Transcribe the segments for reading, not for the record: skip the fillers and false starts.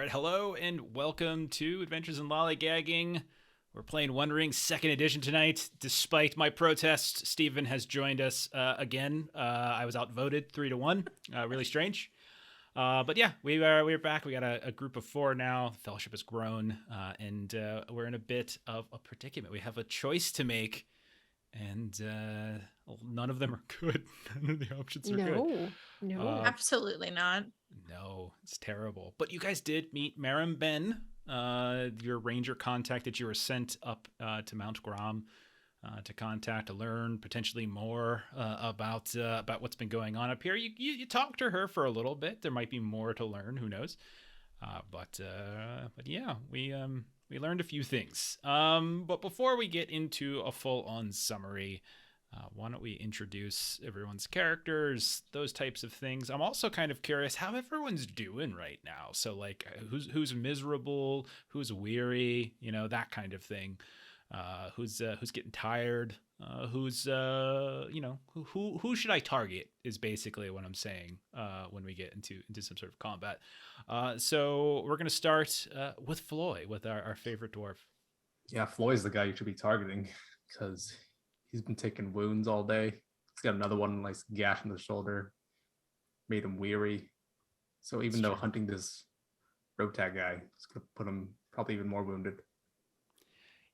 right, hello and welcome to Adventures in Lollygagging. We're playing One Ring 2nd Edition tonight. Despite my protest, Stephen has joined us again. I was outvoted 3-1. Really strange. But yeah, we're back. We got a group of 4 now. The fellowship has grown, and we're in a bit of a predicament. We have a choice to make, and none of them are good. None of the options are good. No, absolutely not. No, it's terrible. But you guys did meet Marim Ben, your ranger contact that you were sent up to Mount Grom to contact, to learn potentially more about what's been going on up here. You talked to her for a little bit. There might be more to learn. Who knows? But yeah, we learned a few things. But before we get into a full-on summary, why don't we introduce everyone's characters, those types of things. I'm also kind of curious how everyone's doing right now. So like who's miserable, who's weary, that kind of thing. Who's getting tired, who should I target is basically what I'm saying when we get into some sort of combat. So we're going to start with Floy, with our favorite dwarf. Yeah, Floyd's the guy you should be targeting because he's been taking wounds all day. He's got another one, like gash in the shoulder, made him weary. So even though hunting this Rotag guy is going to put him probably even more wounded.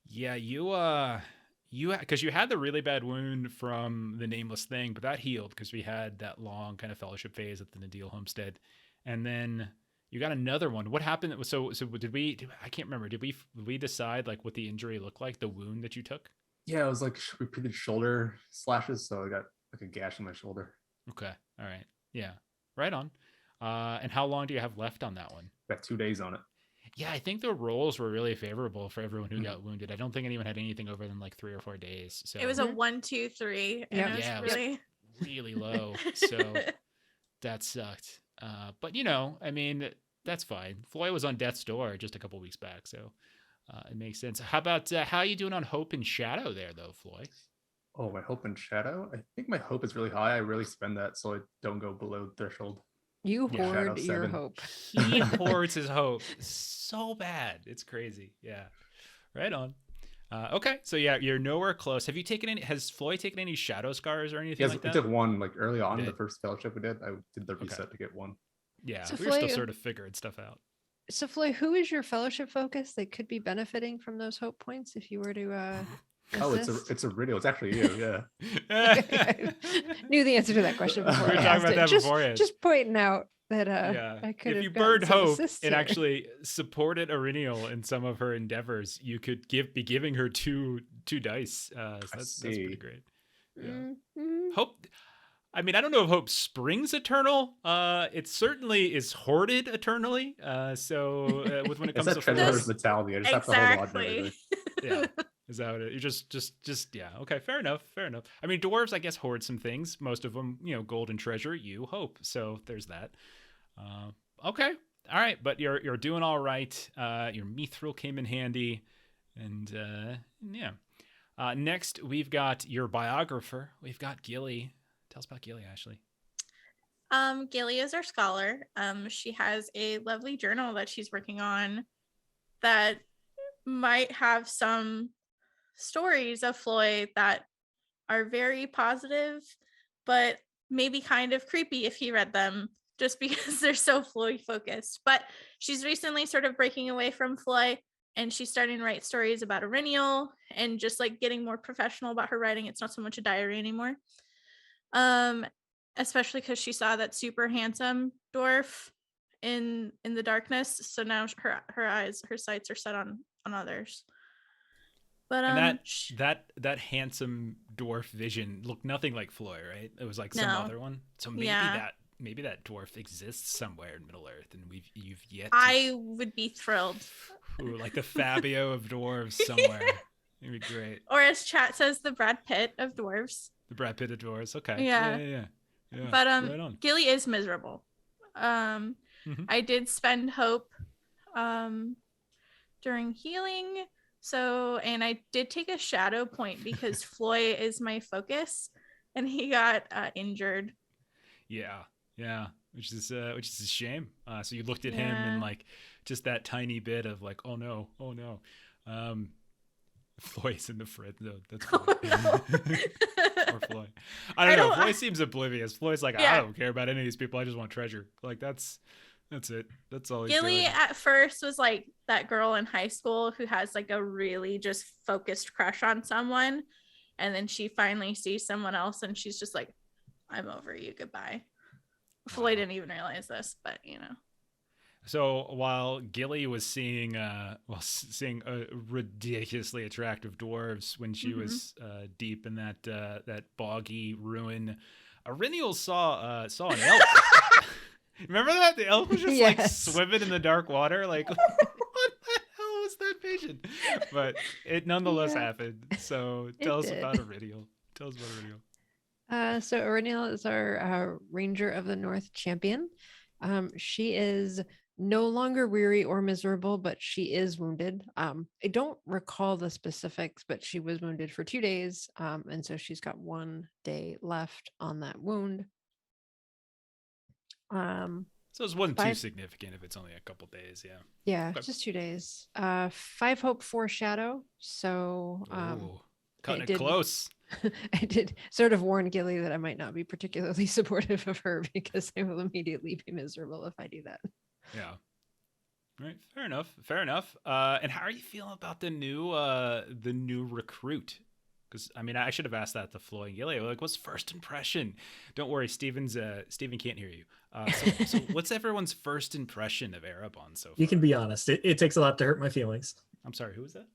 Yeah, you because you had the really bad wound from the nameless thing, but that healed because we had that long kind of fellowship phase at the Nadil homestead, and then you got another one. What happened? So did we? I can't remember. Did we decide like what the injury looked like? The wound that you took? Yeah, it was like repeated shoulder slashes, so I got like a gash in my shoulder. Okay, all right, yeah, right on. And how long do you have left on that one? Got 2 days on it. Yeah, I think the rolls were really favorable for everyone who got wounded. I don't think anyone had anything over than like 3 or 4 days. So it was a 1, 2, 3. And yeah, it was really low. So that sucked. But I mean, that's fine. Floy was on death's door just a couple weeks back, so it makes sense. How about how are you doing on hope and shadow there, though, Floy? Oh, my hope and shadow? I think my hope is really high. I really spend that so I don't go below threshold. You hoard your hope. He hoards his hope so bad. It's crazy. Yeah. Right on. Okay. So yeah, you're nowhere close. Have you taken any, has Floyd taken any shadow scars or anything like that? I took one like early on in the first fellowship we did. I did the reset to get one. Yeah. So we were still sort of figuring stuff out. So Floyd, who is your fellowship focus that could be benefiting from those hope points if you were to Oh, it's a radio. It's actually you, yeah. I knew the answer to that question before. We were talking about that beforehand. Just pointing out that I could. If you burned hope and actually supported Aurinial in some of her endeavors, you could be giving her two dice. So that's pretty great. Yeah. Mm-hmm. Hope. I mean, I don't know if hope springs eternal. It certainly is hoarded eternally. So when it comes to treasure mentality, I just have to hold on to everything. Yeah. Is that what it? You just yeah. Okay, fair enough. I mean, dwarves, I guess, hoard some things. Most of them, gold and treasure. You hope. So there's that. Okay, all right. But you're doing all right. Your mithril came in handy, and yeah. Next, we've got your biographer. We've got Gilly. Tell us about Gilly, Ashley. Gilly is our scholar. She has a lovely journal that she's working on that might have some stories of Floyd that are very positive, but maybe kind of creepy if he read them, just because they're so Floyd focused. But she's recently sort of breaking away from Floyd, and she's starting to write stories about Aurinial and just like getting more professional about her writing. It's not so much a diary anymore. Especially because she saw that super handsome dwarf in the darkness. So now her sights are set on others. But and that handsome dwarf vision looked nothing like Floy, right? It was like some other one. So maybe that dwarf exists somewhere in Middle Earth, and you've yet. I would be thrilled. Ooh, like the Fabio of dwarves somewhere. It'd be great. Or as chat says, the Brad Pitt of dwarves. The Brad Pitt of dwarves. Okay. Yeah. But right Gilly is miserable. I did spend hope during healing. So, and I did take a shadow point because Floy is my focus, and he got injured. Yeah. which is a shame. So you looked at him and Yeah. like just that tiny bit of like, oh no. Floyd's in the fridge though. That's funny. Poor Floyd. I don't know. Floyd seems oblivious. Floyd's like, I Yeah. don't care about any of these people. I just want treasure. Like that's it. That's all he's Gilly doing. at first was like that girl in high school who has like a really just focused crush on someone, and then she finally sees someone else and she's just like, I'm over you, goodbye. Floyd didn't even realize this, but you know. So while Gilly was seeing ridiculously attractive dwarves when she was deep in that boggy ruin, Ariniel saw an elf. Remember that? The elf was just like Yes. swimming in the dark water. Like, what the hell was that vision? But it nonetheless happened. So tell us did. about Ariniel. Tell us about Ariniel. So Orniel is our Ranger of the North champion. She is no longer weary or miserable, but she is wounded. I don't recall the specifics, but she was wounded for 2 days. And so she's got 1 day left on that wound. So it wasn't too 5 significant if it's only a couple days. Yeah. Yeah, Okay. just 2 days. 5 hope, 4 shadow. So Ooh, cutting it did- close. I did sort of warn Gilly that I might not be particularly supportive of her because I will immediately be miserable if I do that. Yeah. Right. Fair enough. Fair enough. And how are you feeling about the new recruit? Because I mean, I should have asked that to Floyd and Gilly. Like, what's first impression? Don't worry, Steven can't hear you. So what's everyone's first impression of Erebon so far? You can be honest. It takes a lot to hurt my feelings. I'm sorry. Who was that?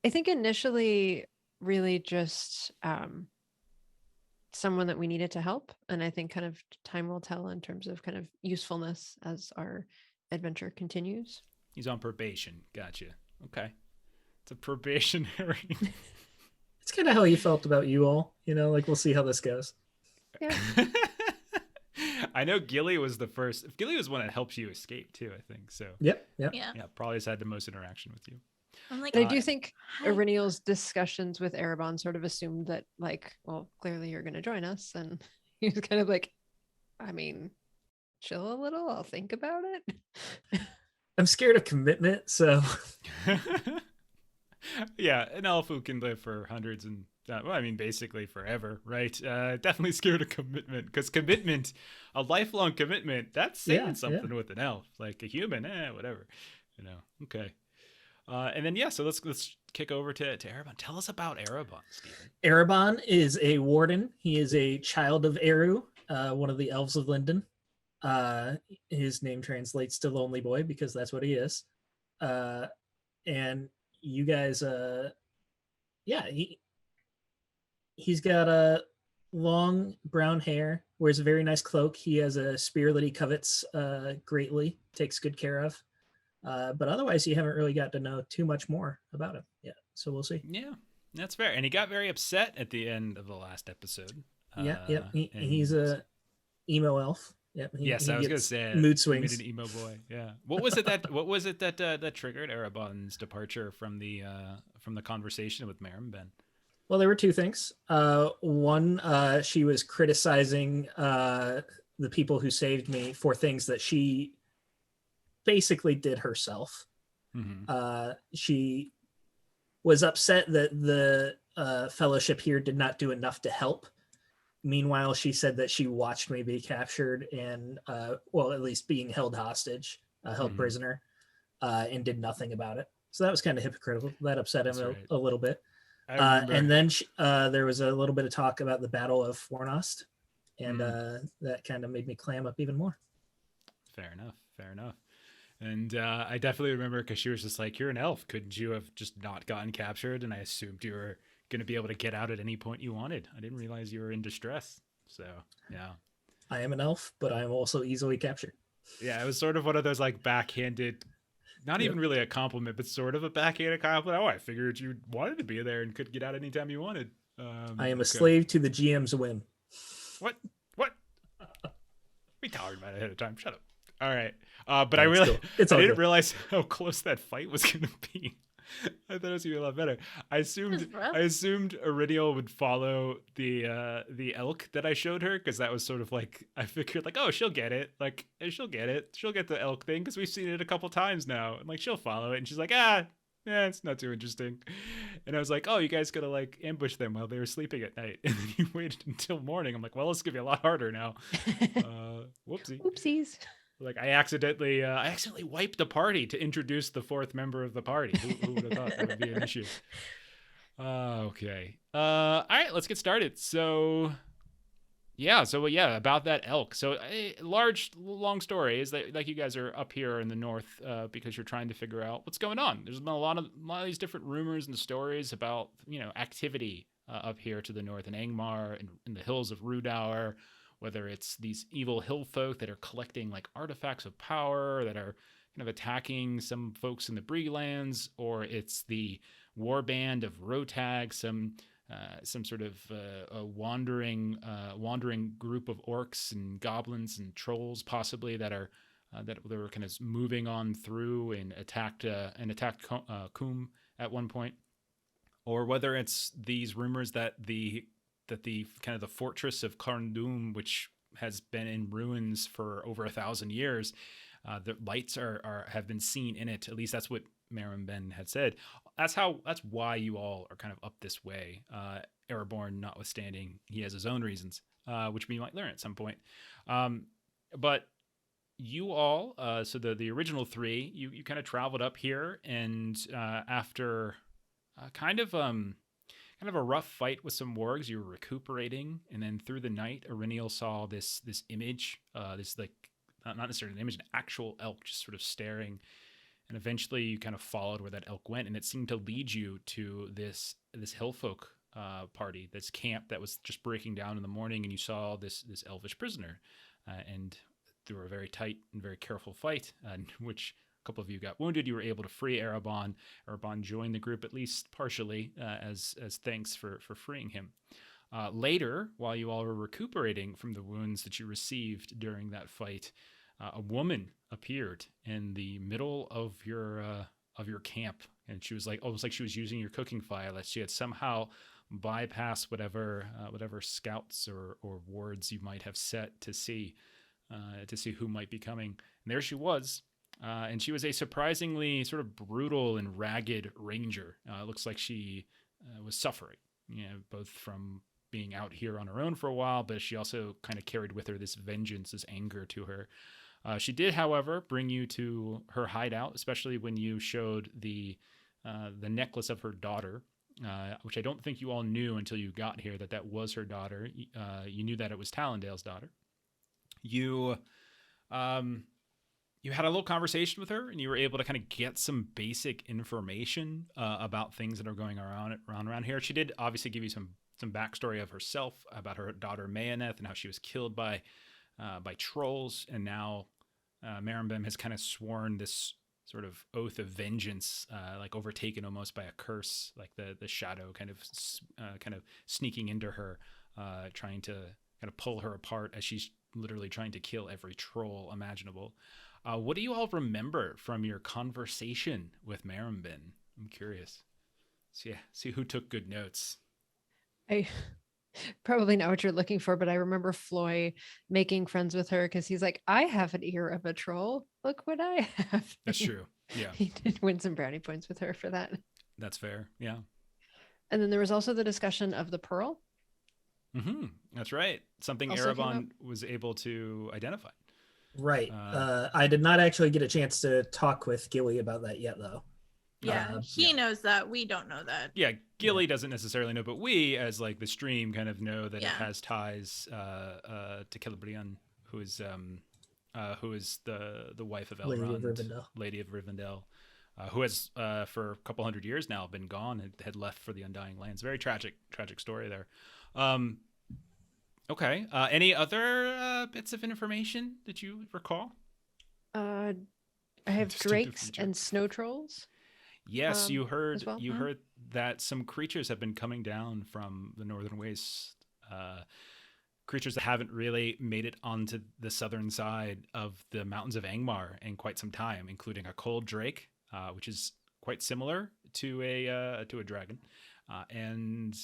I think initially really just someone that we needed to help. And I think kind of time will tell in terms of kind of usefulness as our adventure continues. He's on probation. Gotcha. Okay. It's a probationary. It's kind of how you felt about you all. Like we'll see how this goes. Yeah. I know Gilly was the first. Gilly was one that helped you escape too, I think. So Yep. Yeah. yeah, probably has had the most interaction with you. I'm like, But I do think hi. Iriniel's discussions with Erebon sort of assumed that, like, well, clearly you're going to join us. And he was kind of like, I mean, chill a little. I'll think about it. I'm scared of commitment, so Yeah, an elf who can live for hundreds and basically forever, right? Definitely scared of commitment, because commitment, a lifelong commitment, that's saying Yeah, something with an elf. Like a human, whatever, Okay. And then so let's kick over to Erebon. Tell us about Erebon, Stephen. Erebon is a warden. He is a child of Eru, one of the elves of Linden. His name translates to Lonely Boy because that's what he is. And you guys, he's got a long brown hair, wears a very nice cloak. He has a spear that he covets greatly, takes good care of. But otherwise, you haven't really got to know too much more about him yet. So we'll see. Yeah, that's fair. And he got very upset at the end of the last episode. Yep. He's a emo elf. Yep. Yes, I was gonna say mood he swings. made an emo boy. Yeah. What was it that triggered Erebon's departure from the conversation with Marimben? Well, there were 2 things. One, she was criticizing the people who saved me for things that she basically did herself. Mm-hmm. She was upset that the fellowship here did not do enough to help. Meanwhile, she said that she watched me be captured and, at least being held hostage, held prisoner, and did nothing about it. So that was kind of hypocritical. That upset him a little bit. And then there was a little bit of talk about the Battle of Fornost, and that kind of made me clam up even more. Fair enough. And I definitely remember because she was just like, "You're an elf. Couldn't you have just not gotten captured?" And I assumed you were going to be able to get out at any point you wanted. I didn't realize you were in distress. So yeah, I am an elf, but I am also easily captured. Yeah, it was sort of one of those like backhanded, not even really a compliment, but sort of a backhanded compliment. Oh, I figured you wanted to be there and could get out anytime you wanted. I am a slave to the GM's whim. What? We talked about it ahead of time. Shut up. All right. But I didn't realize how close that fight was going to be. I thought it was gonna be a lot better. I assumed rough. Iridial would follow the elk that I showed her, because that was sort of like, I figured like, oh, she'll get it. Like, she'll get it. She'll get the elk thing because we've seen it a couple times now, and like she'll follow it. And she's like, yeah, it's not too interesting. And I was like, oh, you guys gotta like ambush them while they were sleeping at night, and then you waited until morning. I'm like, well, it's gonna be a lot harder now. Whoopsie. Oopsies. Like I accidentally wiped the party to introduce the fourth member of the party. Who would have thought that would be an issue? Okay. All right, let's get started. So about that elk. So a long story is that like you guys are up here in the north because you're trying to figure out what's going on. There's been a lot of these different rumors and stories about activity up here to the north in Angmar and in the hills of Rudauer. Whether it's these evil hill folk that are collecting like artifacts of power that are kind of attacking some folks in the Bree-lands, or it's the war band of Rotag, some sort of a wandering group of orcs and goblins and trolls possibly that are that they were kind of moving on through and attacked Coombe at one point, or whether it's these rumors that the kind of the fortress of Carndum, which has been in ruins for over 1,000 years, the lights have been seen in it. At least that's what Marin Ben had said. That's why you all are kind of up this way. Ereborn notwithstanding, he has his own reasons, which we might learn at some point. But you all, so the original three, you kind of traveled up here, and after kind of a rough fight with some wargs, you were recuperating, and then through the night, Iriniel saw this image, this like not necessarily an image, an actual elk just sort of staring, and eventually you kind of followed where that elk went, and it seemed to lead you to this hillfolk party, this camp that was just breaking down in the morning, and you saw this elvish prisoner, and through a very tight and very careful fight, in which a couple of you got wounded, you were able to free Erebon. Erebon joined the group at least partially as thanks for freeing him. Later, while you all were recuperating from the wounds that you received during that fight, a woman appeared in the middle of your camp, and she was like almost like she was using your cooking fire. That she had somehow bypassed whatever scouts or wards you might have set to see who might be coming. And there she was. And she was a surprisingly sort of brutal and ragged ranger. It looks like she was suffering, both from being out here on her own for a while, but she also kind of carried with her this vengeance, this anger to her. She did, however, bring you to her hideout, especially when you showed the necklace of her daughter, which I don't think you all knew until you got here that was her daughter. You knew that it was Talendale's daughter. You had a little conversation with her, and you were able to kind of get some basic information about things that are going around here. She did obviously give you some backstory of herself, about her daughter Mayaneth and how she was killed by trolls, and now Marambem has kind of sworn this sort of oath of vengeance, like overtaken almost by a curse, like the shadow kind of sneaking into her, trying to kind of pull her apart as she's literally trying to kill every troll imaginable. What do you all remember from your conversation with Marambin? I'm curious. So yeah, see who took good notes. I probably not what you're looking for, but I remember Floy making friends with her because he's like, I have an ear of a troll. Look what I have. That's true. Yeah. He did win some brownie points with her for that. That's fair. Yeah. And then there was also the discussion of the pearl. Mm-hmm. That's right. Something Also came Erebon was able to identify. Right. I did not actually get a chance to talk with Gilly about that yet, though. Yeah, he knows that. We don't know that. Yeah, Gilly doesn't necessarily know, but we, as like the stream, kind of know that it Yeah. has ties to Celebrian, who is the wife of Lady of Elrond, Rivendell. Lady of Rivendell, who has for a couple hundred years now been gone and had left for the Undying Lands. Very tragic story there. Okay. Any other bits of information that you recall? I have Distinctive drakes feature. and snow trolls. Yes, you heard. as well? You Mhm. heard that some creatures have been coming down from the northern waste. Creatures that haven't really made it onto the southern side of the mountains of Angmar in quite some time, including a cold drake, which is quite similar to a dragon, and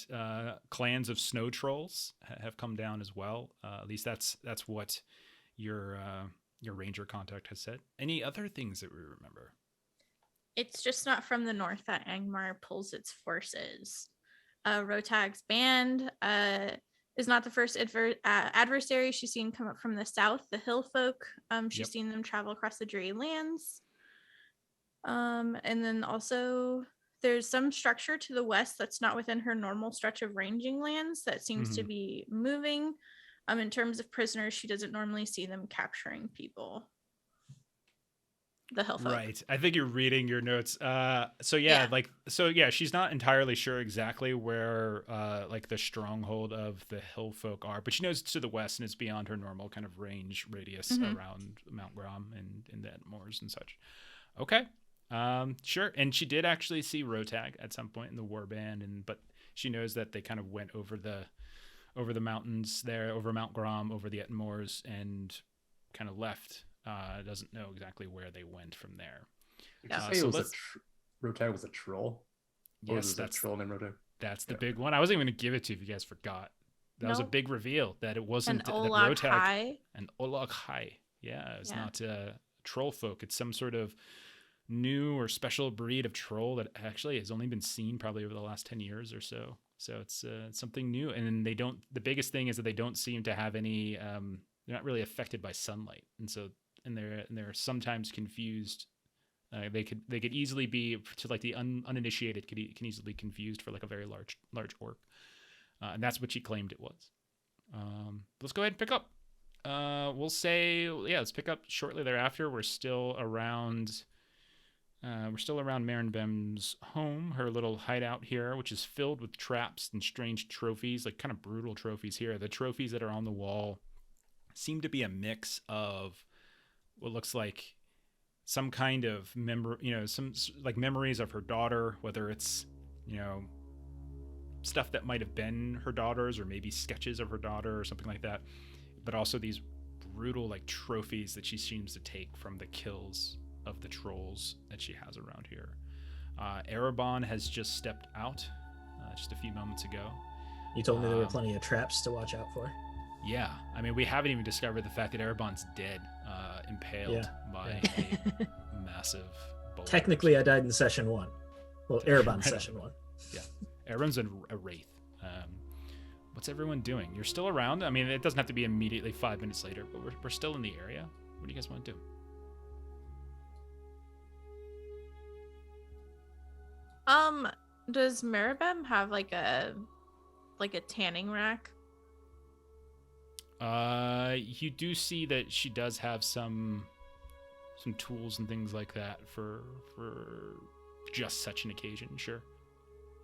clans of snow trolls have come down as well. At least that's what your ranger contact has said. Any other things that we remember? It's just not from the north that Angmar pulls its forces. Rotag's band is not the first adversary she's seen come up from the south, the hill folk. She's seen them travel across the dreary lands. And then also there's some structure to the west that's not within her normal stretch of ranging lands that seems to be moving. In terms of prisoners, she doesn't normally see them capturing people. The hill folk. Right. I think you're reading your notes. She's not entirely sure exactly where the stronghold of the hill folk are, but she knows it's to the west and it's beyond her normal kind of range radius around Mount Grom and the Moors and such. Okay. Sure. And she did actually see Rotag at some point in the warband, but she knows that they kind of went over the mountains there, over Mount Grom, over the Moors, and kind of left. Doesn't know exactly where they went from there. Rotag was a troll? Yes, that's a troll named Rotag. That's the big one. I wasn't even going to give it to you if you guys forgot. That was a big reveal that it wasn't an Rotag. An Olag High. Yeah, it's not troll folk. It's some sort of new or special breed of troll that actually has only been seen probably over the last 10 years or so. So it's something new. And the biggest thing is that they don't seem to have any, they're not really affected by sunlight. And they're sometimes confused. They could easily be, to like the uninitiated, can easily be confused for like a very large orc. And that's what she claimed it was. Let's go ahead and pick up. We'll say, let's pick up shortly thereafter. We're still around Marinbem's home, her little hideout here, which is filled with traps and strange trophies, like kind of brutal trophies here. The trophies that are on the wall seem to be a mix of what looks like some kind of some like memories of her daughter, whether it's, stuff that might have been her daughter's or maybe sketches of her daughter or something like that. But also these brutal like trophies that she seems to take from the kills of the trolls that she has around here. Erebon has just stepped out just a few moments ago. You told me there were plenty of traps to watch out for. Yeah, I mean, we haven't even discovered the fact that Erebon's dead, impaled by a massive boulder. Technically, I died in session 1. Well, Erebon's session 1. Yeah, Erebon's a wraith. What's everyone doing? You're still around? I mean, it doesn't have to be immediately 5 minutes later, but we're still in the area. What do you guys want to do? Does Maribem have like a tanning rack? You do see that she does have some tools and things like that for just such an occasion. Sure.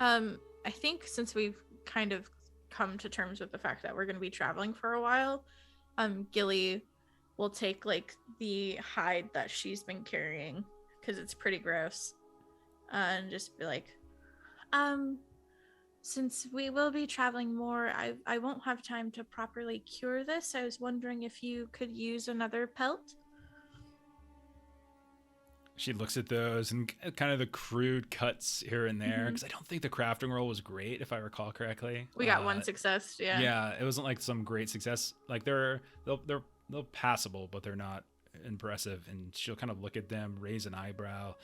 I think since we've kind of come to terms with the fact that we're going to be traveling for a while, Gilly will take like the hide that she's been carrying because it's pretty gross, and just be like, since we will be traveling more, I won't have time to properly cure this. I was wondering if you could use another pelt. She looks at those and kind of the crude cuts here and there, because I don't think the crafting roll was great, if I recall correctly. We got one success, yeah. Yeah, it wasn't like some great success. Like they're passable, but they're not impressive. And she'll kind of look at them, raise an eyebrow,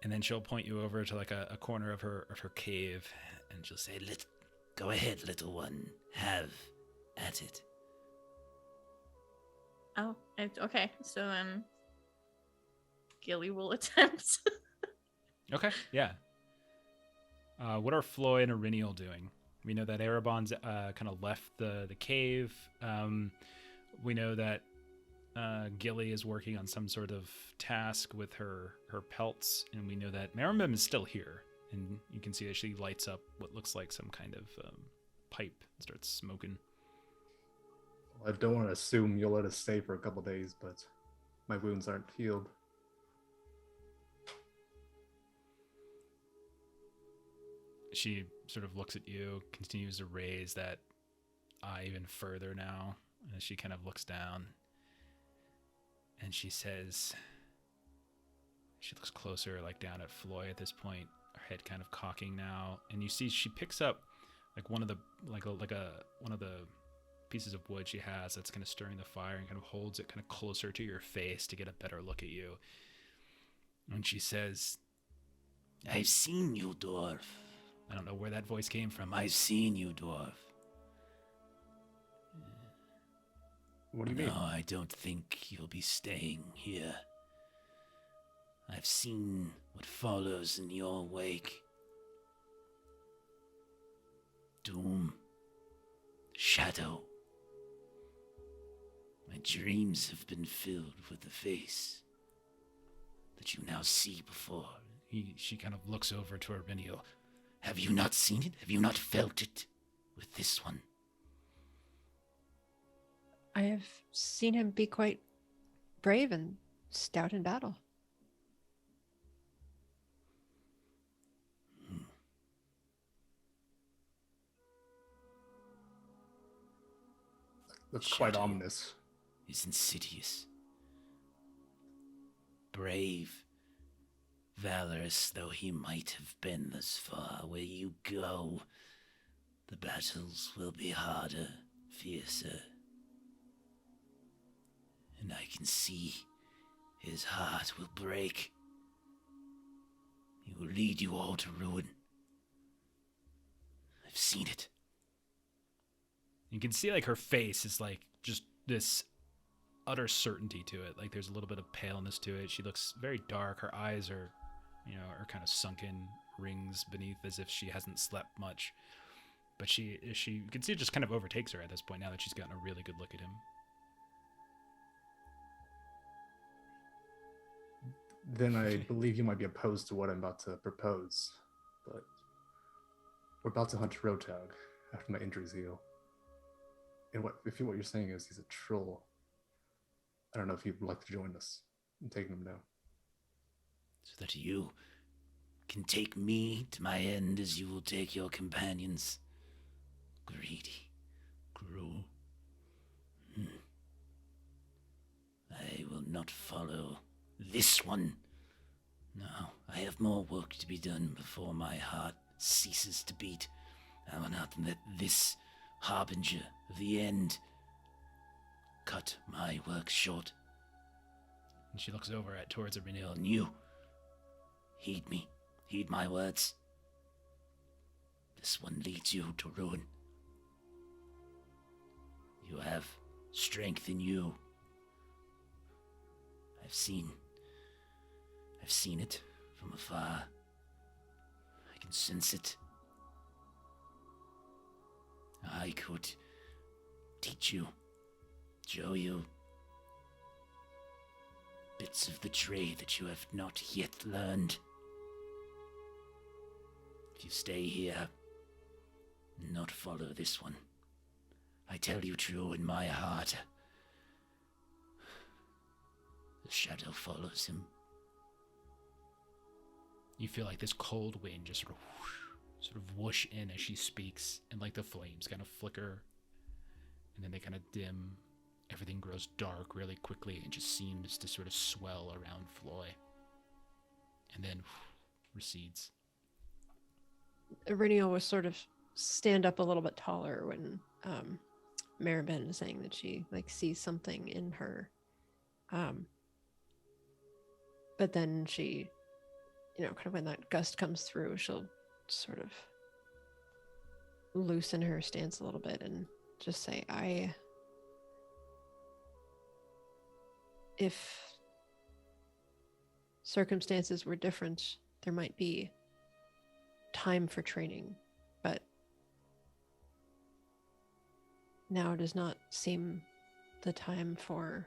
and then she'll point you over to like a corner of her cave, and she'll say, Go ahead, little one. Have at it. Oh, okay. So then Gilly will attempt. Okay, yeah. What are Floy and Irinial doing? We know that Erebon's kind of left the cave. We know that Gilly is working on some sort of task with her pelts, and we know that Maribem is still here, and you can see that she lights up what looks like some kind of pipe and starts smoking. I don't want to assume you'll let us stay for a couple days, but my wounds aren't healed. She sort of looks at you, continues to raise that eye even further now, as she kind of looks down. And she says, She looks closer, like down at Floy at this point, her head kind of cocking now, and you see she picks up like one of the one of the pieces of wood she has that's kind of stirring the fire and kind of holds it kind of closer to your face to get a better look at you. And she says, I've seen you, dwarf. I don't know where that voice came from. I've seen you, dwarf. What do you mean? No, I don't think you'll be staying here. I've seen what follows in your wake. Doom. Shadow. My dreams have been filled with the face that you now see before. She kind of looks over to Arbenio. Have you not seen it? Have you not felt it with this one? I have seen him be quite brave and stout in battle. That's quite Shadow ominous. is insidious. Brave, valorous though he might have been thus far, where you go, the battles will be harder, fiercer. And I can see his heart will break. He will lead you all to ruin. I've seen it. You can see like her face is like just this utter certainty to it. Like there's a little bit of paleness to it. She looks very dark. Her eyes are, are kind of sunken rings beneath as if she hasn't slept much. But you can see it just kind of overtakes her at this point now that she's gotten a really good look at him. Then I believe you might be opposed to what I'm about to propose. But we're about to hunt Rotag after my injuries heal. And what you're saying is he's a troll. I don't know if you'd like to join us in taking him down. So that you can take me to my end as you will take your companions. Greedy, cruel. I will not follow this one. No, I have more work to be done before my heart ceases to beat. I will not let this harbinger of the end cut my work short. And she looks over towards Arbenio. And you, heed me, heed my words. This one leads you to ruin. You have strength in you. I've seen it from afar. I can sense it. I could teach you, show you bits of the trade that you have not yet learned. If you stay here and not follow this one, I tell you true in my heart, the shadow follows him. You feel like this cold wind just sort of whoosh in as she speaks, and like the flames kind of flicker, and then they kind of dim. Everything grows dark really quickly and just seems to sort of swell around Floy, and then recedes. Irineo was sort of stand up a little bit taller when Maribel is saying that she like sees something in her. But then she, kind of when that gust comes through, she'll sort of loosen her stance a little bit and just say, if circumstances were different, there might be time for training, but now does not seem the time for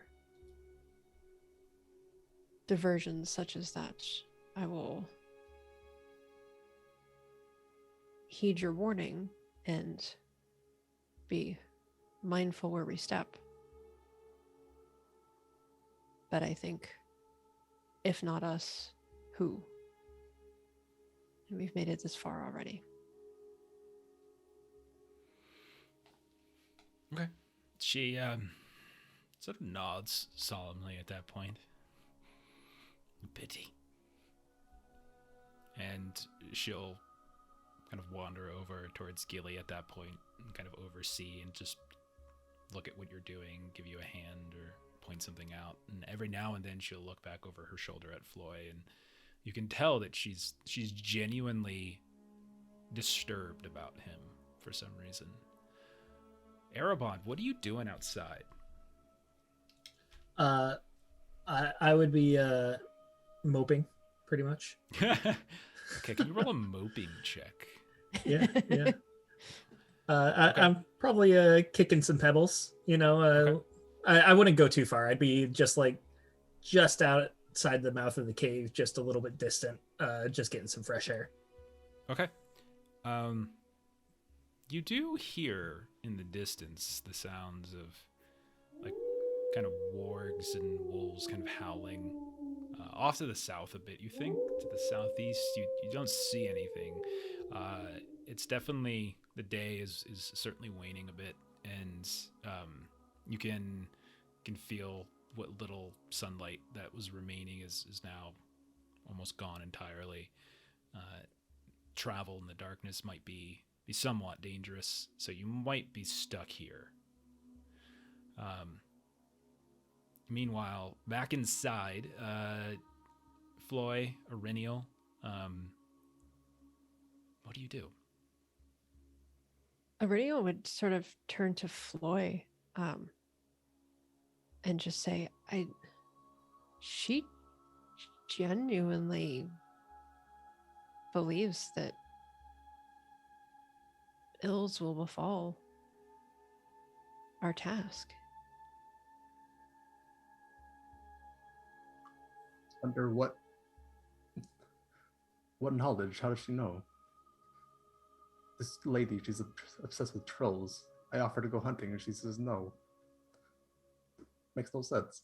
diversions such as that. I will heed your warning and be mindful where we step. But I think, if not us, who? And we've made it this far already. Okay. She sort of nods solemnly at that point. Pity. and she'll kind of wander over towards Gilly at that point and kind of oversee and just look at what you're doing, give you a hand or point something out. And every now and then she'll look back over her shoulder at Floy, and you can tell that she's genuinely disturbed about him for some reason. Erebon, what are you doing outside? I would be moping pretty much. Okay, can you roll a moping check? Yeah. Okay. I'm probably kicking some pebbles. Okay. I wouldn't go too far. I'd be just outside the mouth of the cave, just a little bit distant, just getting some fresh air. Okay. You do hear in the distance the sounds of like kind of wargs and wolves kind of howling off to the south a bit. You think to the southeast, you don't see anything. It's definitely, the day is certainly waning a bit, and you can feel what little sunlight that was remaining is now almost gone entirely. Travel in the darkness might be somewhat dangerous, so you might be stuck here. Meanwhile, back inside, Floy, Aurenial, what do you do? Aurelio would sort of turn to Floy and just say, she genuinely believes that ills will befall our task. Under what knowledge? How does she know? This lady, she's obsessed with trolls. I offer to go hunting and she says no. Makes no sense.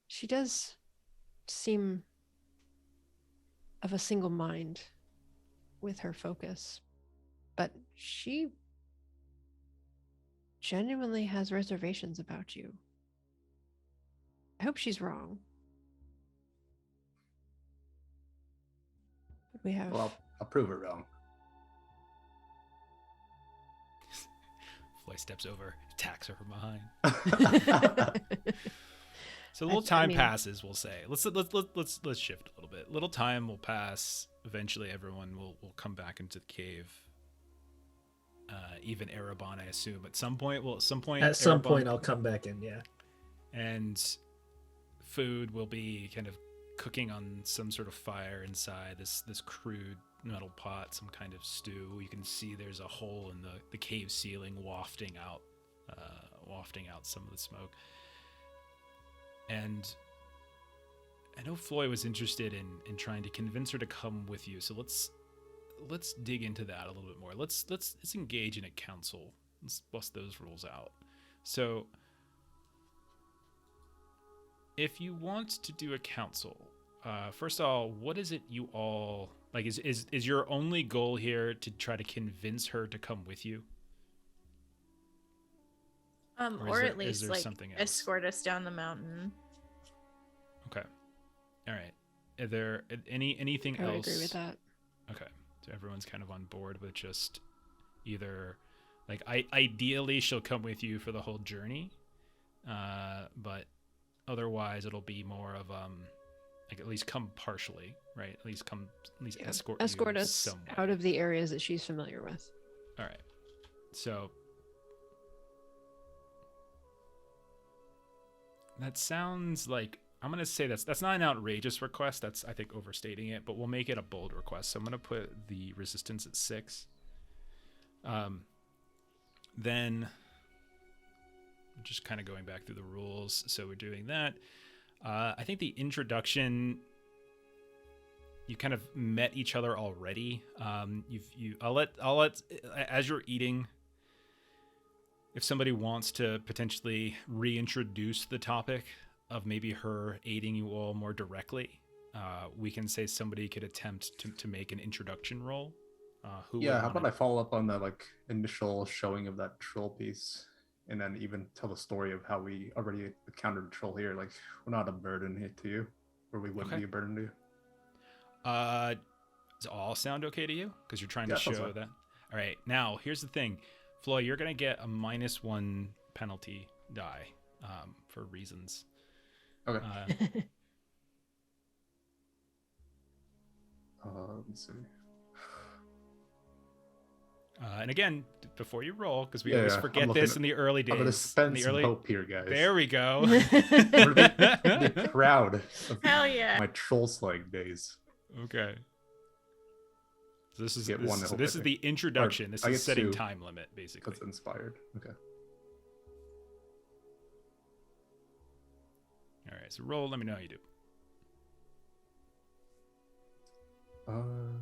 She does seem of a single mind with her focus, but she genuinely has reservations about you. I hope she's wrong. But we have... Well, I'll prove her wrong. Floy steps over, attacks her from behind. So a little time passes, we'll say. Let's shift a little bit. Little time will pass. Eventually, everyone will come back into the cave. Even Erebon, I assume, at some point. Well, at some point, I'll come back in. Yeah. And food will be kind of cooking on some sort of fire inside this crude metal pot, some kind of stew. You can see there's a hole in the cave ceiling wafting out some of the smoke. And I know Floy was interested in trying to convince her to come with you, so let's dig into that a little bit more. Let's engage in a council. Let's bust those rules out. So if you want to do a council, first of all, what is it you all like? Is your only goal here to try to convince her to come with you? Or at least like something else? escort us down the mountain. Okay. All right. Are there anything else? I would agree with that. Okay. So everyone's kind of on board with just either like ideally she'll come with you for the whole journey, but otherwise it'll be more of like at least come partially, right? At least escort us somewhere out of the areas that she's familiar with. All right. So that sounds like, I'm going to say that's not an outrageous request. That's, I think, overstating it, but we'll make it a bold request. So I'm going to put the resistance at 6. Then just kind of going back through the rules. So we're doing that. I think the introduction, you kind of met each other already. I'll let as you're eating, if somebody wants to potentially reintroduce the topic of maybe her aiding you all more directly, we can say somebody could attempt to make an introduction roll. How about I follow up on the initial showing of that troll piece, and then even tell the story of how we already encountered a troll here. Like, we're not a burden here to you, or we wouldn't be a burden to you. Does all sound okay to you? Because you're trying Yeah, to sounds show fine. that. All right. Now, here's the thing. Floy, you're going to get a -1 penalty die for reasons. Okay. Uh, Let's see. and again, before you roll, because we Yeah, always yeah, I'm forget looking this at- in the early days. I'm gonna spend in the some early... hope here, guys. There we go. I'm gonna be proud of Hell yeah. my troll slang days. Okay. So this is Get this, one so hope, this I is think. the introduction. This I is get setting 2. time limit, basically. That's inspired. Okay. All right. So roll. Let me know how you do. Oh,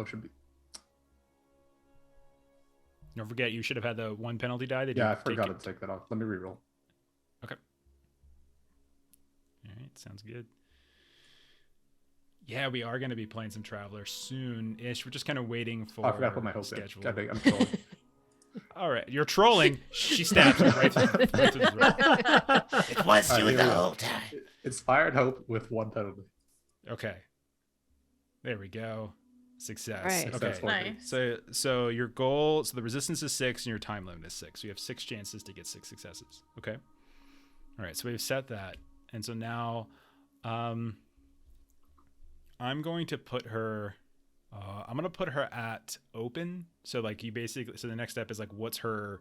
it should be. Don't forget, you should have had the 1 penalty die. Did Yeah, you I forgot it? to take that off. Let me reroll. Okay. All right. Sounds good. Yeah, we are going to be playing some Traveler soon-ish. We're just kind of waiting for Oh, I forgot to put my hope schedule. in. I'm trolling. All right, you're trolling. She stabs you right through the throat. It was All you right, the here we go. whole time. Inspired hope with 1 penalty. Okay, there we go. Success. Right. Okay. Successful. Nice. So your goal. So the resistance is 6, and your time limit is 6. So you have 6 chances to get 6 successes. Okay. All right. So we've set that, and so now, I'm going to put her. I'm gonna put her at open. So like you basically. So the next step is like, what's her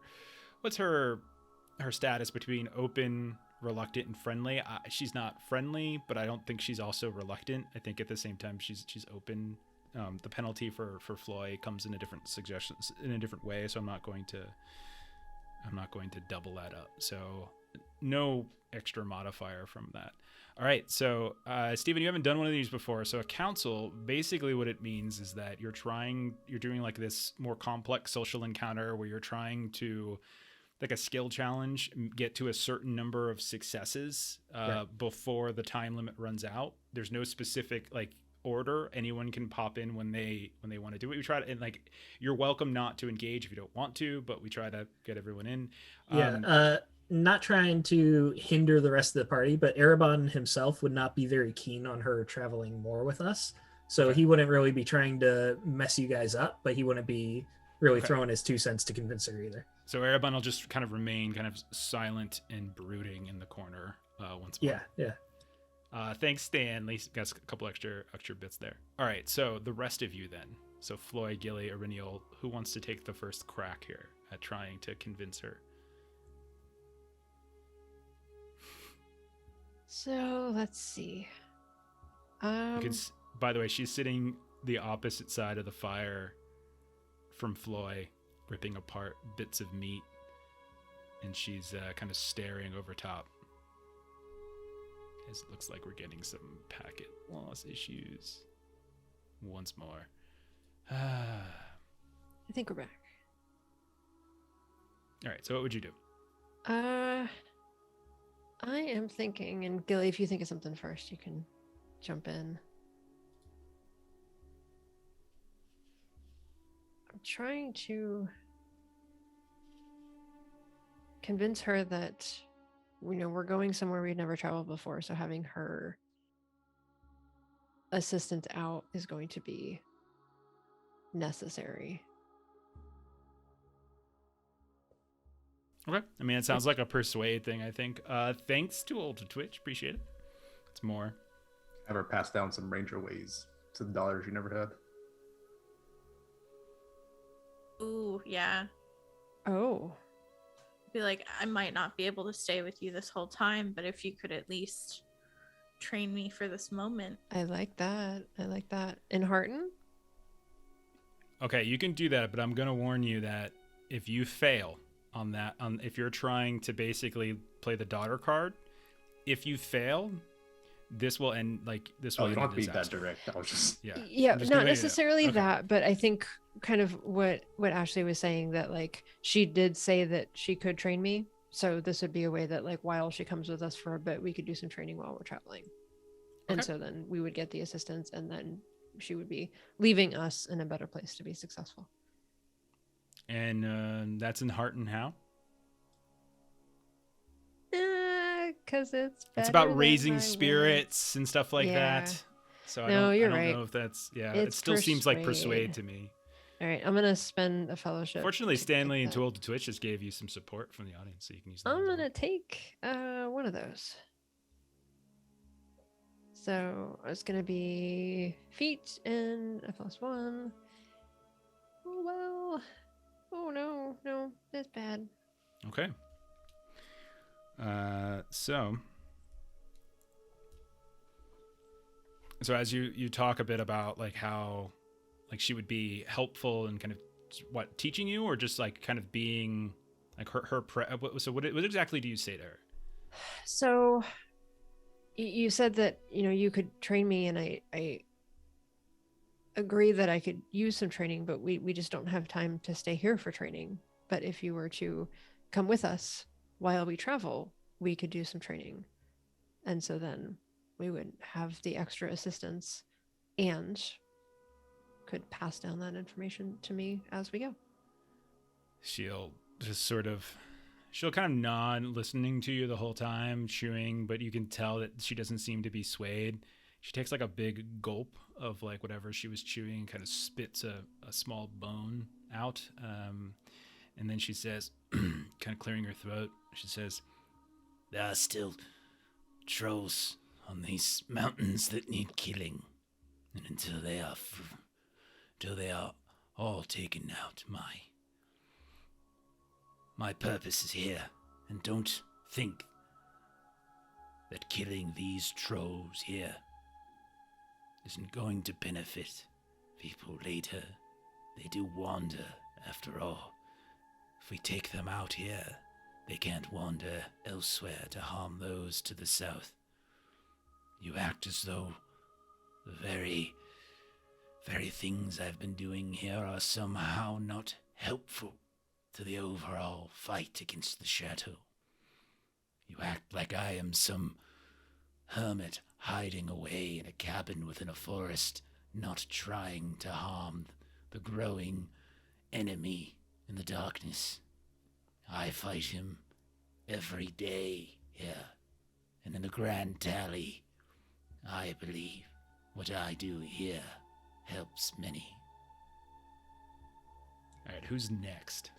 status between open, reluctant, and friendly? She's not friendly, but I don't think she's also reluctant. I think at the same time she's open. The penalty for Floy comes in a different suggestions in a different way, so I'm not going to double that up. So no extra modifier from that. All right, so Steven, you haven't done one of these before. So a council, basically what it means is that you're doing like this more complex social encounter where you're trying to, like a skill challenge, get to a certain number of successes before the time limit runs out. There's no specific like order. Anyone can pop in when they want to do it. We try to, and like, you're welcome not to engage if you don't want to, but we try to get everyone in. Not trying to hinder the rest of the party, but Erebon himself would not be very keen on her traveling more with us. So he wouldn't really be trying to mess you guys up, but he wouldn't be really throwing his 2 cents to convince her either. So Erebon will just kind of remain kind of silent and brooding in the corner once more. Yeah. Thanks, Stanley. Got a couple extra bits there. All right, so the rest of you then. So Floy, Gilly, Irinial, who wants to take the first crack here at trying to convince her? So let's see. You can by the way, she's sitting the opposite side of the fire from Floy, ripping apart bits of meat, and she's kind of staring over top. It looks like we're getting some packet loss issues once more. I think we're back. All right, so what would you do? I am thinking, and Gilly, if you think of something first, you can jump in. I'm trying to convince her that, we're going somewhere we've never traveled before, so having her assistance out is going to be necessary. Okay. I mean, it sounds like a persuade thing, I think. Thanks to Ultra Twitch. Appreciate it. It's more. Ever pass down some ranger ways to the daughters you never had? Ooh, yeah. Oh. Be like, I might not be able to stay with you this whole time, but if you could at least train me for this moment. I like that. In Harton? Okay, you can do that, but I'm going to warn you that if you fail on that, if you're trying to basically play the daughter card, if you fail, this will end this. Oh, will you end don't have a to be that disaster. direct. I was just Yeah, I'm just not gonna let you know. necessarily Okay. that, but I think kind of what Ashley was saying, that like she did say that she could train me, so this would be a way that like while she comes with us for a bit, we could do some training while we're traveling. And Okay. so then we would get the assistance, and then she would be leaving us in a better place to be successful. And that's in Heart and How? 'cause it's It's better about than raising my spirits and stuff like Yeah. that. So I No, don't you're know right. if that's it It's still seems like persuade. persuade to me. All right, I'm gonna spend a fellowship. Fortunately, to get Stanley and that. Too Old to Twitch just gave you some support from the audience, so you can use that. I'm as well. gonna take one of those. So it's gonna be feet and a +1. Oh well. Oh no, that's bad. Okay. So as you talk a bit about like how like she would be helpful and kind of what teaching you, or just like kind of being like what exactly do you say to her? So you said that you could train me, and I agree that I could use some training, but we just don't have time to stay here for training. But if you were to come with us while we travel, we could do some training, and so then we would have the extra assistance and could pass down that information to me as we go. She'll kind of nod, listening to you the whole time, chewing, but you can tell that she doesn't seem to be swayed. She takes like a big gulp of like whatever she was chewing and kind of spits a small bone out. And then she says, kind of clearing her throat, she says, There are still trolls on these mountains that need killing. And until they are all taken out, my purpose is here. And don't think that killing these trolls here isn't going to benefit people later. They do wander, after all. If we take them out here, they can't wander elsewhere to harm those to the south. You act as though the very things I've been doing here are somehow not helpful to the overall fight against the chateau. You act like I am some hermit hiding away in a cabin within a forest, not trying to harm the growing enemy in the darkness. I fight him every day here, and in the grand tally, I believe what I do here helps many. all right, who's next?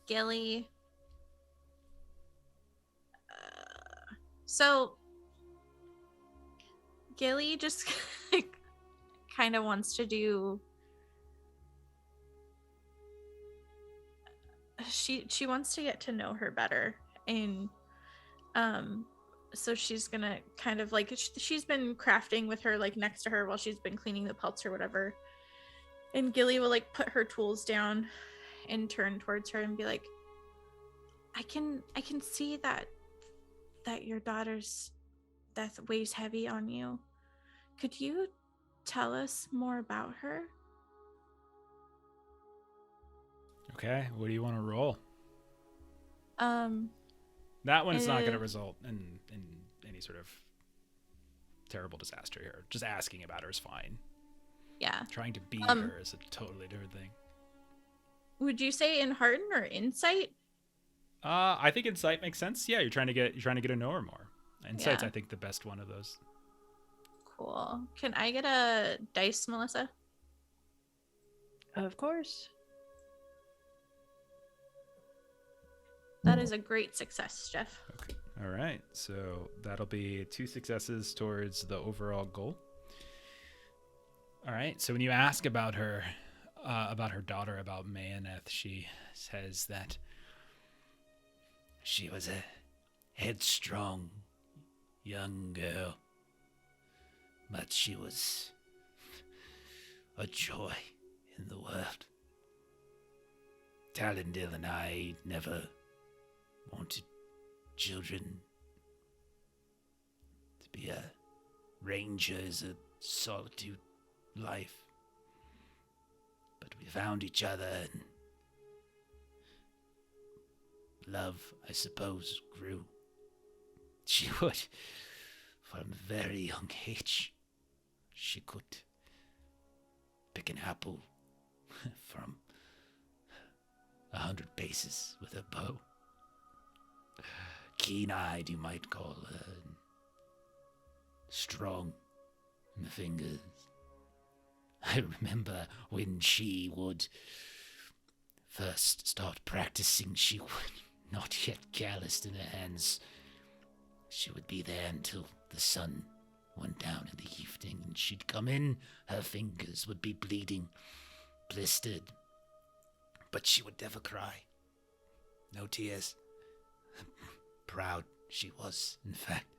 Gilly. So Gilly just kind of wants to do. She wants to get to know her better, and so she's gonna kind of like she's been crafting with her like next to her while she's been cleaning the pelts or whatever, and Gilly will like put her tools down and turn towards her and be like, I can see that your daughter's death weighs heavy on you. Could you tell us more about her? Okay, what do you want to roll? That one's not going to result in any sort of terrible disaster here. Just asking about her is fine. Yeah. Trying to beat her is a totally different thing. Would you say in Hearten or Insight? I think Insight makes sense. Yeah, you're trying to get to know her more. Insight's, Yeah. I think, the best one of those. Cool. Can I get a dice, Melissa? Of course. That is a great success, Jeff. Okay. All right. So that'll be 2 successes towards the overall goal. All right. So when you ask about her daughter, about Mayaneth, she says that she was a headstrong young girl, but she was a joy in the world. Talendil and I never wanted children. To be a ranger is a solitude life. But we found each other, and love, I suppose, grew. She would, from a very young age, she could pick an apple from 100 paces with her bow. Keen-eyed, you might call her. Strong in the fingers. I remember when she would first start practicing, she would not yet calloused in her hands. She would be there until the sun went down in the evening, and she'd come in, her fingers would be bleeding, blistered, but she would never cry. No tears. Proud she was, in fact,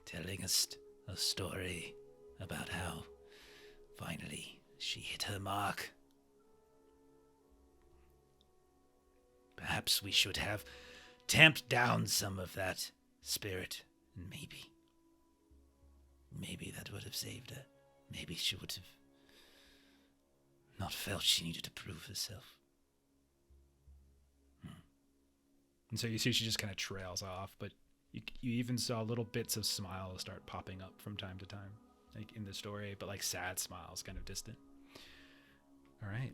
telling us a story about how finally she hit her mark. Perhaps we should have tamped down some of that spirit, and maybe that would have saved her. Maybe she would have not felt she needed to prove herself. And so you see she just kind of trails off, but you even saw little bits of smiles start popping up from time to time, like in the story, but like sad smiles, kind of distant. All right.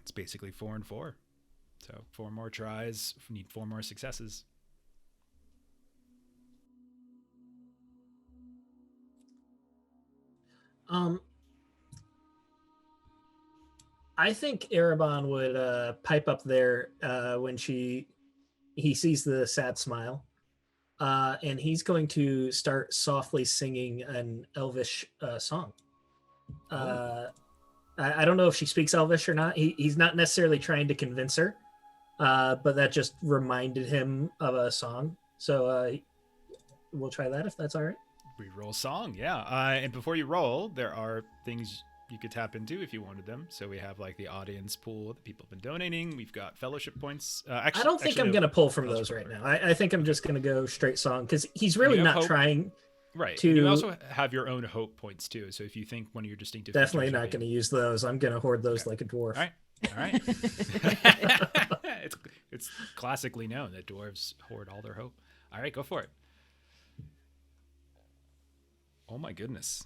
It's basically 4 and 4. So 4 more tries, need 4 more successes. I think Erebon would pipe up there when he sees the sad smile, and he's going to start softly singing an Elvish song. I don't know if she speaks Elvish or not. He's not necessarily trying to convince her, but that just reminded him of a song. So we'll try that if that's all right. Reroll song, yeah. And before you roll, there are things you could tap into if you wanted them. So we have like the audience pool that people have been donating. We've got fellowship points. I don't think I'm going to pull from those right now. I think I'm just going to go straight song because he's really not hope, trying. Right. To... And you also have your own hope points too. So if you think one of your distinctive definitely not going to use those. I'm going to hoard those like a dwarf. All right. It's classically known that dwarves hoard all their hope. All right, go for it. Oh my goodness.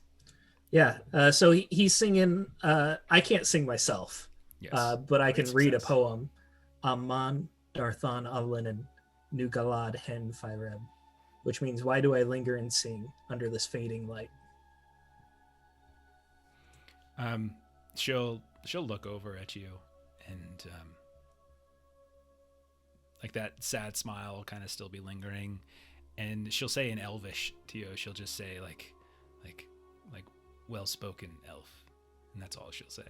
Yeah. So he's singing. I can't sing myself. Yes. But I can read a poem. Amman Darthan Alinen Nugalad Hen Fireb, which means, why do I linger and sing under this fading light? She'll look over at you and like that sad smile will kind of still be lingering, and she'll say in Elvish to you. She'll just say like well-spoken elf, and that's all she'll say,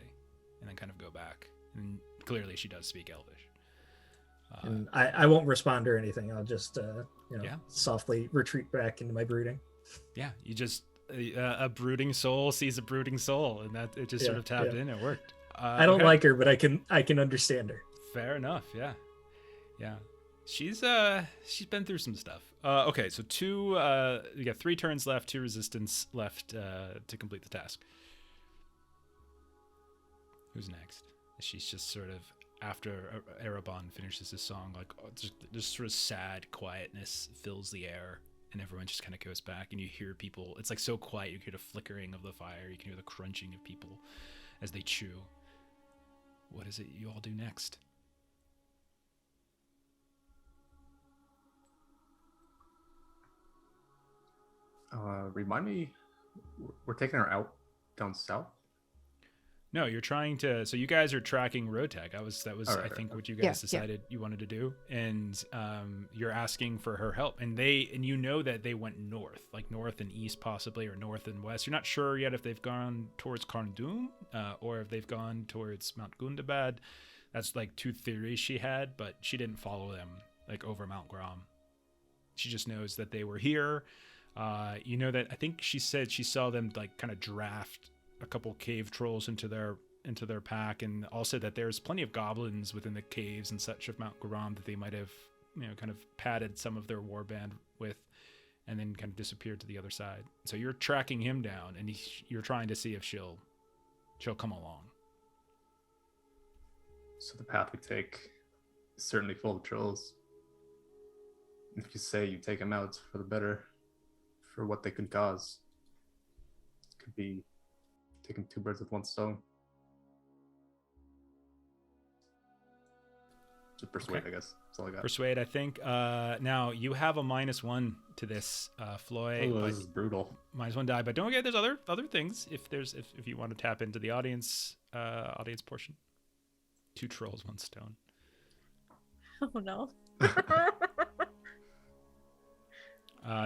and then kind of go back. And clearly she does speak Elvish. And I won't respond or anything. I'll just yeah, softly retreat back into my brooding. Yeah, you just a brooding soul sees a brooding soul, and that it just sort of tapped in. It worked. I don't like her, but I can understand her. Fair enough. Yeah. She's been through some stuff. Okay, so you got 3 turns left, 2 resistance left to complete the task. Who's next? She's just sort of, after Erebon finishes his song, like just sort of sad quietness fills the air, and everyone just kind of goes back, and you hear people. It's like so quiet. You hear the flickering of the fire. You can hear the crunching of people as they chew. What is it you all do next? Remind me, we're taking her out down south? No, you're trying to. So you guys are tracking road tag. That was I think what you guys decided you wanted to do, and you're asking for her help. And you know that they went north, like north and east possibly, or north and west. You're not sure yet if they've gone towards Karndum or if they've gone towards Mount Gundabad. That's like 2 theories she had, but she didn't follow them like over Mount Grom. She just knows that they were here. You know that I think she said she saw them like kind of draft a couple cave trolls into their pack, and also that there's plenty of goblins within the caves and such of Mount Grom that they might have, kind of padded some of their warband with, and then kind of disappeared to the other side. So you're tracking him down, and you're trying to see if she'll come along. So the path we take is certainly full of trolls. If you say you take them out, it's for the better, for what they can cause. Could be taking 2 birds with 1 stone. Just persuade, Okay. I guess. That's all I got. Persuade, I think. Now you have a -1 to this, Floyd. Oh, but this is brutal. -1 die, but don't forget there's other things if you want to tap into the audience portion. 2 trolls, 1 stone. Oh no.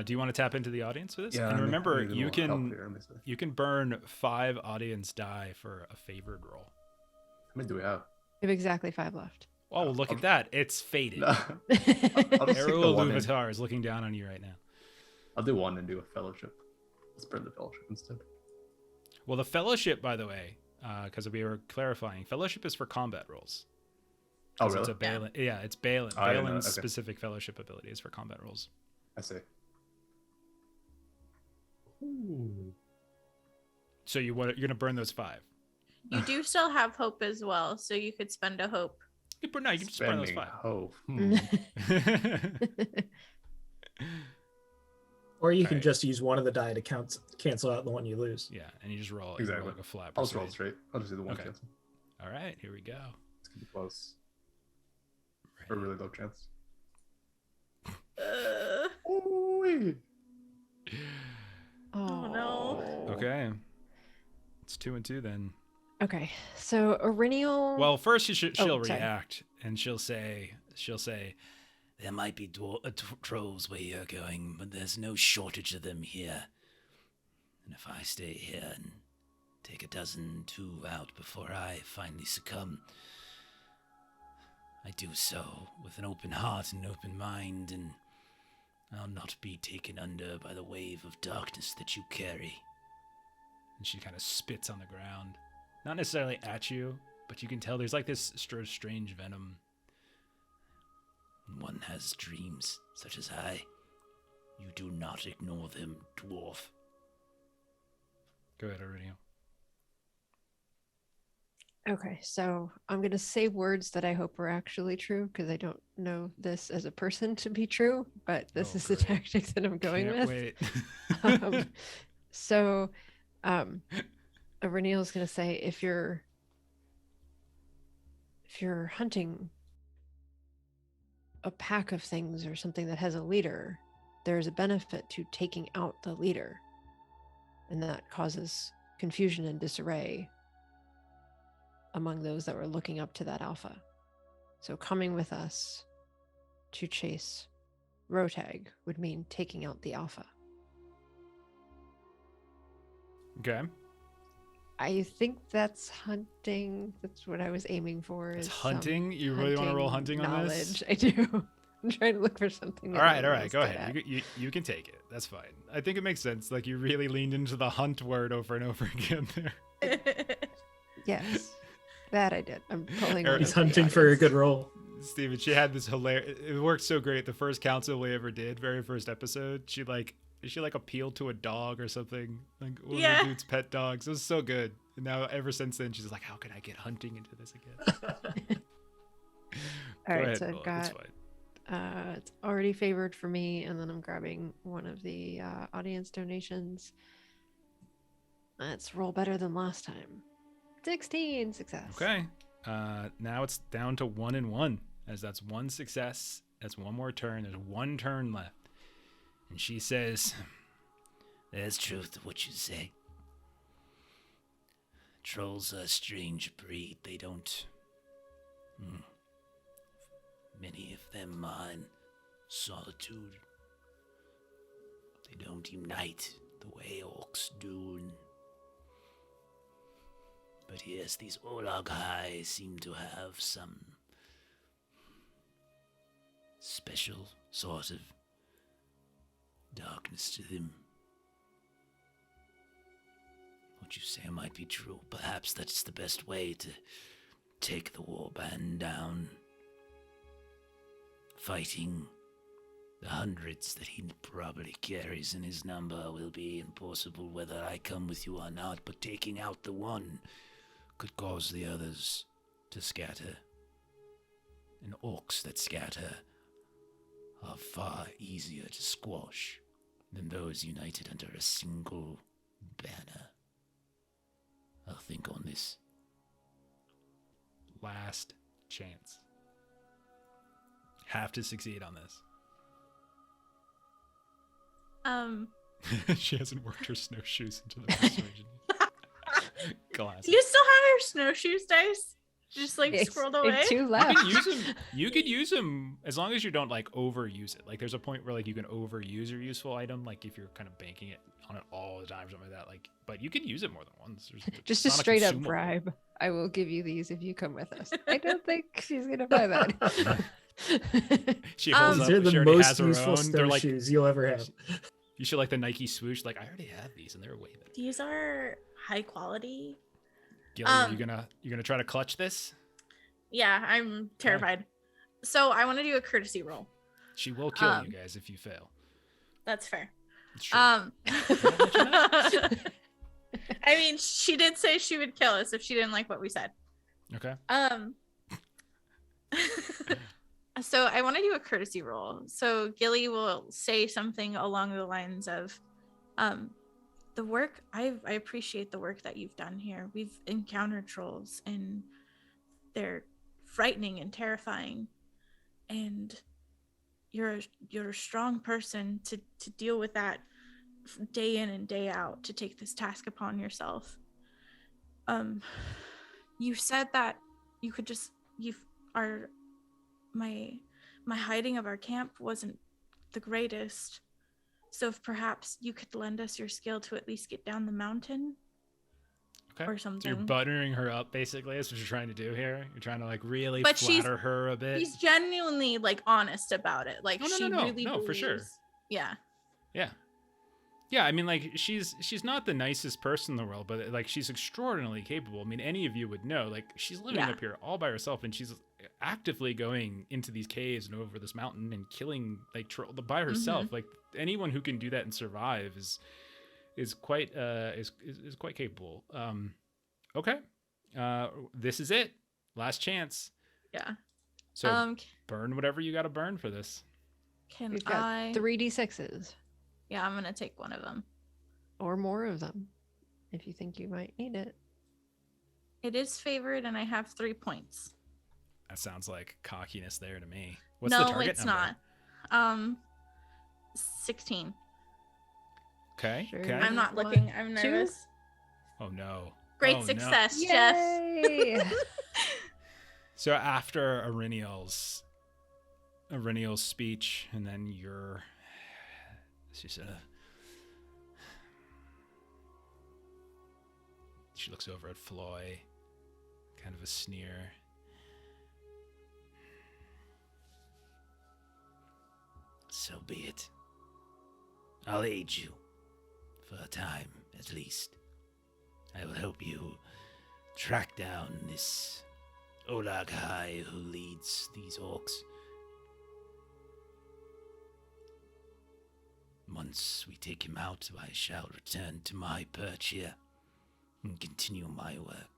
Do you want to tap into the audience with this? Yeah, and I remember, need a you little help can here, let me see. you can burn 5 audience die for a favored roll. How many do we have? We have exactly 5 left. Oh, look at that! It's faded. No. I'll just take Arrow the one in. Luvatar is looking down on you right now. I'll do 1 and do a fellowship. Let's burn the fellowship instead. Well, the fellowship, by the way, because we were clarifying, fellowship is for combat rolls. Oh, 'Cause really? It's a Balin. Yeah, it's Balin. Oh, I didn't know Balin's that. Okay. specific fellowship ability is for combat rolls. I see. So you're gonna burn those 5. You do still have hope as well, so you could spend a hope. You can just burn those Spending 5. hope. Or you can Alright. just use one of the die to cancel out the one you lose. Yeah, and you just roll, Exactly. like a flat. I'll just roll persuade. straight. I'll just do the 1 Okay. chance. All right, here we go. It's gonna be close. Or a really low chance. Ooh-wee. Oh, no. Okay, it's 2 and 2 then. Okay. So Aurinial. Well, first she'll sorry. react and she'll say, There might be trolls where you're going, but there's no shortage of them here. And if I stay here and take a dozen, 2 out before I finally succumb, I do so with an open heart and an open mind, and I'll not be taken under by the wave of darkness that you carry. and she kind of spits on the ground, not necessarily at you, but you can tell there's like this strange venom. When one has dreams such as I, you do not ignore them, dwarf. Go ahead, Aurelio. Okay, so I'm going to say words that I hope are actually true because I don't know this as a person to be true, but this Oh, is the great. tactic that I'm going Can't with. wait. So, Aurinial's going to say if you're hunting a pack of things or something that has a leader, there's a benefit to taking out the leader, and that causes confusion and disarray among those that were looking up to that alpha. So coming with us to chase Rotag would mean taking out the alpha. Okay. I think that's hunting. That's what I was aiming for. It's is hunting? You really want to roll hunting on this? knowledge. I do. I'm trying to look for something. All right. Go ahead. You can take it. That's fine. I think it makes sense. Like you really leaned into the hunt word over and over again there. Yes, that I did. I'm pulling. one He's of the hunting for a audience. good roll. Steven, she had this hilarious. It worked so great. The first council we ever did, very first episode, she appealed to a dog or something, like one of Yeah. the dude's pet dogs. It was so good. And now ever since then, she's like, how can I get hunting into this again? All right, ahead, so roll I've it. It's got. fine. It's already favored for me, and then I'm grabbing one of the audience donations. Let's roll better than last time. 16 success. Okay. Now it's down to 1 and 1, as that's 1 success. That's 1 more turn. There's 1 turn left. And she says, There's truth to what you say. Trolls are a strange breed. They don't... Many of them are in solitude. They don't unite the way orcs do. But yes, these Lollygagging seem to have some special sort of darkness to them. What you say might be true. Perhaps that's the best way to take the warband down. Fighting the hundreds that he probably carries in his number will be impossible whether I come with you or not, but taking out the one could cause the others to scatter. And orcs that scatter are far easier to squash than those united under a single banner. I'll think on this. Last chance. have to succeed on this. She hasn't worked her snowshoes into the persuasion. Classic. You still have your snowshoes dice? Just like It's- scrolled away? it's two You left. can use them. You could use them as long as you don't like overuse it. Like there's a point where like you can overuse your useful item, like if you're kind of banking it on it all the time, something like that. Like, but you can use it more than once. Just it's a not straight up consumable. bribe. I will give you these if you come with us. I don't think she's gonna buy that. She holds These up. are the She already has most her useful own. They're like snowshoes you'll ever have. you should like the Nike swoosh. Like I already have these, and they're way better. These are high quality. Gilly, are you gonna try to clutch this? Yeah, I'm terrified. So I want to do a courtesy roll. She will kill you guys if you fail. That's fair. It's true. I mean, she did say she would kill us if she didn't like what we said. Okay. So I want to do a courtesy roll. So Gilly will say something along the lines of, the work I appreciate the work that you've done here. We've encountered trolls and they're frightening and terrifying, and you're a strong person to deal with that day in and day out, to take this task upon yourself. You said that you could just my hiding of our camp wasn't the greatest, so if perhaps you could lend us your skill to at least get down the mountain. Okay. Or So you're something. buttering her up, basically. That's what you're trying to do here. You're trying to like really But flatter her a bit. He's genuinely like honest about it. Like Oh, no, she no, really no, for sure. believes- Yeah. Yeah. Yeah, I mean, like, she's not the nicest person in the world, but like, she's extraordinarily capable. I mean, any of you would know. Like, she's living Yeah. up here all by herself, and she's actively going into these caves and over this mountain and killing like troll by herself. Like, anyone who can do that and survive is quite quite capable. Okay, this is it. Last chance. Yeah. So burn whatever you got to burn for this. Can We've got I 3d6s Yeah, I'm gonna take one of them. or more of them if you think you might need it. It is favored and I have 3 points. That sounds like cockiness there to me. What's No, the target it's number? not. 16. Okay. Sure. Okay. I'm not One, looking. I'm two. nervous. Oh no. Great Oh, no. success, Jeff. Yay! So after Ariniel's speech, and then she looks over at Floy, kind of a sneer. So be it. I'll aid you. For a time, at least. I will help you track down this Olaghai who leads these orcs. Once we take him out, I shall return to my perch here and continue my work.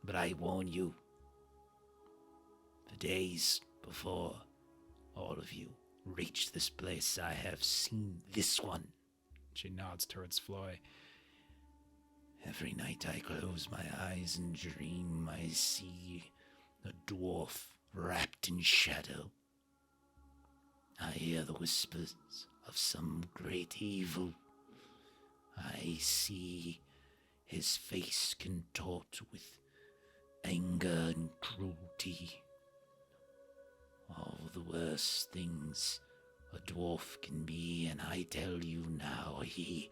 But I warn you, the days before all of you reach this place, I have seen this one. She nods towards Floy. Every night I close my eyes and dream I see a dwarf wrapped in shadow. I hear the whispers of some great evil. I see his face contort with anger and cruelty. All the worst things a dwarf can be, and I tell you now, he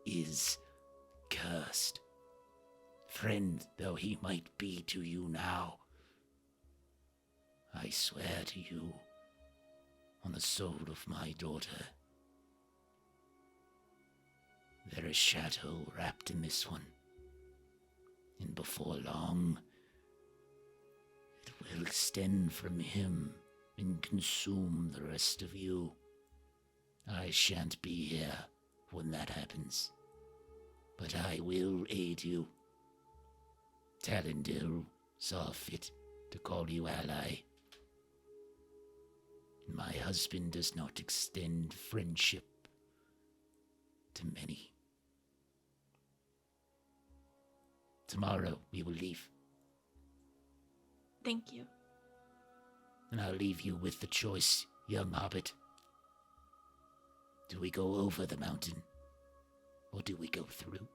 is cursed. Friend though he might be to you now, I swear to you, on the soul of my daughter, there is shadow wrapped in this one, and before long, it will extend from him and consume the rest of you. I shan't be here when that happens, but I will aid you. Talendil saw fit to call you ally. My husband does not extend friendship to many. Tomorrow we will leave. Thank you. And I'll leave you with the choice, young hobbit. Do we go over the mountain, or do we go through?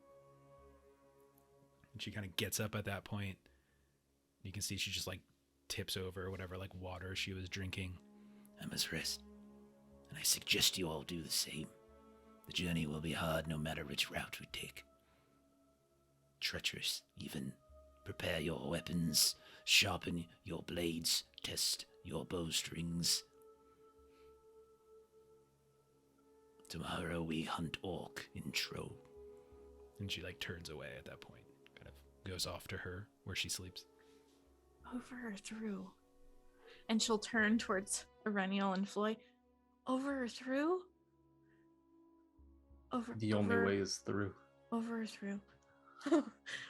And she kind of gets up at that point. You can see she just like tips over whatever like water she was drinking. I must rest, and I suggest you all do the same. The journey will be hard no matter which route we take. Treacherous, even. Prepare your weapons, sharpen your blades, test your bowstrings. Tomorrow we hunt orc in Trove. And she like turns away at that point, kind of goes off to her where she sleeps. Over or through? And she'll turn towards Ereniel and Floy. Over or through? Over. The only way is through. Over or through?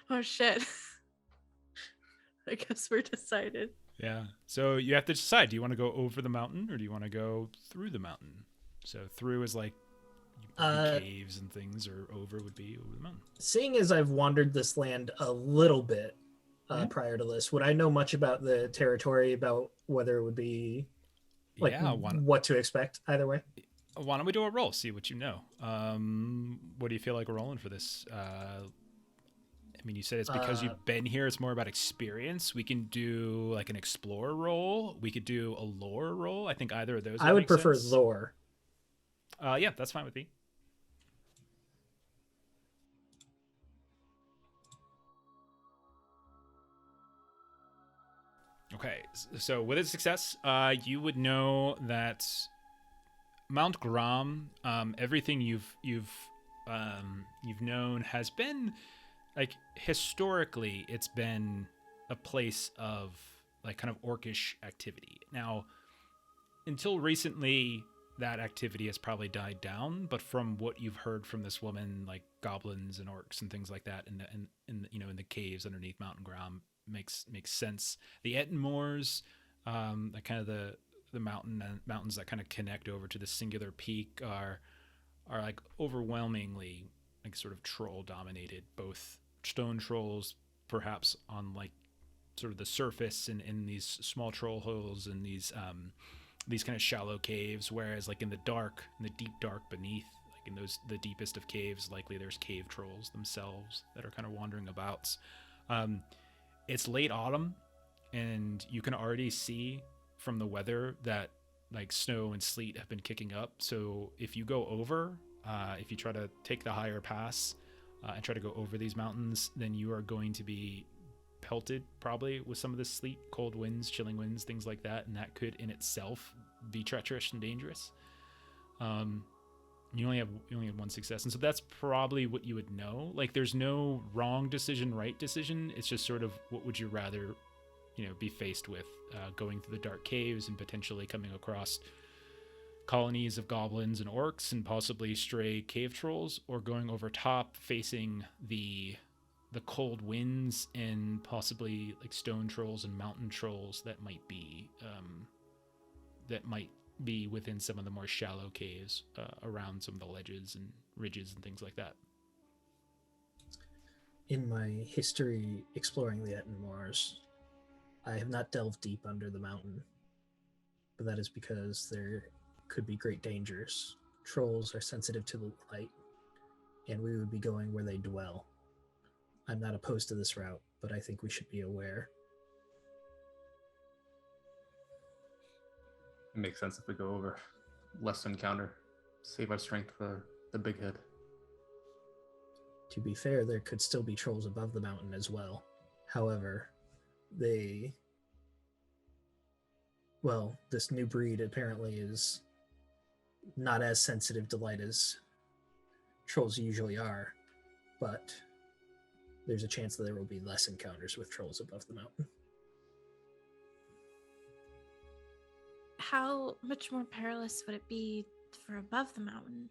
Oh shit. I guess we're decided. Yeah. So you have to decide, do you want to go over the mountain or do you want to go through the mountain? So through is like caves and things, or over would be over the mountain. Seeing as I've wandered this land a little bit prior to this, would I know much about the territory, about whether it would be like what to expect either way? Why don't we do a roll, see what you know. What do you feel like rolling for this? I mean, you said it's because you've been here, it's more about experience. We can do like an explorer roll. We could do a lore roll. I think either of those I would prefer sense. lore. Yeah, that's fine with me. Okay, so with its success, you would know that Mount Grom, everything you've known has been like historically, it's been a place of like kind of orcish activity. Now, until recently, that activity has probably died down. But from what you've heard from this woman, like goblins and orcs and things like that, in the caves underneath Mountain Grom, makes sense. The Ettenmoors, like kind of the mountains that kind of connect over to the singular peak are like overwhelmingly like sort of troll dominated, both stone trolls perhaps on like sort of the surface and in these small troll holes and these kind of shallow caves, whereas like in the deep dark beneath, like in the deepest of caves, likely there's cave trolls themselves that are kind of wandering about. It's late autumn, and you can already see from the weather that like snow and sleet have been kicking up. So if you go over, if you try to take the higher pass and try to go over these mountains, then you are going to be pelted probably with some of the sleet, cold winds, chilling winds, things like that, and that could in itself be treacherous and dangerous. You only have one success, and so that's probably what you would know. Like, there's no wrong decision, right decision. It's just sort of what would you rather, be faced with, going through the dark caves and potentially coming across colonies of goblins and orcs and possibly stray cave trolls, or going over top facing the cold winds and possibly like stone trolls and mountain trolls that might be within some of the more shallow caves around some of the ledges and ridges and things like that. In my history exploring the Ettenmoors, I have not delved deep under the mountain, but that is because there could be great dangers. Trolls are sensitive to the light, and we would be going where they dwell. I'm not opposed to this route, but I think we should be aware. It makes sense if we go over. Less encounter. Save our strength for the big head. To be fair, there could still be trolls above the mountain as well. However, this new breed apparently is not as sensitive to light as trolls usually are, but there's a chance that there will be less encounters with trolls above the mountain. How much more perilous would it be for above the mountain?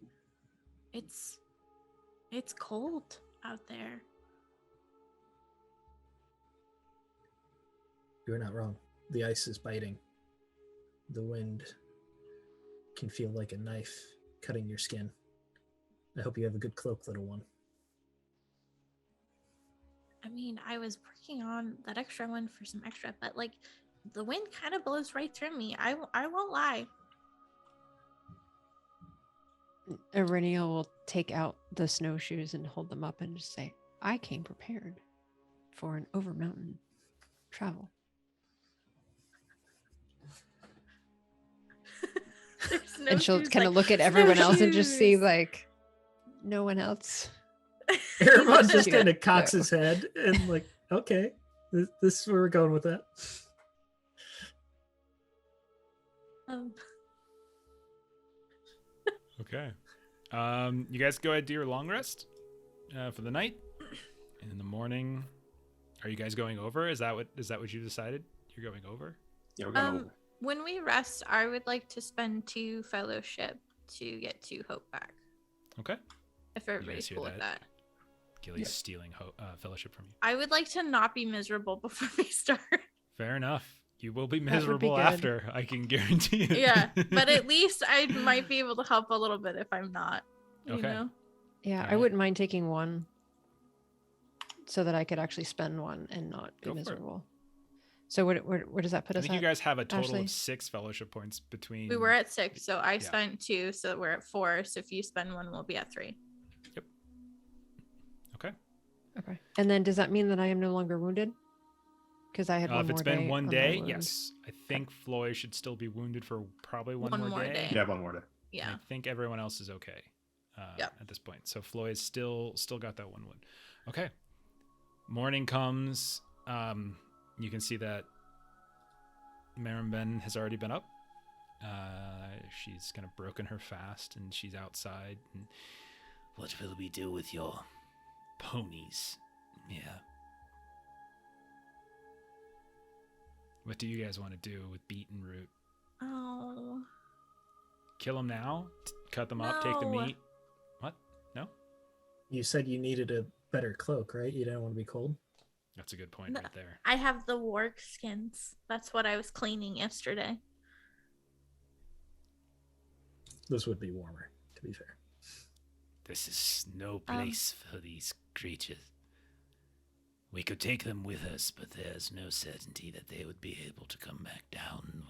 It's cold out there. You're not wrong. The ice is biting. The wind can feel like a knife cutting your skin. I hope you have a good cloak, little one. I mean, I was working on that extra one for some extra, but like, The wind kind of blows right through me. I won't lie. Irenia will take out the snowshoes and hold them up and just say, I came prepared for an over mountain travel. And she'll kind of look at everyone else and just see like no one else. Aramon just Yeah. kind of cocks his head and like, okay, this is where we're going with that. Okay. You guys go ahead, do your long rest for the night. And in the morning, are you guys going over? Is that what you decided? You're going over? Yeah, we're going over. When we rest, I would like to spend 2 fellowship to get 2 hope back. Okay. If everybody's hear cool with that. Gilly's stealing fellowship from you. I would like to not be miserable before we start. Fair enough. You will be That would be miserable good. after, I can guarantee it. Yeah, but at least I might be able to help a little bit if I'm not. You Okay. know? Yeah, I Alright. wouldn't mind taking 1 so that I could actually spend 1 and not be Go for it. miserable. So where does that put I us think you at? guys have a total Ashley? of 6 fellowship points between. We were at 6, so I Yeah. spent 2, so we're at 4. So if you spend 1, we'll be at 3. Okay. Okay. And then does that mean that I am no longer wounded? Because I had one If it's more been day one on my day, wounds. yes. I think Floy should still be wounded for probably one One more more day. day. Yeah, one more day. Yeah. I think everyone else is okay Yep. at this point. So Floyd's still got that 1 wound. Okay. Morning comes. You can see that Marimben has already been up. She's kind of broken her fast, and she's outside. And What will we do with your ponies? Yeah. what do you guys want to do with Beat and Root? Oh. Kill them now? Cut them up? Take the No. meat? What? No? You said you needed a better cloak, right? You didn't want to be cold. That's a good point No. right there. I have the warg skins. That's what I was cleaning yesterday. This would be warmer, to be fair. This is no place for these creatures. We could take them with us, but there's no certainty that they would be able to come back down.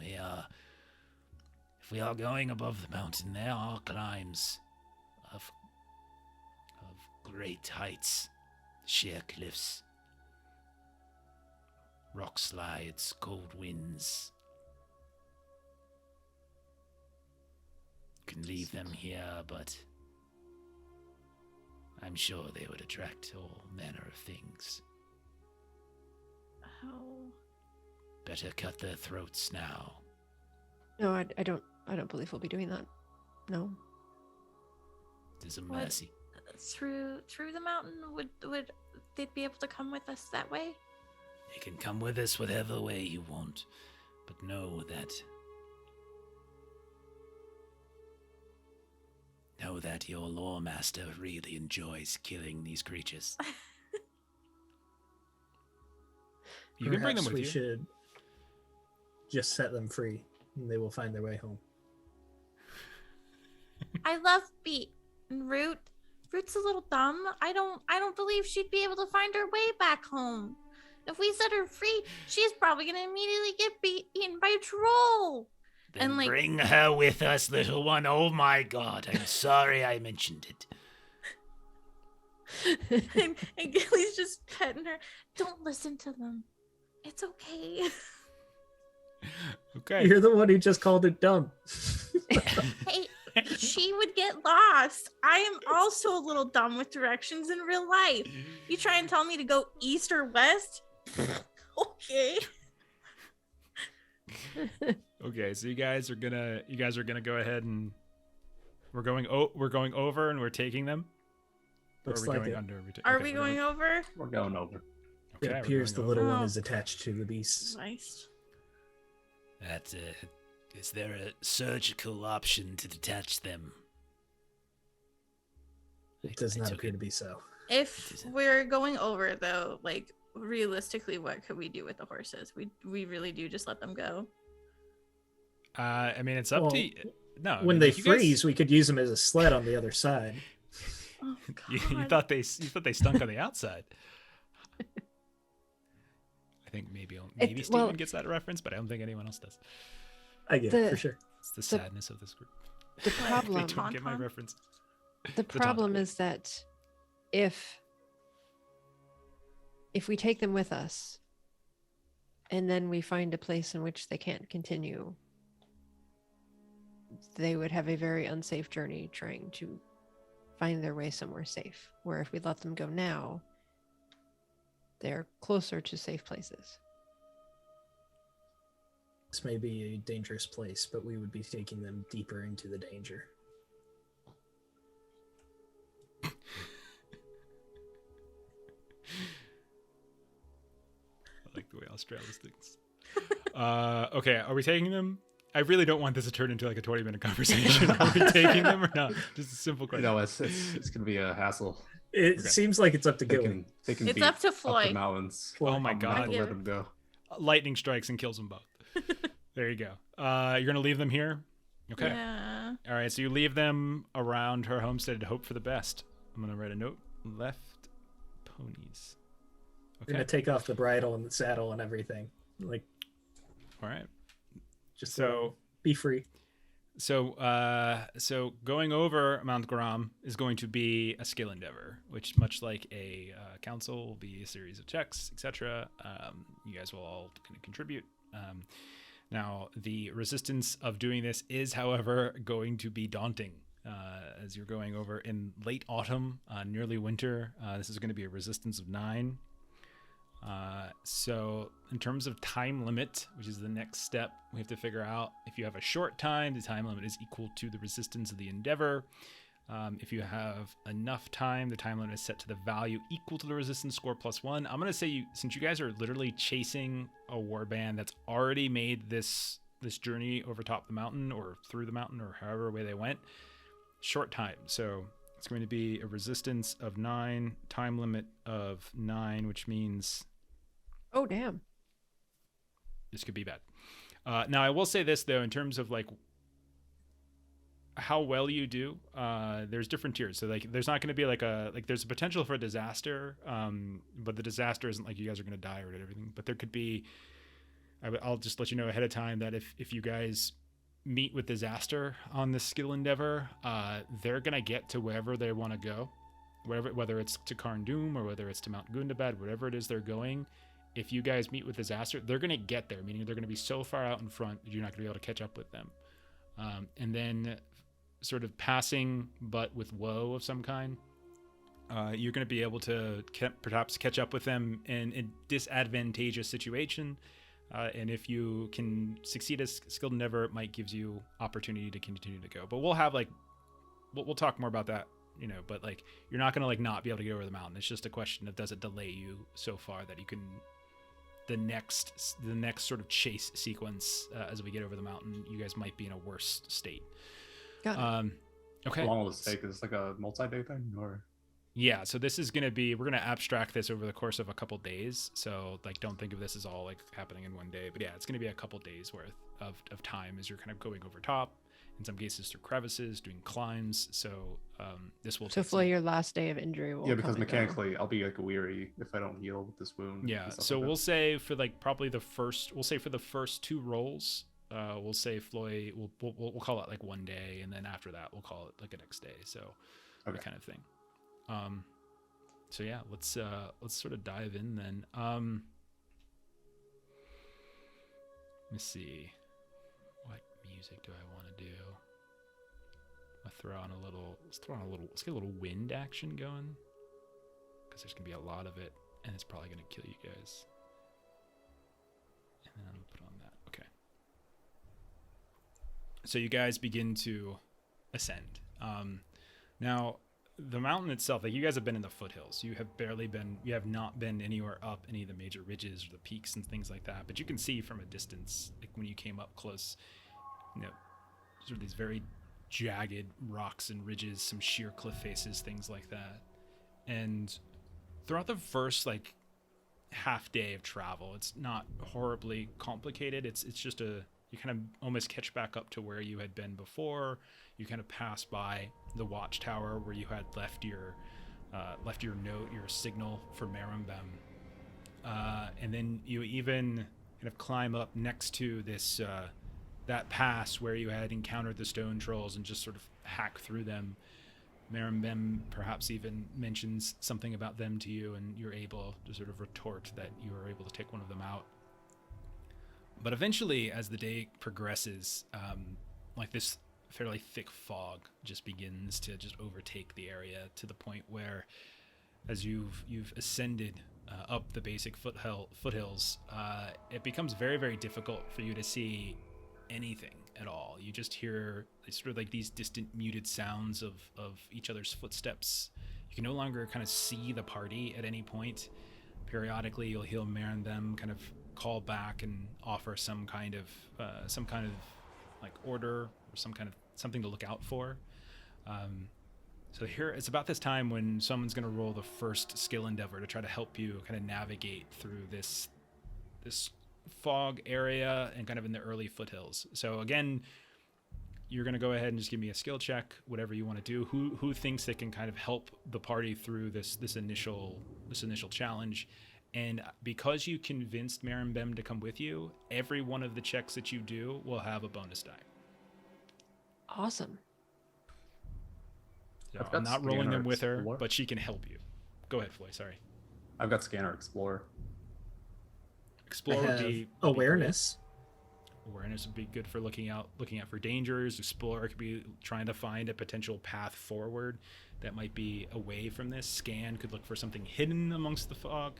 If we are going above the mountain, there are climbs of great heights, sheer cliffs, rock slides, cold winds. Can leave them here, but I'm sure they would attract all manner of things. Oh. Better cut their throats now. No, I don't believe we'll be doing that. No. It is a What? mercy. Through the mountain, would they be able to come with us that way? You can come with us whatever way you want, but know that your lore master really enjoys killing these creatures. You can bring them Perhaps with we you. should just set them free, and they will find their way home. I love Beat and Root. Root's a little dumb. I don't believe she'd be able to find her way back home. If we set her free, she's probably gonna immediately get eaten by a troll. Then And, like- bring her with us, little one. Oh my god, I'm sorry I mentioned it. and Gilly's just petting her. Don't listen to them. It's okay. Okay. You're the one who just called it dumb. Hey, she would get lost. I am also a little dumb with directions in real life. You try and tell me to go east or west? Okay. Okay, so you guys are gonna go ahead and we're going over and we're taking them. Or Looks are we like going it. under? Are Okay, we we're going over? We're going over. It Okay, we're appears the going little over. one Oh. is attached to the beast. Nice. That, is there a surgical option to detach them? It does I not took appear it. to be so. If Isn't- we're going over though, like realistically, what could we do with the horses? We really do just let them go. I mean, it's up Well, to you. No, I When mean, they if you guys- freeze, we could use them as a sled on the other side. Oh, you God. thought they stunk on the outside. I think maybe Steven gets that reference, but I don't think anyone else does. I get it for sure. It's the sadness of this group. The problem, They don't get my reference. the problem is that if we take them with us and then we find a place in which they can't continue, they would have a very unsafe journey trying to find their way somewhere safe. Where if we let them go now, they're closer to safe places. This may be a dangerous place, but we would be taking them deeper into the danger. I like the way Australis thinks. Okay, are we taking them? I really don't want this to turn into like a 20-minute conversation. Are we taking them or not? Just a simple question. No, it's gonna be a hassle. It seems like it's up to They Gilly. can It's beat up to up the Floyd. mountains. Oh my I'm not God. gonna let them go. Lightning strikes and kills them both. There you go. You're gonna leave them here? Okay. Yeah. All right, so you leave them around her homestead to hope for the best. I'm gonna write a note. Left ponies. We're gonna take off the bridle and the saddle and everything. Like, All right. just So be free. so going over Mount Gram is going to be a skill endeavor, which much like a council will be a series of checks, etc. You guys will all kind of contribute. Now, the resistance of doing this is, however, going to be daunting. As you're going over in late autumn, nearly winter, this is going to be a resistance of 9. So in terms of time limit, which is the next step, we have to figure out if you have a short time, the time limit is equal to the resistance of the endeavor. If you have enough time, the time limit is set to the value equal to the resistance score +1. I'm going to say, since you guys are literally chasing a warband that's already made this journey over top the mountain or through the mountain or however way they went, short time. So it's going to be a resistance of 9, time limit of 9, which means Oh, damn. this could be bad. Now, I will say this, though, in terms of like how well you do, there's different tiers. So like there's not going to be there's a potential for a disaster, but the disaster isn't like you guys are going to die or everything. But there could be, I'll just let you know ahead of time that if you guys meet with disaster on this skill endeavor, they're going to get to wherever they want to go, whether it's to Karn Doom or whether it's to Mount Gundabad, whatever it is they're going. If you guys meet with disaster, they're going to get there, meaning they're going to be so far out in front that you're not going to be able to catch up with them. And then sort of passing, but with woe of some kind, you're going to be able to perhaps catch up with them in a disadvantageous situation. And if you can succeed as skilled endeavor, it might gives you opportunity to continue to go. But we'll have we'll talk more about that, but like you're not going to not be able to get over the mountain. It's just a question of, does it delay you so far that you can, the next sort of chase sequence, as we get over the mountain, you guys might be in a worse state. Got it. Okay. How long will this take? Is this like a multi-day thing, or? Yeah, so this is going to be, we're going to abstract this over the course of a couple days. So don't think of this as all happening in one day, but yeah, it's going to be a couple days worth of time as you're kind of going over top, in some cases through crevices, doing climbs. So this will So Flo, your last day of injury will Yeah, because come and go. mechanically I'll be weary if I don't heal with this wound. Yeah, and stuff so like that. we'll say for for the first 2 rolls, we'll say Floy, we'll call it 1 day, and then after that we'll call it a next day. So that kind of thing. So yeah, let's sort of dive in then. Let me see, what music do I want to do? Let's get a little wind action going, because there's gonna be a lot of it, and it's probably gonna kill you guys. And then I'm gonna put on that. Okay. So you guys begin to ascend. Now, the mountain itself, you guys have been in the foothills. You have not been anywhere up any of the major ridges or the peaks and things like that. But you can see from a distance, when you came up close, sort of these very jagged rocks and ridges, some sheer cliff faces, things like that. And throughout the first half day of travel, it's not horribly complicated. It's just you kind of almost catch back up to where you had been before. You kind of pass by the watchtower where you had left your note, your signal for Marambem. and then you even kind of climb up next to this that pass where you had encountered the stone trolls and just sort of hack through them. Marambem perhaps even mentions something about them to you, and you're able to sort of retort that you were able to take one of them out. But eventually, as the day progresses, like this fairly thick fog just begins to just overtake the area to the point where, as you've ascended up the basic foothills, it becomes very, very difficult for you to see anything at all. You just hear sort of like these distant muted sounds of each other's footsteps. You can no longer kind of see the party at any point. Periodically, you'll hear them kind of call back and offer some kind of like order or something to look out for. So here it's about this time when someone's going to roll the first skill endeavor to try to help you kind of navigate through this fog area and kind of in the early foothills. So again, you're going to go ahead and just give me a skill check, whatever you want to do. Who thinks they can kind of help the party through this initial challenge? And because you convinced Marambem to come with you, every one of the checks that you do will have a bonus die. Awesome. So I'm not rolling them with her, but she can help you. Go ahead, Floy. Sorry. I've got Scanner Explorer. Explore would be awareness. Awareness would be good for looking out for dangers. Explore could be trying to find a potential path forward that might be away from this. Scan could look for something hidden amongst the fog.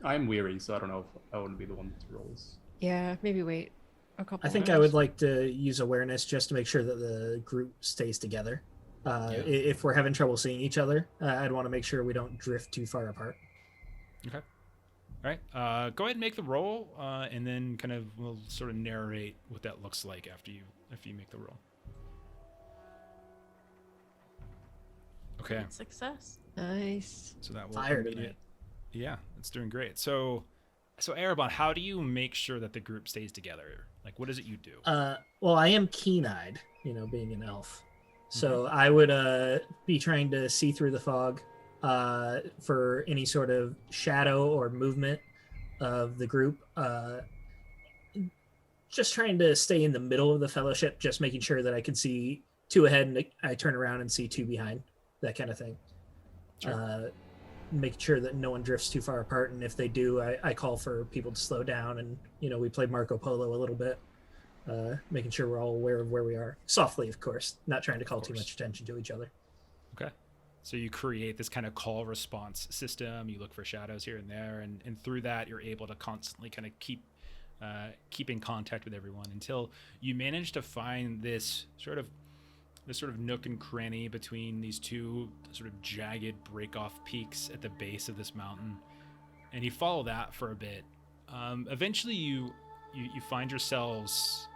I'm weary, so I don't know if I want to be the one to roll this. Yeah, maybe wait a couple. I think rounds. I would like to use awareness just to make sure that the group stays together. If we're having trouble seeing each other, I'd want to make sure we don't drift too far apart. Okay. All right. Go ahead and make the roll, and then kind of we'll sort of narrate what that looks like after you make the roll. Okay. Success. Nice. So that will Fire immediate- tonight. Yeah, it's doing great. So Erebon, how do you make sure that the group stays together? Like, what is it you do? Well, I am keen-eyed, being an elf. So I would be trying to see through the fog for any sort of shadow or movement of the group. Just trying to stay in the middle of the fellowship, just making sure that I can see two ahead and I turn around and see two behind, that kind of thing. Sure. Making sure that no one drifts too far apart, and if they do, I call for people to slow down, and we play Marco Polo a little bit, making sure we're all aware of where we are, softly of course, not trying to call too much attention to each other. Okay. So you create this kind of call response system. You look for shadows here and there, and through that you're able to constantly kind of keep in contact with everyone until you manage to find this sort of nook and cranny between these two sort of jagged break-off peaks at the base of this mountain, and you follow that for a bit. Eventually you find yourselves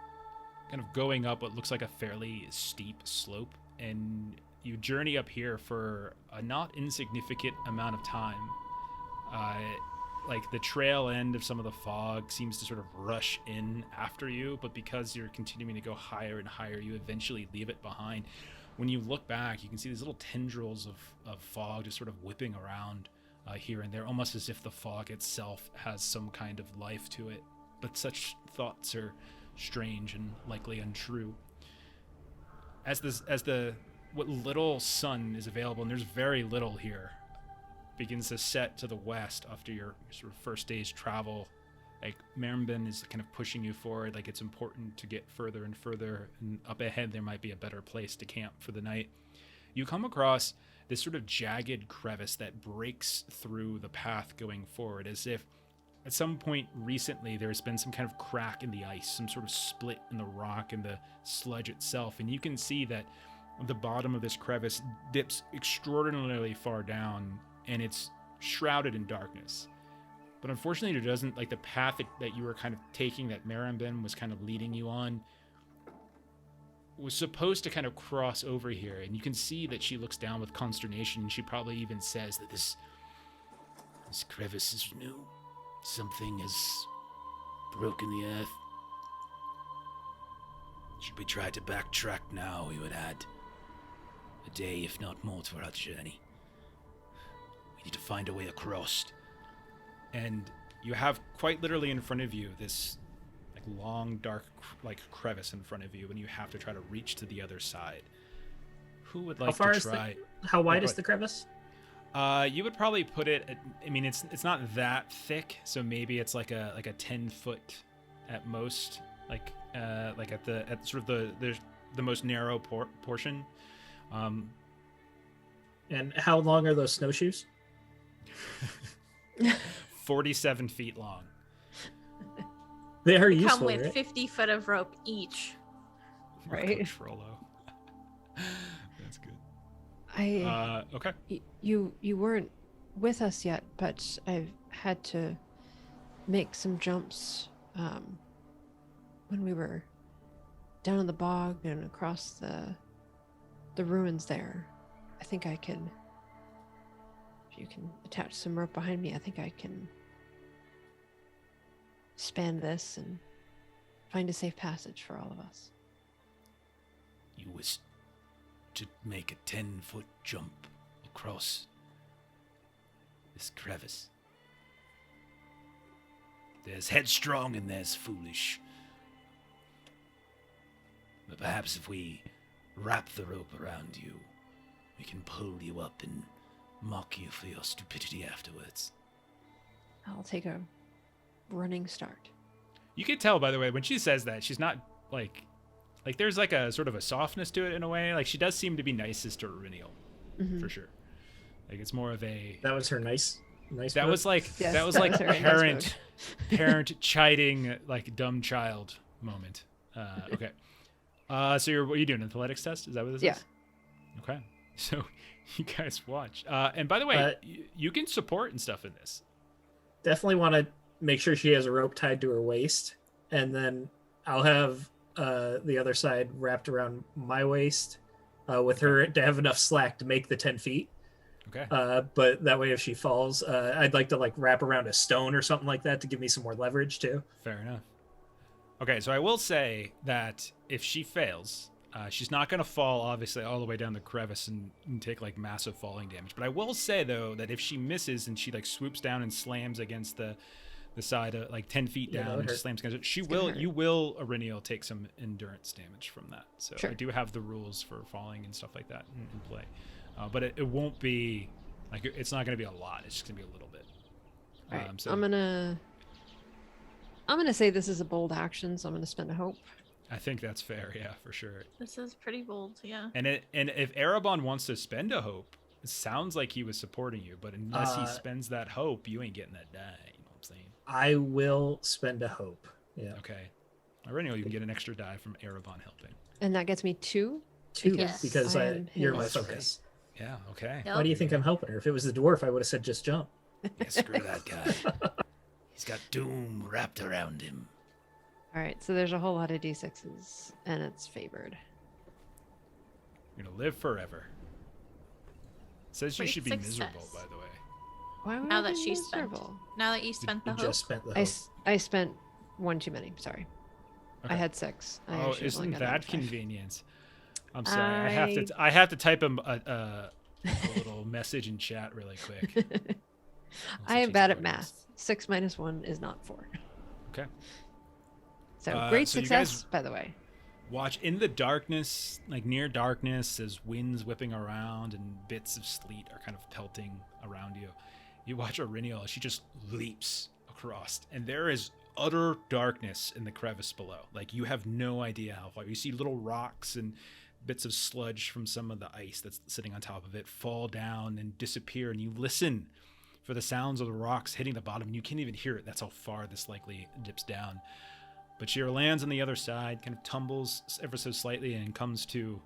kind of going up what looks like a fairly steep slope, and you journey up here for a not insignificant amount of time. Like the trail end of some of the fog seems to sort of rush in after you, but because you're continuing to go higher and higher, you eventually leave it behind. When you look back, you can see these little tendrils of fog just sort of whipping around here and there, almost as if the fog itself has some kind of life to it. But such thoughts are strange and likely untrue. As what little sun is available, and there's very little here, begins to set to the west after your sort of first day's travel. Like Marambin is kind of pushing you forward, like it's important to get further and further, and up ahead there might be a better place to camp for the night. You come across this sort of jagged crevice that breaks through the path going forward, as if at some point recently there's been some kind of crack in the ice, some sort of split in the rock and the sludge itself, and you can see that the bottom of this crevice dips extraordinarily far down, and it's shrouded in darkness. But unfortunately, it doesn't, like the path that you were kind of taking, that Marambin was kind of leading you on, was supposed to kind of cross over here. And you can see that she looks down with consternation, and she probably even says that this crevice is new. Something has broken the earth. Should we try to backtrack now, we would add a day, if not more, to our journey. We need to find a way across. and you have quite literally in front of you this like long, dark, like crevice in front of you, and you have to try to reach to the other side. Who would like to try? How wide is the crevice? You would probably put it at, I mean, it's not that thick, so maybe it's like a 10-foot at most, like at sort of the most narrow portion. And how long are those snowshoes? 47 feet long. They are Come useful, with right? 50 foot of rope each. Right. Frollo. That's good. Okay. You weren't with us yet, but I've had to make some jumps when we were down in the bog and across the ruins there. I think I can, if you can attach some rope behind me, I think I can span this and find a safe passage for all of us. You wish to make a 10-foot jump across this crevice. There's headstrong and there's foolish. But perhaps if we wrap the rope around you, we can pull you up and mock you for your stupidity afterwards. I'll take a running start. You can tell, by the way, when she says that, she's not like there's like a sort of a softness to it in a way. Like she does seem to be nicest to Auriniel, for sure. Like it's more of a. That was her nice. That was like Yes, that was that like was her nice parent chiding like dumb child moment. Okay. So what are you doing? An athletics test? Is that what this is? Okay. So you guys watch. And by the way, you can support and stuff in this. Definitely want to make sure she has a rope tied to her waist, and then I'll have the other side wrapped around my waist with her to have enough slack to make the 10 feet. Okay. But that way, if she falls, I'd like to like wrap around a stone or something like that to give me some more leverage too. Fair enough. Okay, so I will say that if she fails, she's not going to fall, obviously, all the way down the crevice and take, like, massive falling damage. But I will say, though, that if she misses and she, like, swoops down and slams against the side, like, 10 feet down and just slams against it, you will, Auriniel, take some endurance damage from that. So Sure. I do have the rules for falling and stuff like that in play. But it won't be, like, it's not going to be a lot. It's just going to be a little bit. All right. So I'm gonna say this is a bold action, so I'm gonna spend a hope. I think that's fair, yeah, for sure. This is pretty bold, yeah. And if Erebon wants to spend a hope, it sounds like he was supporting you, but unless he spends that hope, you ain't getting that die. You know what I'm saying? I will spend a hope. Yeah. Okay. Auriniel, you can get an extra die from Erebon helping. And that gets me 2. Two, Yes. because I am you're my his. focus. Yeah, okay. Yep. Why do you think I'm helping her? If it was the dwarf, I would have said just jump. Yeah, screw that guy. He's got doom wrapped around him. All right, so there's a whole lot of d6s, and it's favored. You're going to live forever. It says you Great should be success. miserable, by the way. Why would Now I that be she's spent. miserable? Now that you spent the You hope. just spent the I, hope. I spent one too many. Sorry, Okay. I had 6. I Oh, actually only isn't got down that to 5. convenient? I'm sorry. I have to type him a little message in chat really quick. I am bad at math. 6 minus 1 is not 4. Okay. So great so you success, guys- by the way. Watch in the darkness, like near darkness, as winds whipping around and bits of sleet are kind of pelting around you. You watch Auriniel, she just leaps across, and there is utter darkness in the crevice below. Like you have no idea how far. You see little rocks and bits of sludge from some of the ice that's sitting on top of it fall down and disappear, and you listen for the sounds of the rocks hitting the bottom, and you can't even hear it. That's how far this likely dips down. But she lands on the other side, kind of tumbles ever so slightly, and comes to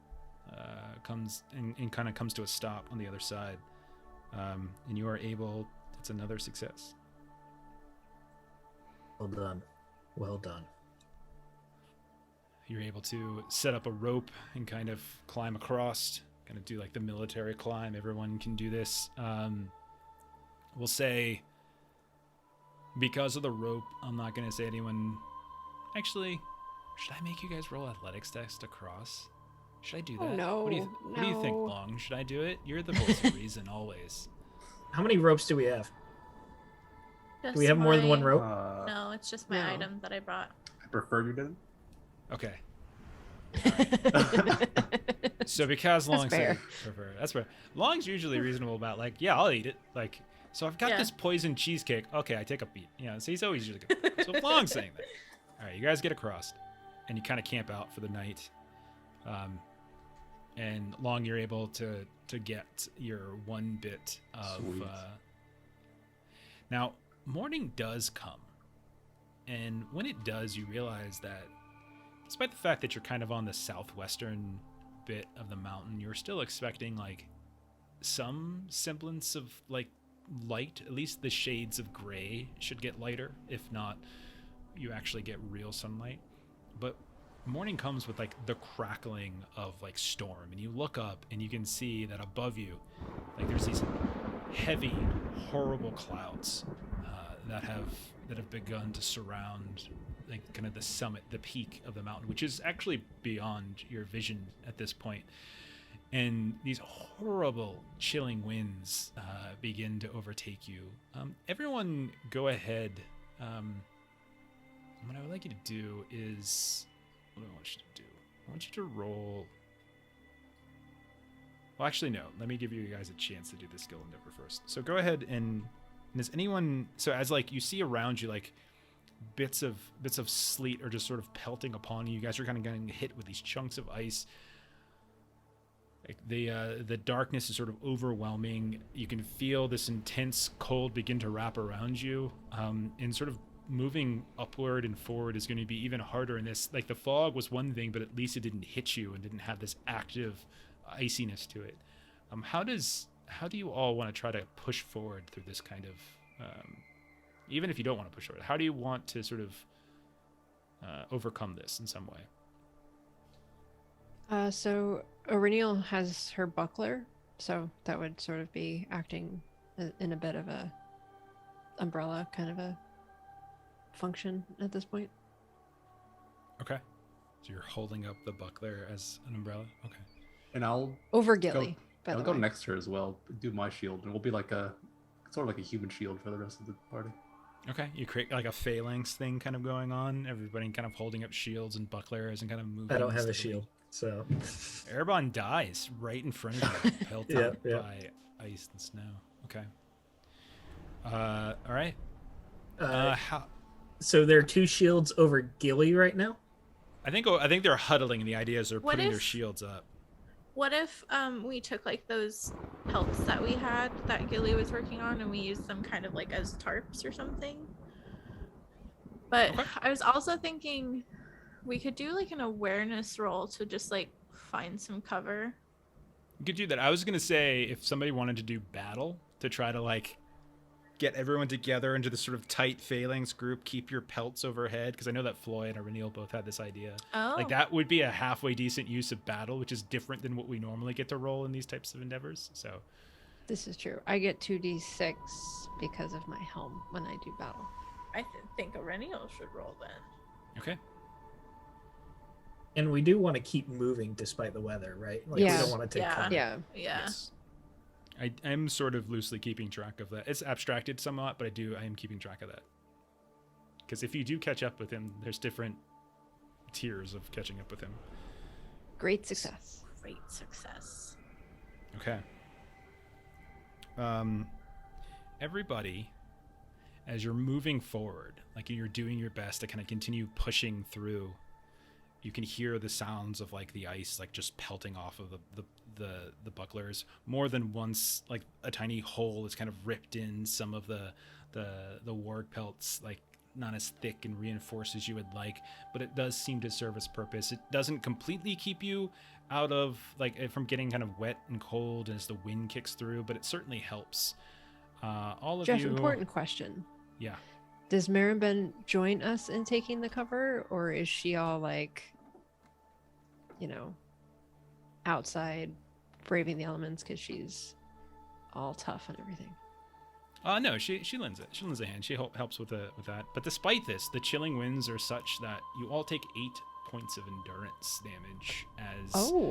a stop on the other side. And you are able. It's another success. Well done. Well done. You're able to set up a rope and kind of climb across. Kind of do like the military climb. Everyone can do this. We'll say because of the rope, I'm not going to say anyone. Actually, should I make you guys roll athletics test across? Should I do that? Oh, no. What do you think, No. Long? Should I do it? You're the voice of reason always. How many ropes do we have? Do we have more than one rope? No, it's just my No. item that I brought. I prefer you didn't. Okay. So because Long fair. said prefer, that's fair. Long's usually reasonable about like, yeah, I'll eat it. Like, so I've got Yeah. this poison cheesecake. Okay, I take a beat. Yeah, so he's always usually good. So if Long's saying that. All right, you guys get across, and you kind of camp out for the night. And Long, you're able to get your one bit of. Sweet. Now, morning does come, and when it does, you realize that despite the fact that you're kind of on the southwestern bit of the mountain, you're still expecting like some semblance of like light. At least the shades of gray should get lighter. If not, you actually get real sunlight. But morning comes with like the crackling of like storm, and you look up and you can see that above you, like there's these heavy, horrible clouds that have begun to surround like kind of the summit, the peak of the mountain, which is actually beyond your vision at this point. And these horrible, chilling winds begin to overtake you. Everyone, go ahead. What I would like you to do is, what do I want you to do? I want you to roll. Well, actually, no. Let me give you guys a chance to do the skill endeavor first. So go ahead and does anyone? So as like you see around you, like bits of sleet are just sort of pelting upon you. You guys are kind of getting hit with these chunks of ice. Like the darkness is sort of overwhelming. You can feel this intense cold begin to wrap around you, and sort of moving upward and forward is going to be even harder in this. Like the fog was one thing, but at least it didn't hit you and didn't have this active iciness to it. How do you all want to try to push forward through this kind of, even if you don't want to push forward, how do you want to sort of overcome this in some way? So Aurenial has her buckler, so that would sort of be acting in a bit of a umbrella kind of a function at this point. Okay. So you're holding up the buckler as an umbrella? Okay. And I'll Over Gilly, by I'll the go way. next to her as well. Do my shield, and we'll be like a sort of like a human shield for the rest of the party. Okay. You create like a phalanx thing kind of going on. Everybody kind of holding up shields and bucklers and kind of moving. I don't have a steadily. shield, so Erebon dies right in front of you, pelted Yeah. by ice and snow. Okay. All right. How? so there are two shields over Gilly right now. I think they're huddling, and the idea is they're What putting their if- shields up. What if we took like those pelts that we had that Gilly was working on and we used them kind of like as tarps or something? But Okay. I was also thinking we could do like an awareness roll to just like find some cover. You could do that. I was gonna say if somebody wanted to do battle to try to like get everyone together into this sort of tight phalanx group, keep your pelts overhead, because I know that Floyd and Renil both had this idea. Oh, Like that would be a halfway decent use of battle, which is different than what we normally get to roll in these types of endeavors. So This is true. I get 2d6 because of my helm when I do battle. I think Aurenial should roll then. okay. And we do want to keep moving despite the weather, right? Like Yeah. we don't want to take Yeah. cover. Yeah. Yeah. Yes. I am sort of loosely keeping track of that. It's abstracted somewhat, but I am keeping track of that. Because if you do catch up with him, there's different tiers of catching up with him. Great success. Great success. Okay. Everybody, as you're moving forward, like you're doing your best to kind of continue pushing through, you can hear the sounds of like the ice like just pelting off of the bucklers more than once. Like a tiny hole is kind of ripped in some of the warg pelts, like not as thick and reinforced as you would like, but it does seem to serve its purpose. It doesn't completely keep you out of like from getting kind of wet and cold as the wind kicks through, but it certainly helps. All of Jeff, you. important question. Yeah. Does Marinben join us in taking the cover, or is she all like, outside braving the elements because she's all tough and everything? No, she lends it. She lends a hand. She helps with that. But despite this, the chilling winds are such that you all take 8 points of endurance damage as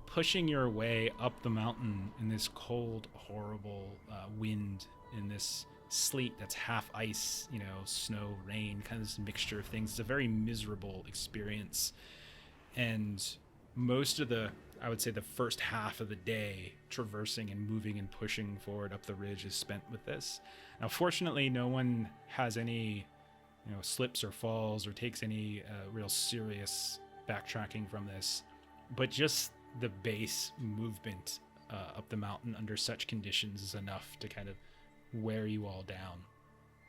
pushing your way up the mountain in this cold, horrible wind in this sleet that's half ice, snow, rain, kind of this mixture of things. It's a very miserable experience. And most of I would say the first half of the day traversing and moving and pushing forward up the ridge is spent with this. Now, fortunately, no one has any, slips or falls or takes any real serious backtracking from this. But just the base movement up the mountain under such conditions is enough to kind of wear you all down.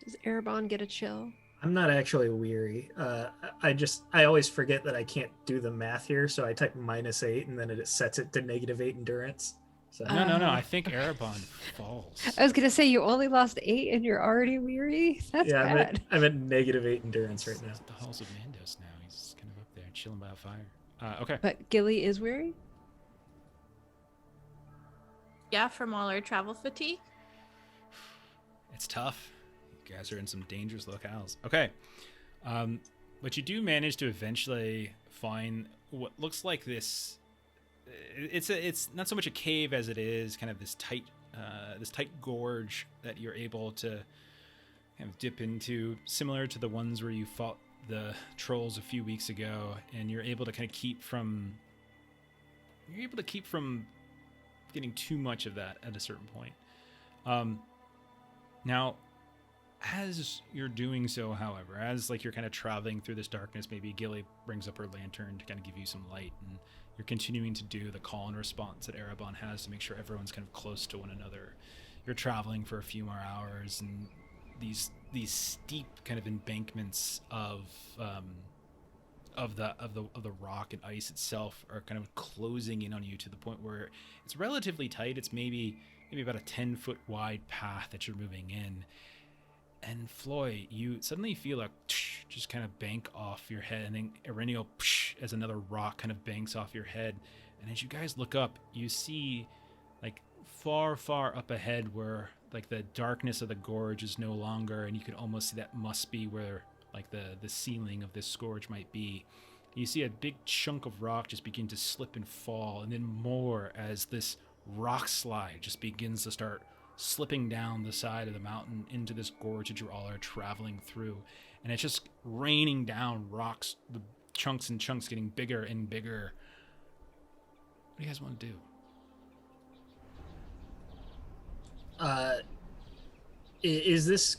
Does Erebon get a chill? I'm not actually weary. I always forget that I can't do the math here, so I type -8 and then it sets it to -8 endurance. So No. I think Erebon falls. I was gonna say you only lost 8 and you're already weary. That's yeah, bad. I'm at -8 endurance right now. It's the halls of Mandos now. He's kind of up there chilling by a fire. Okay. But Gilly is weary. Yeah, from all our travel fatigue. It's tough. You guys are in some dangerous locales. Okay. But you do manage to eventually find what looks like this. It's not so much a cave as it is kind of this tight gorge that you're able to kind of dip into, similar to the ones where you fought the trolls a few weeks ago, and you're able to kind of keep from getting too much of that at a certain point. Now, as you're doing so, however, as like you're kind of traveling through this darkness, maybe Gilly brings up her lantern to kind of give you some light, and you're continuing to do the call and response that Erebon has to make sure everyone's kind of close to one another. You're traveling for a few more hours, and these steep kind of embankments of the rock and ice itself are kind of closing in on you to the point where it's relatively tight. It's maybe about a 10-foot wide path that you're moving in. And Floy, you suddenly feel a just kind of bank off your head, and then Erenio as another rock kind of banks off your head. And as you guys look up, you see like far up ahead where like the darkness of the gorge is no longer, and you can almost see that must be where like the ceiling of this gorge might be. You see a big chunk of rock just begin to slip and fall, and then more as this rock slide just begins to start slipping down the side of the mountain into this gorge that you all are traveling through. And it's just raining down rocks, the chunks and chunks getting bigger and bigger. What do you guys want to do? Is this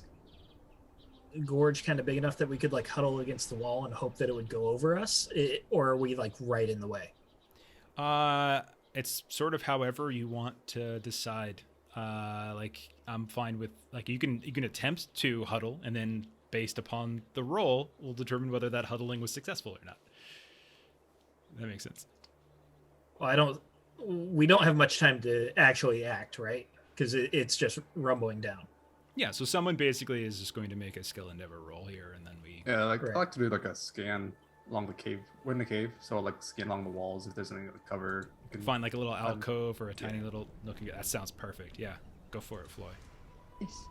gorge kind of big enough that we could like huddle against the wall and hope that it would go over us, or are we like right in the way? It's sort of however you want to decide. Like I'm fine with like you can attempt to huddle, and then based upon the roll, we'll determine whether that huddling was successful or not. That makes sense. Well, we don't have much time to actually act, right? Because it's just rumbling down. Yeah, so someone basically is just going to make a skill endeavor roll here, and then we. Yeah, like Right. I like to do like a scan along the cave. We're in the cave, so I'll like scan along the walls if there's anything to cover. You can Find like a little alcove or a tiny yeah. little nook. That sounds perfect. Yeah, go for it, Floy. Yes.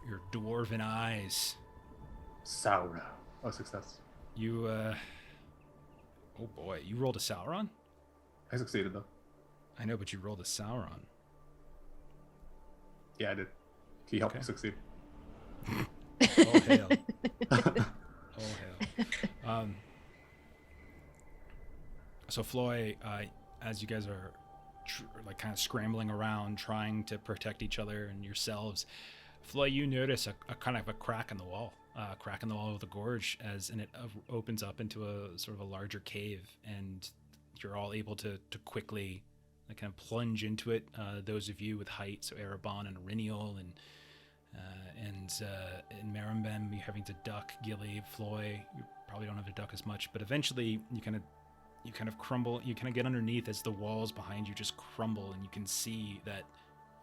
Your dwarven eyes. Saura. Oh, success. You oh boy, you rolled a Sauron? I succeeded though. I know, but you rolled a Sauron. Yeah, I did. He helped Okay. me succeed. All hail. All hail. So Floy, as you guys are like kind of scrambling around trying to protect each other and yourselves, Floy, you notice a kind of a crack in the wall, of the gorge, and it opens up into a sort of a larger cave, and you're all able to quickly like kind of plunge into it. Those of you with height, so Erebon and Irinial and Marambem, you're having to duck. Gilly, Floy, you probably don't have to duck as much, but eventually you kind of crumble. You kind of get underneath as the walls behind you just crumble, and you can see that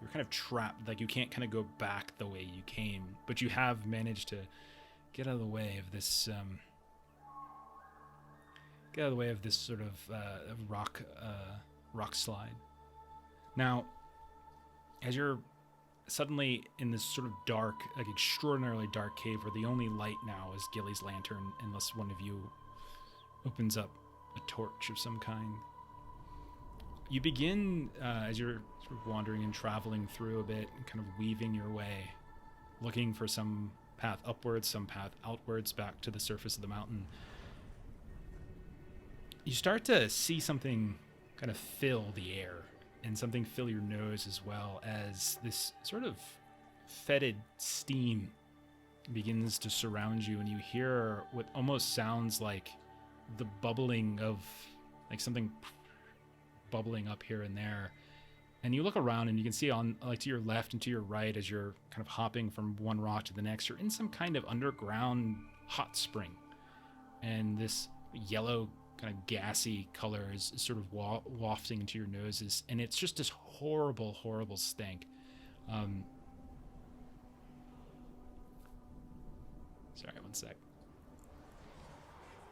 you're kind of trapped. Like you can't kind of go back the way you came, but you have managed to get out of the way of this. Get out of the way of this sort of rock slide. Now, as you're suddenly in this sort of dark, like extraordinarily dark cave where the only light now is Gilly's lantern, unless one of you opens up a torch of some kind. You begin, as you're sort of wandering and traveling through a bit, and kind of weaving your way, looking for some path upwards, some path outwards, back to the surface of the mountain. You start to see something kind of fill the air, and something fill your nose as well, as this sort of fetid steam begins to surround you, and you hear what almost sounds like the bubbling of like something bubbling up here and there. And you look around and you can see on like to your left and to your right, as you're kind of hopping from one rock to the next, you're in some kind of underground hot spring, and this yellow kind of gassy color is sort of wafting into your noses, and it's just this horrible stank. Sorry, one sec.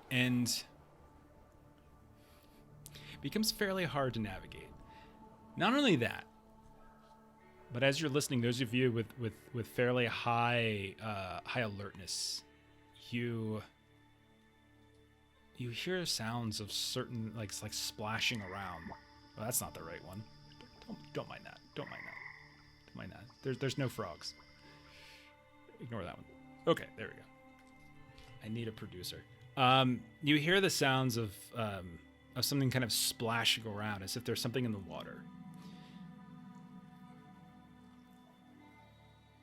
And it becomes fairly hard to navigate. Not only that, but as you're listening, those of you with fairly high alertness, you hear sounds of certain like splashing around. Well, that's not the right one. Don't mind that. Don't mind that. There's no frogs. Ignore that one. Okay, there we go. I need a producer. You hear the sounds of something kind of splashing around, as if there's something in the water.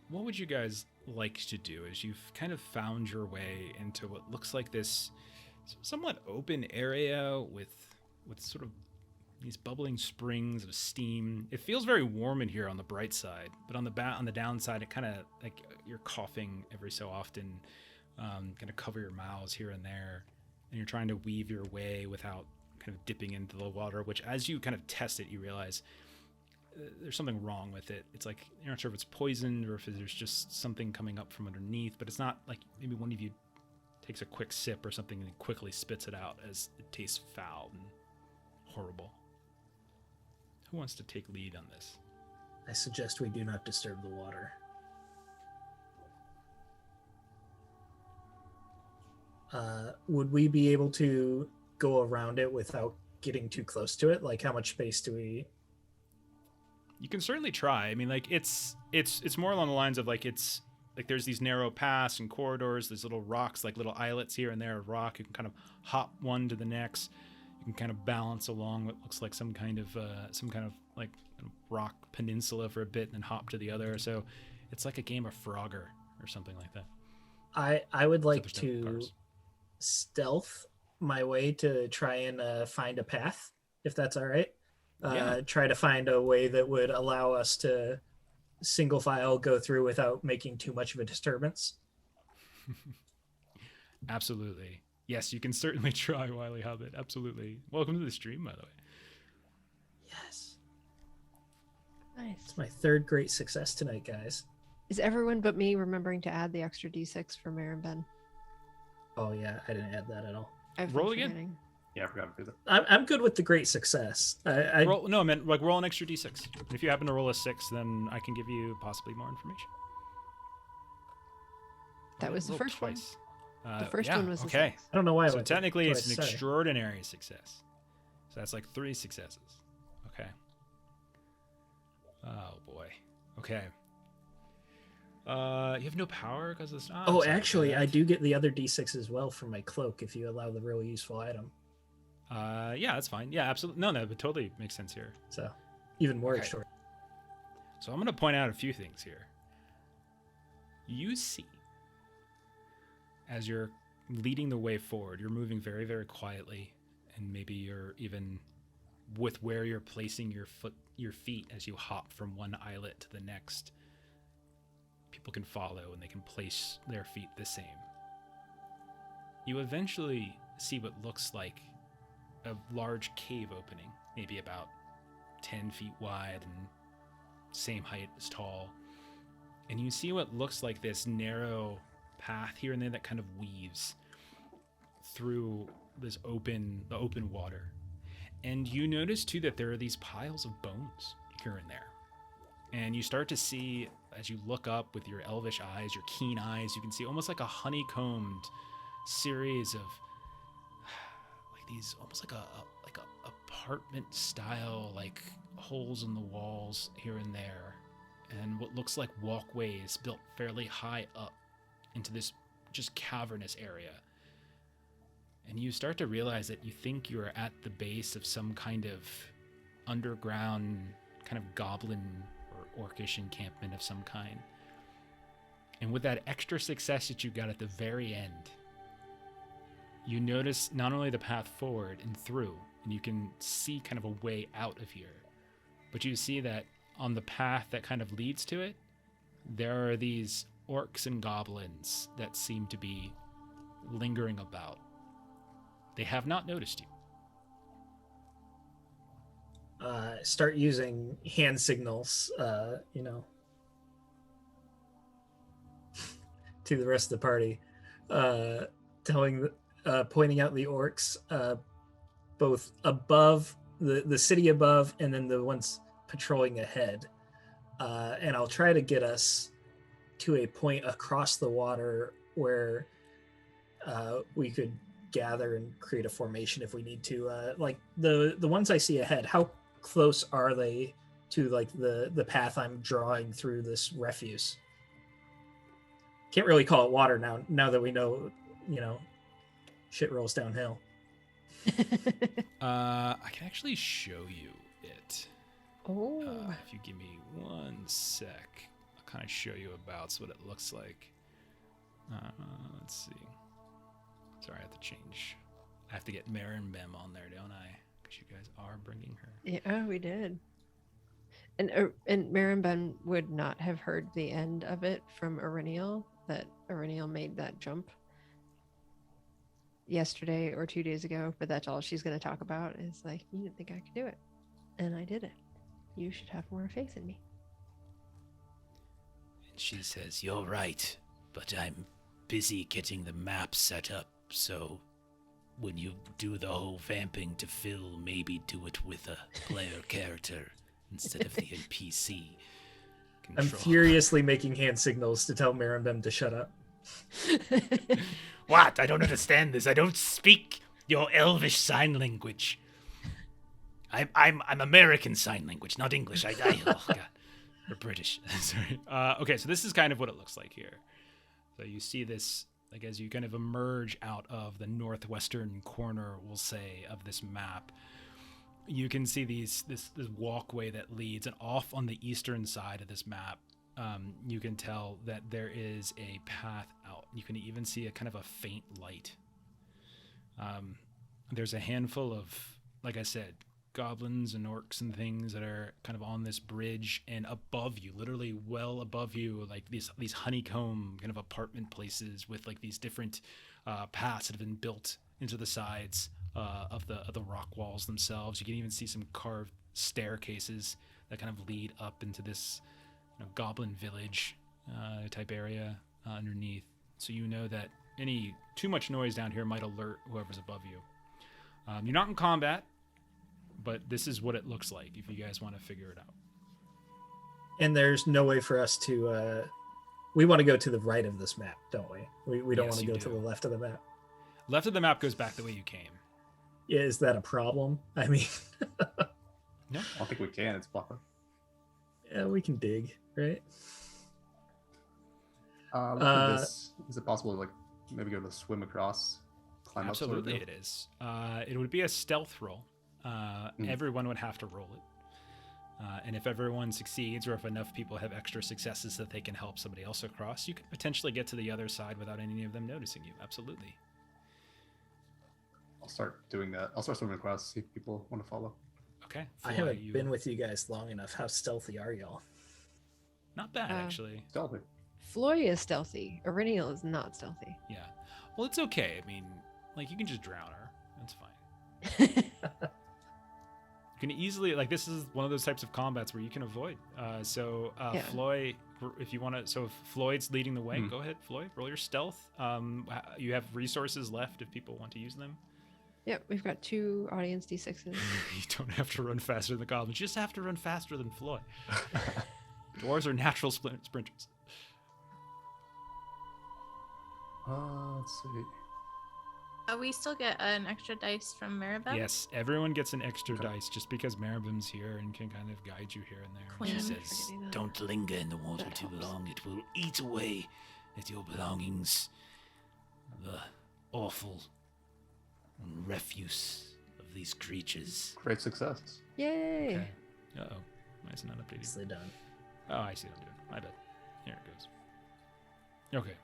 What would you guys like to do as you've kind of found your way into what looks like this somewhat open area with sort of these bubbling springs of steam? It feels very warm in here on the bright side, but on the downside, it kind of like you're coughing every so often, kind of cover your mouths here and there, and you're trying to weave your way without kind of dipping into the water, which as you kind of test it, you realize there's something wrong with it. It's like you're not sure if it's poisoned or if there's just something coming up from underneath, but it's not like maybe one of you takes a quick sip or something and quickly spits it out, as it tastes foul and horrible. Who wants to take lead on this? I suggest we do not disturb the water. Would we be able to go around it without getting too close to it? Like, how much space do we... You can certainly try. I mean, like it's more along the lines of like it's like there's these narrow paths and corridors, there's little rocks, like little islets here and there of rock. You can kind of hop one to the next. You can kind of balance along what looks like some kind of like rock peninsula for a bit and then hop to the other. So it's like a game of Frogger or something like that. I would like Except there's no to cars. stealth my way to try and find a path, if that's all right. Yeah. Try to find a way that would allow us to single file go through without making too much of a disturbance. Absolutely. Yes, you can certainly try, Wily Hobbit. Absolutely. Welcome to the stream, by the way. Yes. Nice. It's my third great success tonight, guys. Is everyone but me remembering to add the extra d6 for Mare and Ben? Oh, yeah, I didn't add that at all. I've Roll been again. forgetting. Yeah, I forgot to do that. I'm good with the great success. I No, I meant like roll an extra d6. If you happen to roll a 6, then I can give you possibly more information. That Oh, was the rolled first one. twice. The first Yeah, one was okay. the I don't know why. I So went technically, it's an twice, sorry. extraordinary success. So that's like 3 successes. Okay. Oh boy. Okay. You have no power because it's not. Oh, actually, I do get the other d6 as well from my cloak if you allow the really useful item. Yeah, that's fine. Yeah, absolutely. No, it totally makes sense here. So, even more Okay. extra. So I'm going to point out a few things here. You see, as you're leading the way forward, you're moving very, very quietly, and maybe you're even with where you're placing your feet as you hop from one islet to the next. People can follow and they can place their feet the same. You eventually see what looks like a large cave opening, maybe about 10 feet wide and same height as tall. And you see what looks like this narrow path here and there that kind of weaves through this open water. And you notice too that there are these piles of bones here and there. And you start to see, as you look up with your elvish eyes, your keen eyes, you can see almost like a honeycombed series of like these, almost like a apartment style, like holes in the walls here and there, and what looks like walkways built fairly high up into this just cavernous area. And you start to realize that you think you're at the base of some kind of underground kind of goblin or orcish encampment of some kind. And with that extra success that you got at the very end, you notice not only the path forward and through, and you can see kind of a way out of here, but you see that on the path that kind of leads to it, there are these orcs and goblins that seem to be lingering about. They have not noticed you. Start using hand signals, to the rest of the party, pointing out the orcs, both above the city above, and then the ones patrolling ahead. And I'll try to get us to a point across the water where we could gather and create a formation if we need to. Like the ones I see ahead, how close are they to like the path I'm drawing through this refuse? Can't really call it water now that we know, shit rolls downhill. I can actually show you it. Oh. If you give me 1 sec, I'll kind of show you about what it looks like. Let's see. Sorry, I have to change. I have to get Marin Bem on there, don't I? Because you guys are bringing her. Yeah, we did. And Marin Ben would not have heard the end of it from Irenial, that Irenial made that jump yesterday or 2 days ago, but that's all she's going to talk about is like, you didn't think I could do it, and I did it. You should have more faith in me. And she says, "You're right, but I'm busy getting the map set up, so when you do the whole vamping to Phil, maybe do it with a player character instead of the NPC control." I'm furiously making hand signals to tell Marambem to shut up. What? I don't understand this. I don't speak your Elvish sign language. I'm American sign language, not English. Oh God, or British. Sorry. Okay, so this is kind of what it looks like here. So you see this, like, as you kind of emerge out of the northwestern corner, we'll say, of this map. You can see this walkway that leads, and off on the eastern side of this map, you can tell that there is a path out. You can even see a kind of a faint light. There's a handful of, like I said, goblins and orcs and things that are kind of on this bridge, and above you, literally well above you, like these honeycomb kind of apartment places with like these different paths that have been built into the sides of the rock walls themselves. You can even see some carved staircases that kind of lead up into this goblin village type area underneath. So you know that any too much noise down here might alert whoever's above you. You're not in combat, but this is what it looks like if you guys want to figure it out. And there's no way for us to we want to go to the right of this map, don't we? We don't Yes, want to you go do. to the left of the map. Left of the map goes back the way you came. Yeah, is that a problem? I mean, No. I don't think we can. It's blocked. yeah, we can dig, right? Look at this. Is it possible to maybe go to swim across, climb Absolutely up? it is. It would be a stealth roll. Everyone would have to roll it. And if everyone succeeds, or if enough people have extra successes that they can help somebody else across, you could potentially get to the other side without any of them noticing you. Absolutely. I'll start doing that. I'll start swimming across, see if people want to follow. Okay. I Floy, haven't been with you guys long enough. How stealthy are y'all? Not bad, actually. Stealthy. Floy is stealthy. Irenial is not stealthy. Yeah. Well, it's okay. I mean, you can just drown her. That's fine. You can easily, this is one of those types of combats where you can avoid. Yeah. Floyd, if you want to, so if Floyd's leading the way, go ahead, Floyd, roll your stealth. You have resources left if people want to use them. Yep, we've got 2 audience D6s. You don't have to run faster than the goblins. You just have to run faster than Floyd. Dwarves are natural sprinters. Let's see. We still get an extra dice from Maribel. Yes, everyone gets an extra dice just because Maribel's here and can kind of guide you here and there. Queen. She Says, Forgetting that. don't linger in the water That too helps. long. It will eat away at your belongings. The awful refuse of these creatures. Great success. Yay! Okay. Uh-oh. Why is it not updating? Nicely done. Oh, I see what I'm doing. My bad. Here it goes. Okay.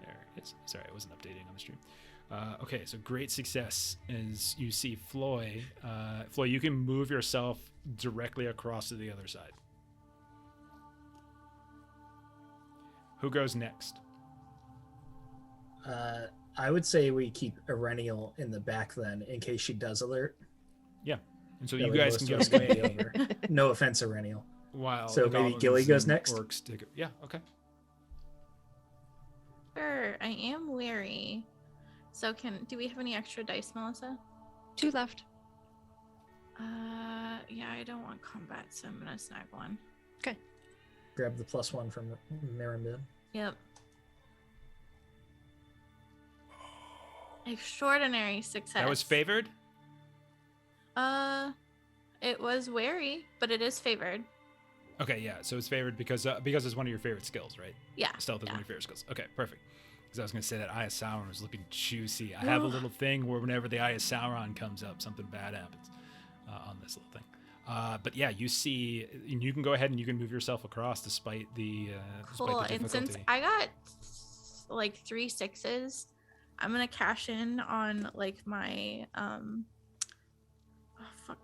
There it is. Sorry, I wasn't updating on the stream. Okay, so great success as you see Floy. Floy, you can move yourself directly across to the other side. Who goes next? I would say we keep Erennial in the back then, in case she does alert. And so That you way guys most can of us get can be away over. No offense, Erennial. while So the maybe goblins Gilly goes and next? Orcs take it. Yeah, okay. Sure, I am wary. So do we have any extra dice, Melissa? 2 left. Yeah, I don't want combat, so I'm gonna snag one. Grab the +1 from Marimbin. Yep. Extraordinary success. That was favored? It was wary, but it is favored. Okay, yeah. So it's favored because it's one of your favorite skills, right? Yeah. Stealth is yeah. one of your favorite skills. Okay, perfect. Because I was going to say that Eye of Sauron was looking juicy. I have a little thing where whenever the Eye of Sauron comes up, something bad happens on this little thing. But yeah, you see, and you can go ahead and you can move yourself across despite the Cool. despite the And difficulty. since I got like 3 6s, I'm gonna cash in on like my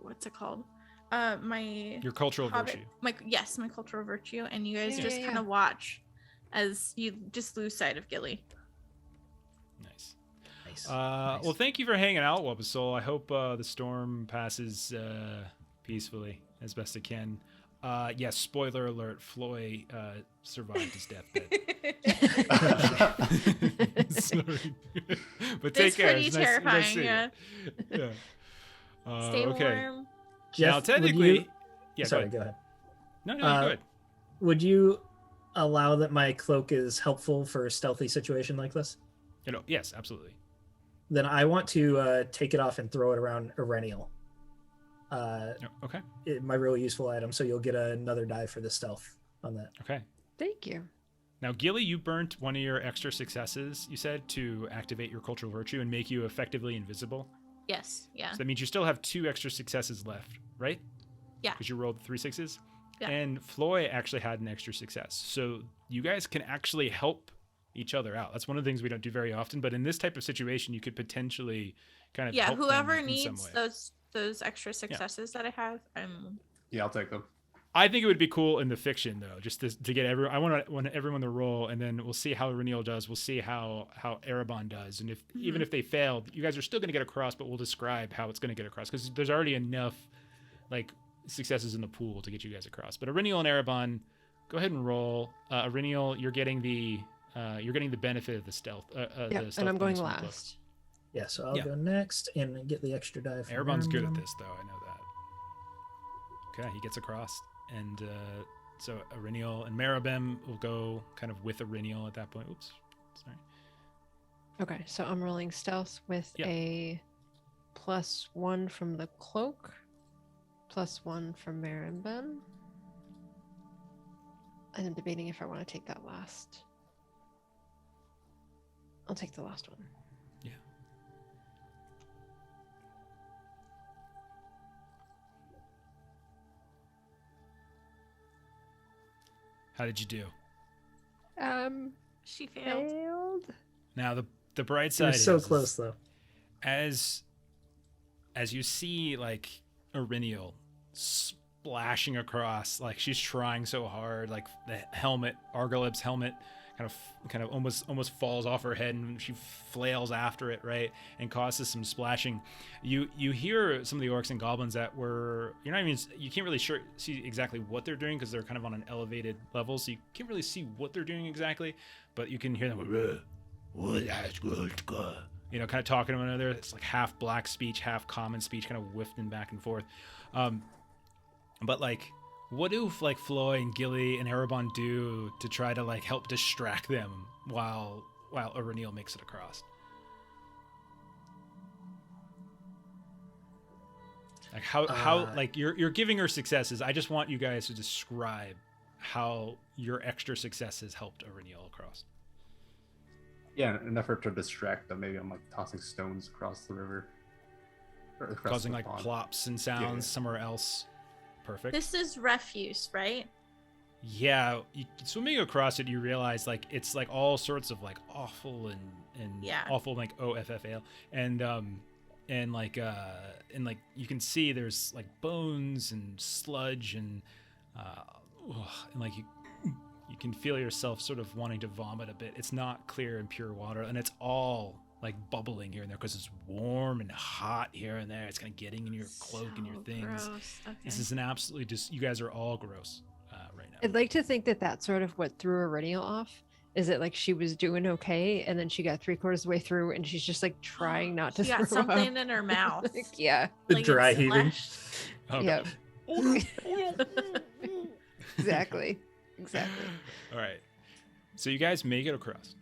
what's it called? My Your cultural Hobbit- virtue. my cultural virtue, and you guys Yeah, just yeah, kind yeah. of watch as you just lose sight of Gilly. Nice. Nice. Well, thank you for hanging out, Wubasol. I hope the storm passes peacefully as best it can. Yes, spoiler alert, Floy survived his deathbed. Sorry. But take It's care. pretty It's nice terrifying. seeing you. Yeah. Yeah. Stay Okay. warm. Jeff, Now, would technically, you- yeah. sorry, go go ahead. ahead. No, good. Would you allow that my cloak is helpful for a stealthy situation like this? Yes, absolutely. Then I want to take it off and throw it around Erennial. Okay. My real useful item, so you'll get another die for the stealth on that. Okay. Thank you. Now, Gilly, you burnt one of your extra successes, you said, to activate your cultural virtue and make you effectively invisible. Yes. Yeah. So that means you still have 2 extra successes left, right? Yeah. Because you rolled 3 6s. Yeah. And Floy actually had an extra success. So you guys can actually help each other out. That's one of the things we don't do very often. But in this type of situation, you could potentially kind of Yeah. help them Whoever in some needs way. those extra successes that I have, I'm. Yeah, I'll take them. I think it would be cool in the fiction, though, just to get everyone. I want everyone to roll, and then we'll see how Reniel does. We'll see how Erebon does, and if even if they fail, you guys are still going to get across. But we'll describe how it's going to get across because there's already enough like successes in the pool to get you guys across. But Reniel and Erebon, go ahead and roll. Reniel, you're getting the benefit of the stealth. Yeah, the and stealth I'm going bonus from the book. last. Yeah, so I'll Yeah. go next and get the extra die. from Erebon's good at Marimbin. this, though. I know that. Okay, he gets across, and so Reniel and Maribem will go kind of with Reniel at that point. Oops, sorry. Okay, so I'm rolling stealth with Yeah. a +1 from the cloak, +1 from Marinben. And I'm debating if I want to take that last. I'll take the last one. Yeah. How did you do? She failed. Failed. Now the bright It side was so is close though. as you see like Reniel splashing across, like she's trying so hard, like the helmet, Argalib's helmet kind of almost falls off her head, and she flails after it, right, and causes some splashing. You hear some of the orcs and goblins that were, you can't really see exactly what they're doing because they're kind of on an elevated level, so you can't really see what they're doing exactly, but you can hear them kind of talking to one another. It's like half black speech, half common speech, kind of wafting back and forth. But like What do like Floy and Gilly and Erebon do to try to like help distract them while Aureniel makes it across? Like how like you're giving her successes. I just want you guys to describe how your extra successes helped Aureniel across. Yeah, in an effort to distract them, maybe I'm like tossing stones across the river. Or across Causing the like pond. plops and sounds Yeah. somewhere else. Perfect. This is refuse, right? Yeah, swimming across it, you realize like it's like all sorts of like awful and Yeah. awful like OFFAL and like you can see there's like bones and sludge and like you can feel yourself sort of wanting to vomit a bit. It's not clear and pure water, and it's all like bubbling here and there because it's warm and hot here and there. It's kind of getting in your cloak and your So things. gross. Okay. This is an absolutely just you guys are all gross right now. I'd like to think that that's sort of what threw Aurenial off. Is it like she was doing okay, and then she got 3/4 of the way through, and she's just like trying not to She got throw up. something in her mouth. Like, yeah. The Like, dry it's heaving. slashed. Oh, Yep. God. Exactly. Exactly. All right. So you guys make it across.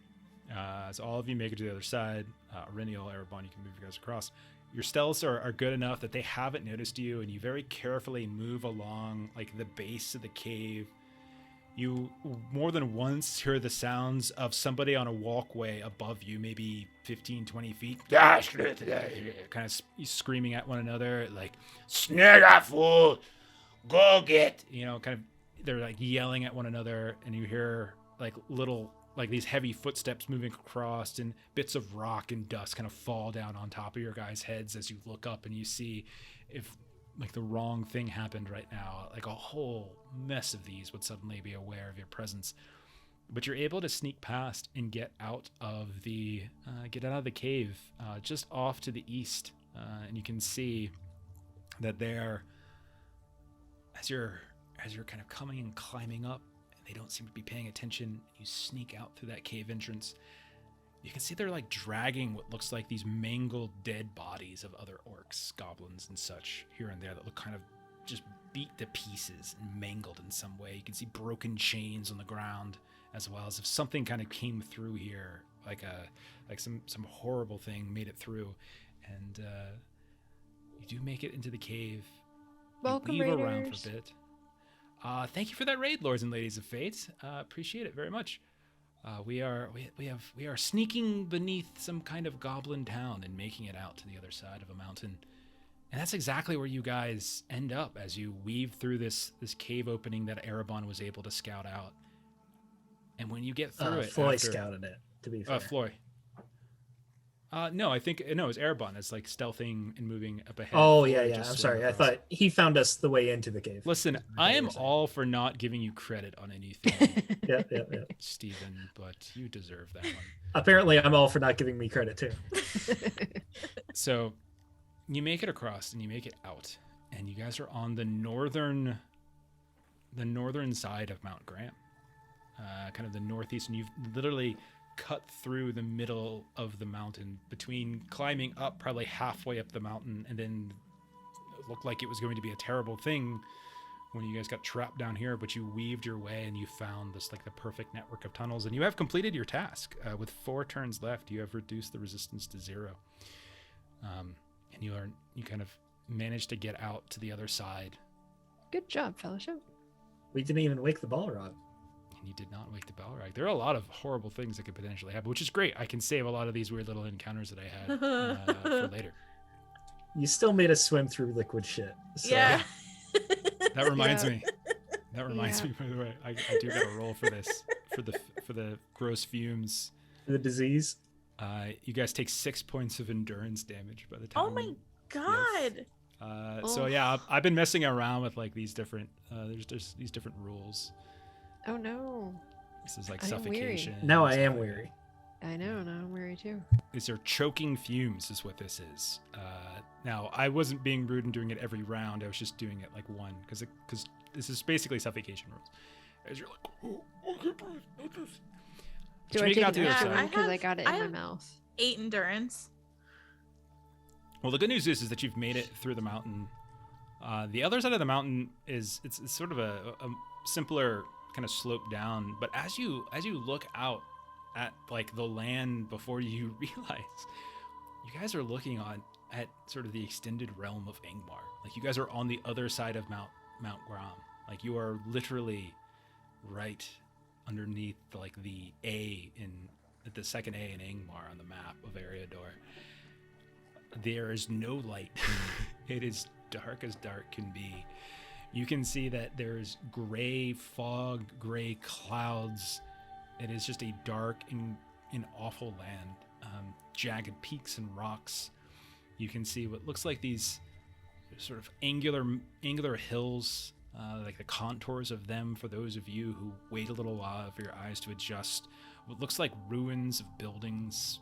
So all of you make it to the other side. Aurenial, Erebon, you can move you guys across. Your stealths are good enough that they haven't noticed you, and you very carefully move along like the base of the cave. You more than once hear the sounds of somebody on a walkway above you, maybe 15, 20 feet. Kind of screaming at one another, like, Snare that fool! Go get! kind of, they're like yelling at one another, and you hear like little, like these heavy footsteps moving across, and bits of rock and dust kind of fall down on top of your guys' heads as you look up and you see if like the wrong thing happened right now. Like a whole mess of these would suddenly be aware of your presence. But you're able to sneak past and get out of the cave just off to the east, and you can see that there, as you're kind of coming and climbing up, and they don't seem to be paying attention. You sneak out through that cave entrance. You can see they're like dragging what looks like these mangled dead bodies of other orcs, goblins, and such here and there that look kind of just beat to pieces and mangled in some way. You can see broken chains on the ground, as well as if something kind of came through here, like some horrible thing made it through, and you do make it into the cave. Welcome, you weave around raiders. for a bit. Thank you for that raid, lords and ladies of fate. Appreciate it very much. We are sneaking beneath some kind of goblin town and making it out to the other side of a mountain, and that's exactly where you guys end up as you weave through this cave opening that Erebon was able to scout out. And when you get through it, Floy after, scouted it, to be fair. Floy. No, I think it was Erebon. It's like stealthing and moving up ahead. Oh, Floy yeah, yeah. just I'm swam sorry. I across. thought he found us the way into the cave. Listen, I am all for not giving you credit on anything, Yeah. Stephen, but you deserve that one. Apparently, I'm all for not giving me credit, too. So you make it across and you make it out, and you guys are on the northern side of Mount Graham, kind of the northeast, and you've literally cut through the middle of the mountain between climbing up probably halfway up the mountain, and then it looked like it was going to be a terrible thing when you guys got trapped down here, but you weaved your way and you found this like the perfect network of tunnels, and you have completed your task. With 4 turns left, you have reduced the resistance to 0, and you kind of managed to get out to the other side. Good job, Fellowship. We didn't even wake the Balrog. And you did not wake the Balrog. There are a lot of horrible things that could potentially happen, which is great. I can save a lot of these weird little encounters that I had for later. You still made us swim through liquid shit. So. Yeah. That reminds Yeah. me. That reminds Yeah. me, by the way, I do got a roll for this, for the gross fumes. The disease. You guys take 6 points of endurance damage by the time. Oh my god. So yeah, I've been messing around with like these different. There's these different rules. Oh no. This is like I'm weary. suffocation. Now and I stuff am like weary. I know, now I'm weary too. These are choking fumes, is what this is. Now, I wasn't being rude and doing it every round. I was just doing it like one, because this is basically suffocation rules. As you're like, oh, I can't breathe, not this. But Do you I make it take out an the other extra side. one because I have- got it I in my have- mouth? 8 endurance. Well, the good news is that you've made it through the mountain The other side of the mountain is it's sort of a simpler kind of slope down. But as you look out at like the land before you realize, you guys are looking at sort of the extended realm of Angmar. Like you guys are on the other side of Mount Grom. Like you are literally right underneath like the second A in Angmar on the map of Eriador. There is no light. It is dark as dark can be. You can see that there's gray fog, gray clouds. It is just a dark and awful land. Jagged peaks and rocks. You can see what looks like these sort of angular hills, like the contours of them for those of you who wait a little while for your eyes to adjust. What looks like ruins of buildings,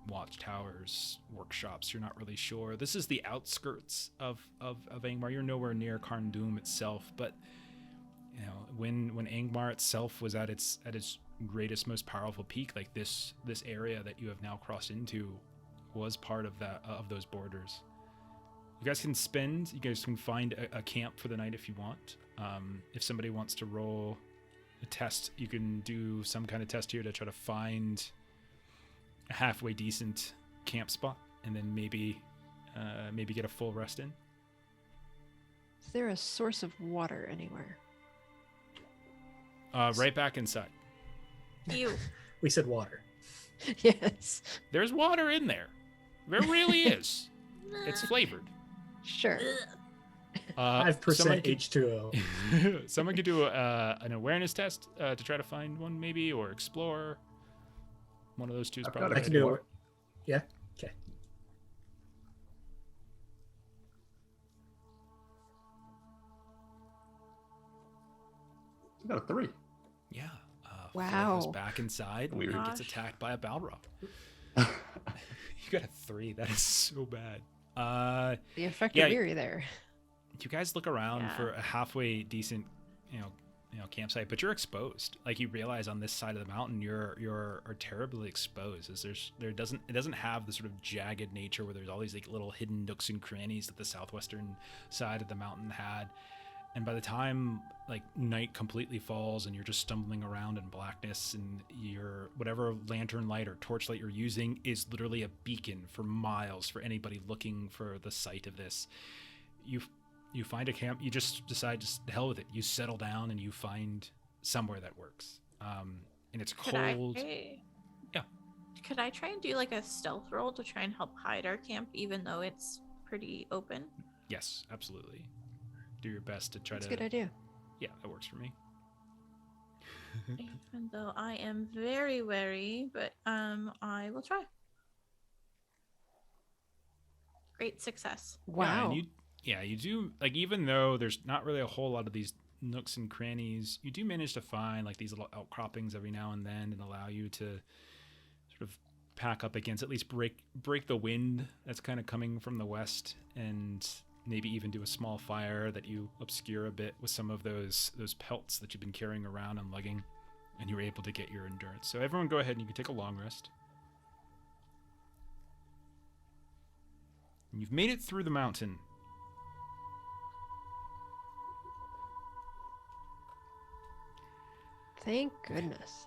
watchtowers, workshops, you're not really sure. This is the outskirts of Angmar. You're nowhere near Carndum itself, but you know, when Angmar itself was at its greatest, most powerful peak, like this area that you have now crossed into was part of those borders. You guys can find a camp for the night if you want. If somebody wants to roll a test, you can do some kind of test here to try to find a halfway decent camp spot, and then maybe get a full rest in. Is there a source of water anywhere? Right back inside. You. We said water. Yes. There's water in there. There really is. It's flavored. Sure. 5% H2O. Someone could do an awareness test to try to find one, maybe, or explore. One of those two is I've got probably. I can do it. Yeah. Okay. I got a 3. Yeah. Wow. Flora goes back inside. Weird. And gets attacked by a Balrog. You got a 3. That is so bad. The effect yeah, of Weary there. You guys look around Yeah. for a halfway decent, campsite, but you're exposed. Like you realize on this side of the mountain, you're terribly exposed. As it doesn't have the sort of jagged nature where there's all these like little hidden nooks and crannies that the southwestern side of the mountain had. And by the time like night completely falls and you're just stumbling around in blackness, and your whatever lantern light or torchlight you're using is literally a beacon for miles for anybody looking for the site of this. You find a camp. You just decide, just the hell with it. You settle down and you find somewhere that works. And it's cold. Yeah. Could I try and do like a stealth roll to try and help hide our camp, even though it's pretty open? Yes, absolutely. Do your best to try That's to. a good idea. Yeah, that works for me. Even though I am very wary, but I will try. Great success. Wow. You do, like, even though there's not really a whole lot of these nooks and crannies, you do manage to find like these little outcroppings every now and then, and allow you to sort of pack up against, at least break the wind that's kind of coming from the west, and maybe even do a small fire that you obscure a bit with some of those pelts that you've been carrying around and lugging, and you're able to get your endurance. So everyone go ahead and you can take a long rest. And you've made it through the mountain. Thank goodness.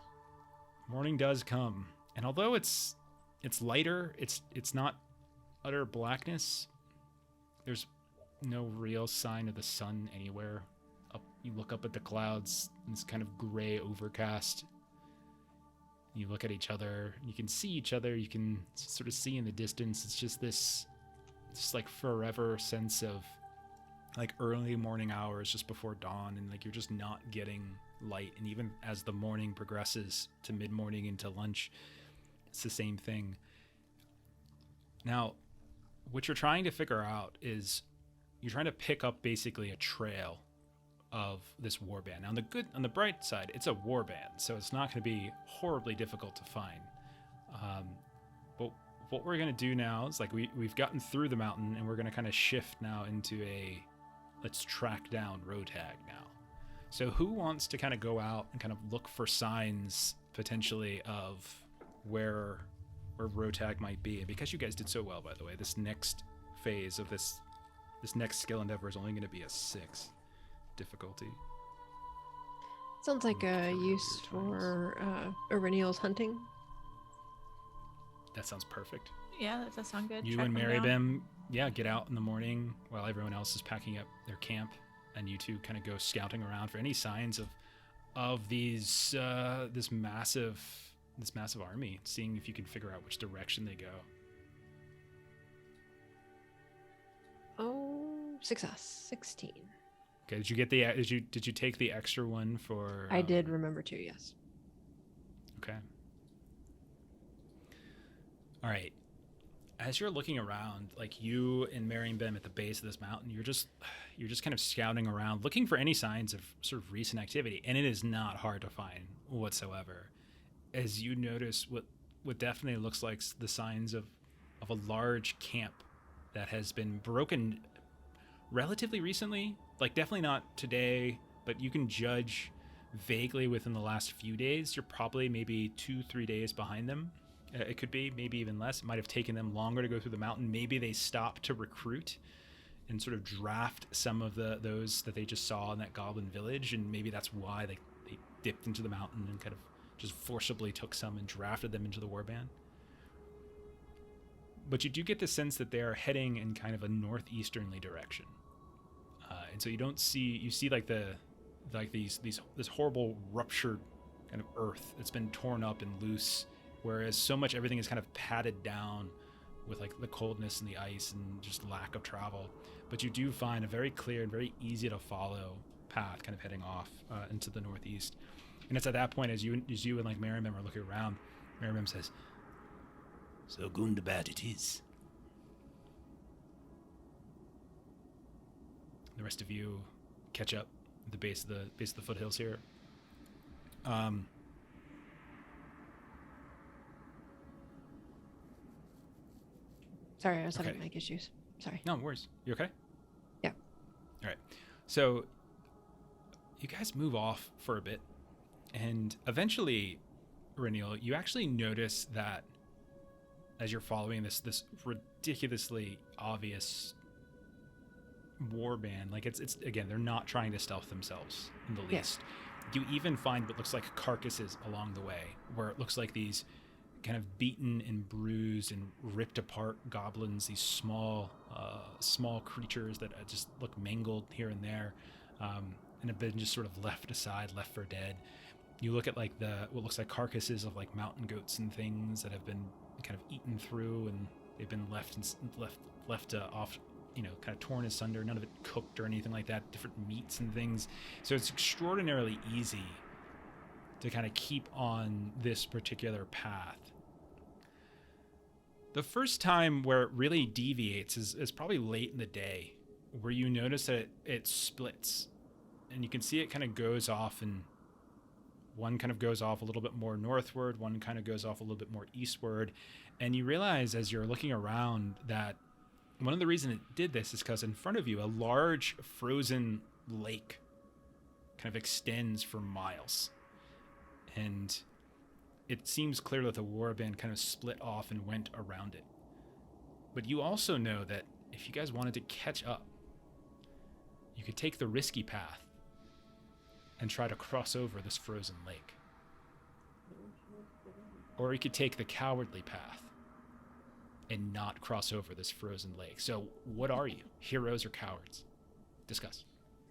Morning does come, and although it's lighter, it's not utter blackness. There's no real sign of the sun anywhere. You look up at the clouds, and it's kind of gray, overcast. You look at each other. You can see each other. You can sort of see in the distance. It's just this, like forever sense of like early morning hours just before dawn, and like you're just not getting light. And even as the morning progresses to mid-morning into lunch, it's the same thing. Now, what you're trying to figure out is you're trying to pick up basically a trail of this warband. Now, on the bright side, it's a warband, so it's not going to be horribly difficult to find. But what we're going to do now is, like, we've gotten through the mountain, and we're going to kind of shift now into let's track down Rotag now. So who wants to kind of go out and kind of look for signs potentially of where Rotag might be? And because you guys did so well, by the way, this next phase of this This next skill endeavor is only going to be a 6 difficulty. Sounds like a Improve use your times. for Ireniel's hunting. That sounds perfect. Yeah, that does sound good. You Track and them Mary down. Bim, get out in the morning while everyone else is packing up their camp, and you two kind of go scouting around for any signs of these this massive army, seeing if you can figure out which direction they go. Oh, success. 16. Okay, did you get the did you take the extra one for? I did remember to, yes. Okay. All right. As you're looking around, like you and Mary and Bim at the base of this mountain, you're just kind of scouting around, looking for any signs of sort of recent activity, and it is not hard to find whatsoever. As you notice what definitely looks like the signs of a large camp that has been broken relatively recently, like definitely not today, but you can judge vaguely within the last few days. You're probably maybe 2-3 days behind them. It could be maybe even less. It might have taken them longer to go through the mountain. Maybe they stopped to recruit and sort of draft some of those that they just saw in that goblin village, and maybe that's why they dipped into the mountain and kind of just forcibly took some and drafted them into the warband. But you do get the sense that they are heading in kind of a northeasternly direction, and so you see like this horrible ruptured kind of earth that's been torn up and loose, whereas so much everything is kind of padded down with like the coldness and the ice and just lack of travel. But you do find a very clear and very easy to follow path kind of heading off into the northeast. And it's at that point, as you and like Merriman are looking around, Merriman says, So Gundabad it is. the rest of you catch up at the base of the foothills here. Sorry, I was having Okay. mic issues. Sorry. No worries. You okay? Yeah. All right. So you guys move off for a bit, and eventually, Reniel, you actually notice that as you're following this ridiculously obvious warband, like it's again, they're not trying to stealth themselves in the Yeah. least. You even find what looks like carcasses along the way, where it looks like these kind of beaten and bruised and ripped apart goblins, these small creatures that just look mangled here and there, and have been just sort of left aside, left for dead. You look at like what looks like carcasses of like mountain goats and things that have been kind of eaten through, and they've been left off, kind of torn asunder, none of it cooked or anything like that, different meats and things. So it's extraordinarily easy to kind of keep on this particular path. The first time where it really deviates is probably late in the day, where you notice that it splits, and you can see it kind of goes off, and one kind of goes off a little bit more northward, one kind of goes off a little bit more eastward, and you realize as you're looking around that one of the reasons it did this is because in front of you, a large frozen lake kind of extends for miles, and it seems clear that the warband kind of split off and went around it. But you also know that if you guys wanted to catch up, you could take the risky path and try to cross over this frozen lake. Or you could take the cowardly path and not cross over this frozen lake. So what are you, heroes or cowards? Discuss.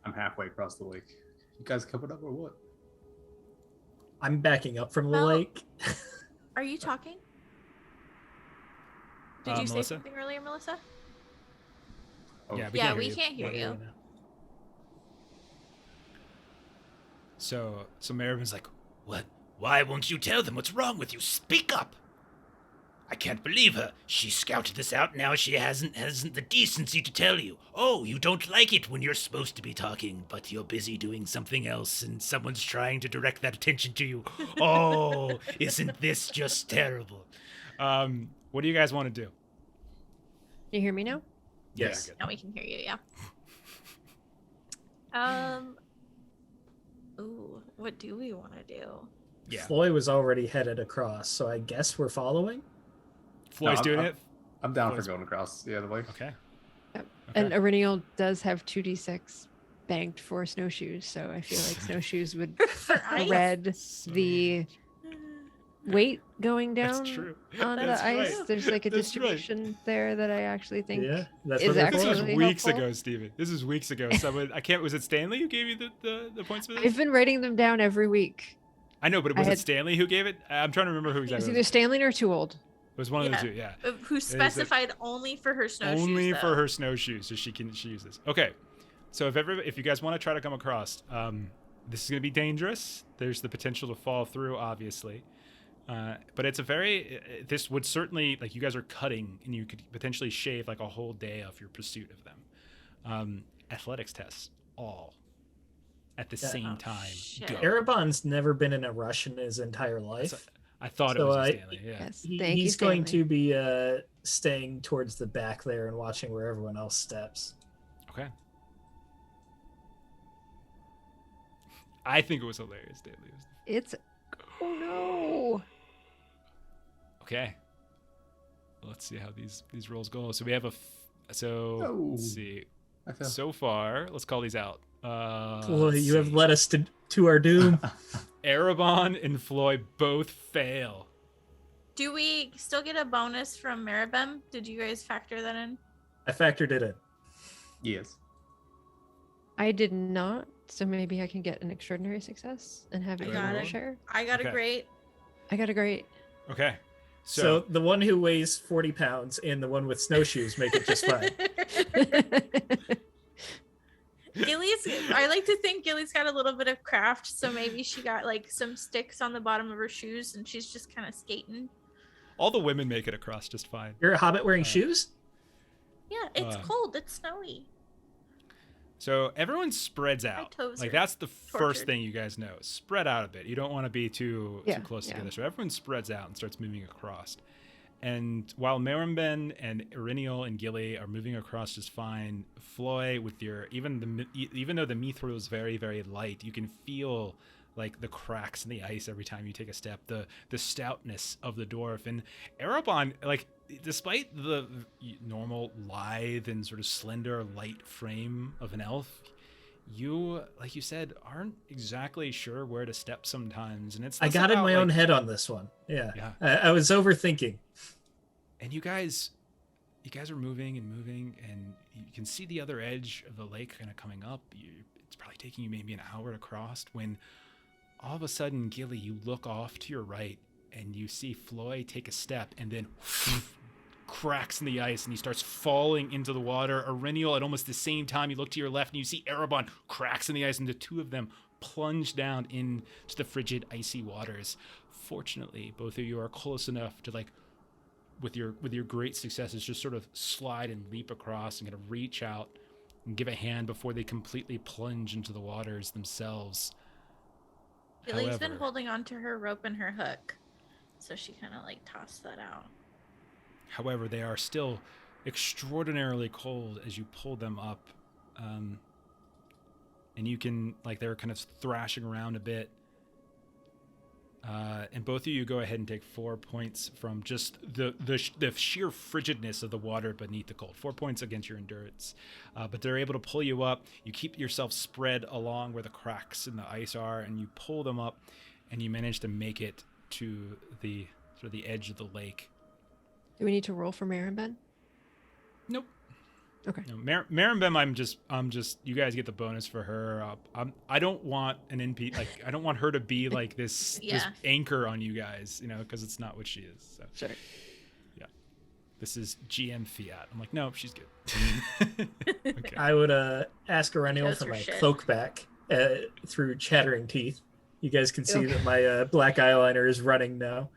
I'm halfway across the lake. You guys coming up or what? I'm backing up from the Well, lake. Are you talking? Did you say Melissa? something earlier, Melissa? Oh, Yeah, Yeah, can't we hear you. can't hear you. So Merriman's like, What? Why won't you tell them what's wrong with you? Speak up! I can't believe her. She scouted this out, now she hasn't the decency to tell you. Oh, you don't like it when you're supposed to be talking, but you're busy doing something else and someone's trying to direct that attention to you. Oh, isn't this just terrible? what do you guys want to do? You hear me now? Yes. Yeah, Now we can hear you, yeah. Ooh, what do we want to do? Yeah. Floy was already headed across, so I guess we're following. Floyd's No, doing it? I'm down Floyd's- for going across the other way. Okay. Yep. And Okay. Aurinial does have 2d6 banked for snowshoes, so I feel like snowshoes would For ice? dread So the weight going That's down true. on That's the ice. right. There's like a That's right. distribution there that I actually think Yeah, that's is what they're This for. was actually weeks helpful. ago, Steven. This is weeks ago. Someone I can't. Was it Stanley who gave you the points for this? I've been writing them down every week. I know, but I was had- it Stanley who gave it? I'm trying to remember who It was exactly. either Stanley or Too Old. It was one of Yeah. the two. Yeah. Who specified only for her snowshoes. Only for though. her snowshoes, so she uses. Okay, so if you guys want to try to come across, this is going to be dangerous. There's the potential to fall through, obviously, but it's a very. This would certainly you guys are cutting, and you could potentially shave a whole day off your pursuit of them. Athletics tests all at the Yeah. same Oh, time. shit. Go. Arabon's never been in a rush in his entire life. I thought it So was I- Stanley. Yeah. Yes, He- thank you, he's going Stanley. to be staying towards the back there and watching where everyone else steps. Okay. I think it was hilarious, Stanley. It's oh no. Okay. Let's see how these rolls go. So we have let's Oh. see. I feel. So far, let's call these out. Boy, let's you have see. led us to our doom. Erebon and Floyd both fail. Do we still get a bonus from Maribem? Did you guys factor that in? I factored it in. Yes. I did not, so maybe I can get an extraordinary success and have I you got it. share. I got Okay. a great. I got a great. Okay. So, So, the one who weighs 40 pounds and the one with snowshoes make it just fine. Gilly's. I like to think Gilly's got a little bit of craft, so maybe she got some sticks on the bottom of her shoes, and she's just kind of skating. all the women make it across just fine. You're a hobbit wearing shoes? Yeah, it's cold. It's snowy. So everyone spreads out. toes are That's the first tortured. thing you guys know. Spread out a bit. You don't want to be too Yeah, close yeah. together. So everyone spreads out and starts moving across. And while Marimben and Irinial and Gilly are moving across just fine, Floy, with your even though the mithril is very, very light, you can feel the cracks in the ice every time you take a step. The stoutness of the dwarf, and Erebon, despite the normal lithe and sort of slender, light frame of an elf, you, like you said, aren't exactly sure where to step sometimes, and it's I less got in about, my own head on this one. Yeah. Yeah. I was overthinking. And you guys are moving and moving, and you can see the other edge of the lake kind of coming up. It's probably taking you maybe an hour to cross, when all of a sudden, Gilly, you look off to your right and you see Floy take a step, and then cracks in the ice, and he starts falling into the water. Irinial, at almost the same time, you look to your left and you see Erebon cracks in the ice, and the two of them plunge down into the frigid, icy waters. Fortunately, both of you are close enough to with your great successes, just sort of slide and leap across and kind of reach out and give a hand before they completely plunge into the waters themselves. Gilly's been However- holding on to her rope and her hook, so she kind of tossed that out. However, they are still extraordinarily cold as you pull them up. And you can, they're kind of thrashing around a bit. And both of you go ahead and take 4 points from just the sheer frigidness of the water beneath the cold. 4 points against your endurance. But they're able to pull you up. You keep yourself spread along where the cracks in the ice are, and you pull them up, and you manage to make it to the sort of the edge of the lake. Do we need to roll for Marimben? Nope. Okay. No, Marimbem, I'm just. You guys get the bonus for her. I don't want an NP. I don't want her to be this Yeah. this anchor on you guys. Because it's not what she is. So Sure. yeah, this is GM Fiat. I'm no, she's good. Okay. I would ask Aurenial Knows for her my shit. cloak back through chattering teeth. You guys can see Okay. that my black eyeliner is running now.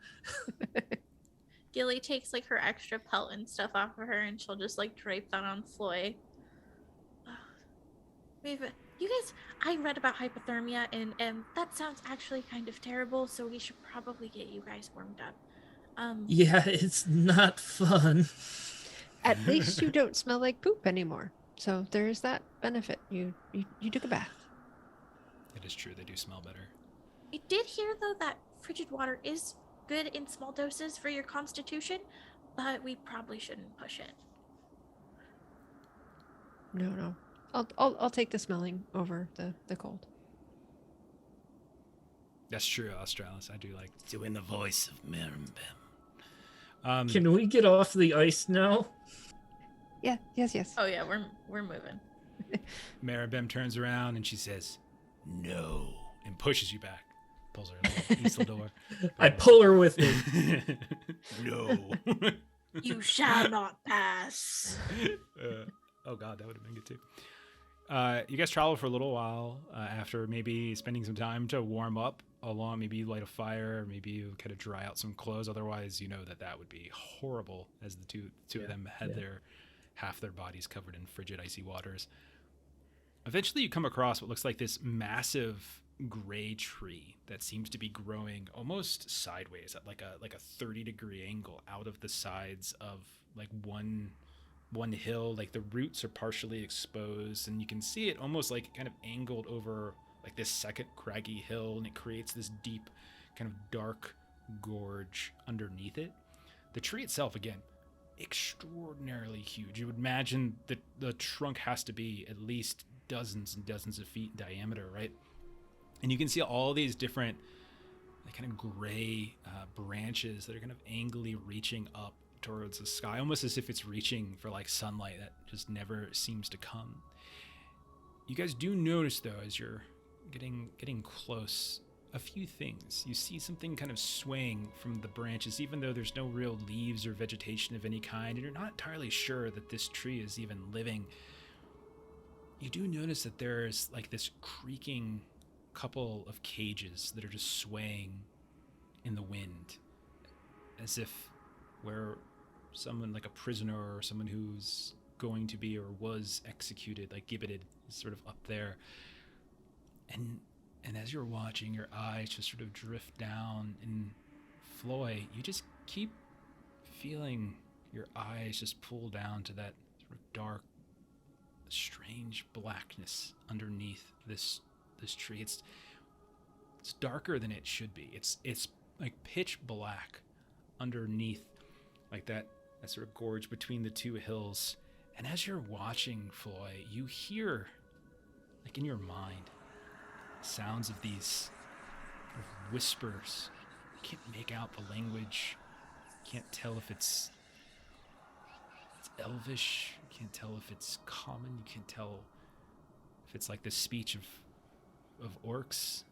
Gilly takes her extra pelt and stuff off of her, and she'll just drape that on Floy. You guys, I read about hypothermia, and that sounds actually kind of terrible. So we should probably get you guys warmed up. Yeah, it's not fun. At least you don't smell like poop anymore. So there's that benefit. You took a bath. It is true. They do smell better. I did hear though that frigid water is good in small doses for your constitution, but we probably shouldn't push it. No. I'll take the smelling over the cold. That's true, Australis. I do like. Doing the voice of Merrimbem. Can we get off the ice now? Yeah, yes. Oh yeah, we're moving. Maribem turns around and she says, "No," and pushes you back. Pulls her a little door. I pull her with me. No. You shall not pass. Oh god, that would have been good too. You guys travel for a little while after maybe spending some time to warm up along, maybe light a fire, maybe you kind of dry out some clothes. Otherwise, you know that would be horrible, as the two of them had half their bodies covered in frigid, icy waters. Eventually, you come across what looks like this massive gray tree that seems to be growing almost sideways at like a 30-degree angle out of the sides of like one hill. Like the roots are partially exposed, and you can see it almost like kind of angled over like this second craggy hill, and it creates this deep kind of dark gorge underneath it. The tree itself, again, extraordinarily huge. You would imagine that the trunk has to be at least dozens and dozens of feet in diameter, right? And you can see all these different like kind of gray branches that are kind of angrily reaching up towards the sky, almost as if it's reaching for like sunlight that just never seems to come. You guys do notice, though, as you're getting close, a few things. You see something kind of swaying from the branches, even though there's no real leaves or vegetation of any kind, and you're not entirely sure that this tree is even living. You do notice that there's like this creaking couple of cages that are just swaying in the wind, as if where someone like a prisoner or someone who's going to be or was executed, like gibbeted, is sort of up there. And as you're watching, your eyes just sort of drift down, and Floy, you just keep feeling your eyes just pull down to that sort of dark, strange blackness underneath this tree. It's darker than it should be. It's like pitch black underneath, like that sort of gorge between the two hills. And as you're watching, Floy, you hear, like in your mind, sounds of these kind of whispers. You can't make out the language. You can't tell if it's Elvish. You can't tell if it's common. You can't tell if it's like the speech of orcs.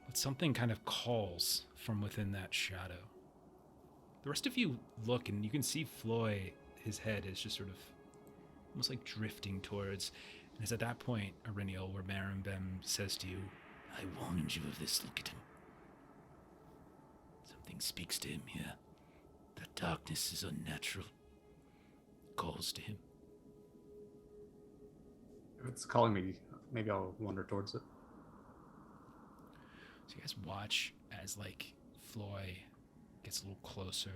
But something kind of calls from within that shadow. The rest of you look, and you can see Floy, his head is just sort of almost like drifting towards. And it's at that point, Ariniel, where Marimbem says to you, I warned you of this. Look at him. Something speaks to him here. That darkness is unnatural. Calls to him. If it's calling me, maybe I'll wander towards it. So you guys watch as like Floy gets a little closer.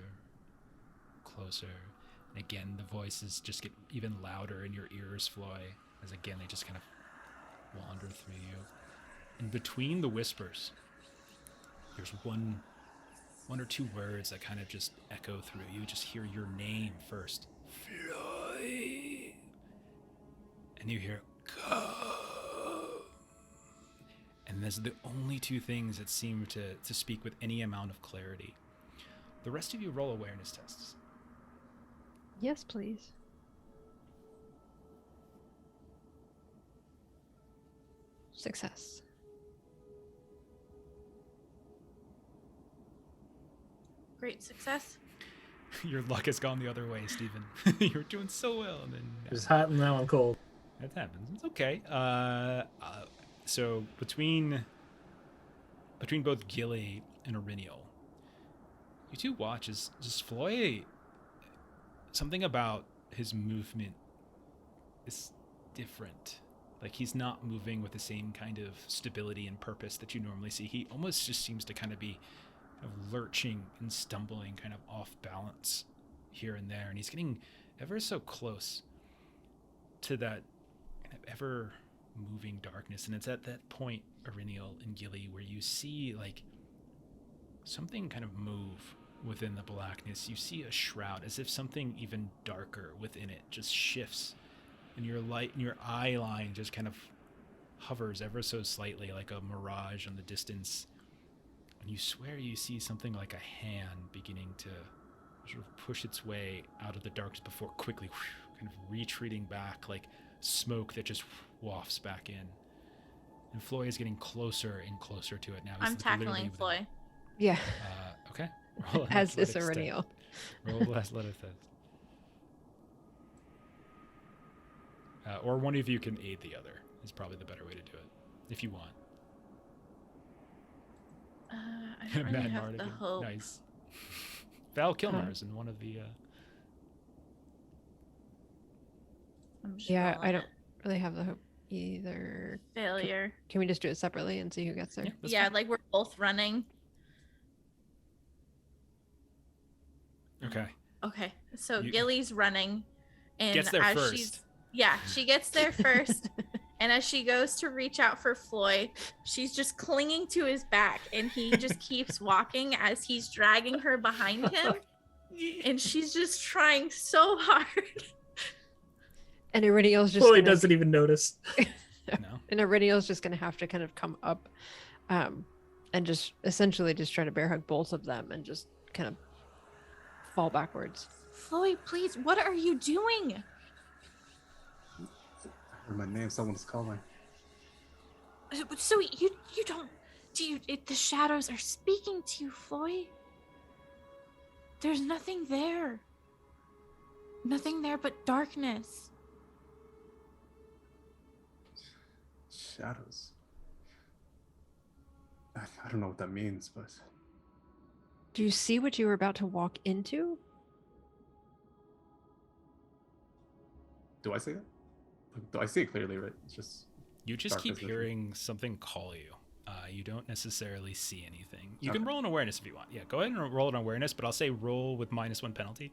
And again, the voices just get even louder in your ears, Floy, as again, they just kind of wander through you. And between the whispers, there's one or two words that kind of just echo through. You just hear your name first. Floy. And you hear, come. And those are the only two things that seem to speak with any amount of clarity. The rest of you roll awareness tests. Yes, please. Success. Great success. Your luck has gone the other way, Stephen. You're doing so well, and then It's hot and now I'm cold. that happens. It's okay. So between both Gilly and Ariniel, you two watch as just Floy. Something about his movement is different. Like he's not moving with the same kind of stability and purpose that you normally see. He almost just seems to kind of be lurching and stumbling, kind of off balance here and there. And he's getting ever so close to that kind of ever moving darkness. And it's at that point, Ariniel and Gilly, where you see like something kind of move within the blackness. You see a shroud, as if something even darker within it just shifts and your eye line just kind of hovers ever so slightly like a mirage on the distance, and you swear you see something like a hand beginning to sort of push its way out of the darkness before quickly kind of retreating back like smoke that just wafts back in. And Floy is getting closer and closer to it now. I'm tackling Floy. Yeah. Okay. Roll an As is athletics test. Aurelial. Roll the athletics test. Or one of you can aid the other is probably the better way to do it, if you want. I don't really have the hope. Nice. Val Kilmer is in one of the... I'm just Yeah, rolling I don't it. really have the hope either. Failure. Can we just do it separately and see who gets there? that's Yeah, fine. like we're both running. Okay. Okay, so You- Gilly's running, and Gets there as first. she gets there first, and as she goes to reach out for Floyd, she's just clinging to his back, and he just keeps walking as he's dragging her behind him, and she's just trying so hard. And Aurelial's just Chloe gonna, doesn't even notice. No. and Aurelial's just gonna have to kind of come up, and just essentially just try to bear hug both of them and just kind of fall backwards. Floyd, please, what are you doing? I heard my name. Someone's calling. So you don't the shadows are speaking to you, Floyd. There's nothing there. Nothing there but darkness. Shadows. I don't know what that means, but Do you see what you were about to walk into? do I see it? Do I see it clearly? Right? It's just You just keep darkness vision. hearing something call you. You don't necessarily see anything. You Okay. can roll an awareness if you want. Yeah, go ahead and roll an awareness, but I'll say roll with -1 penalty.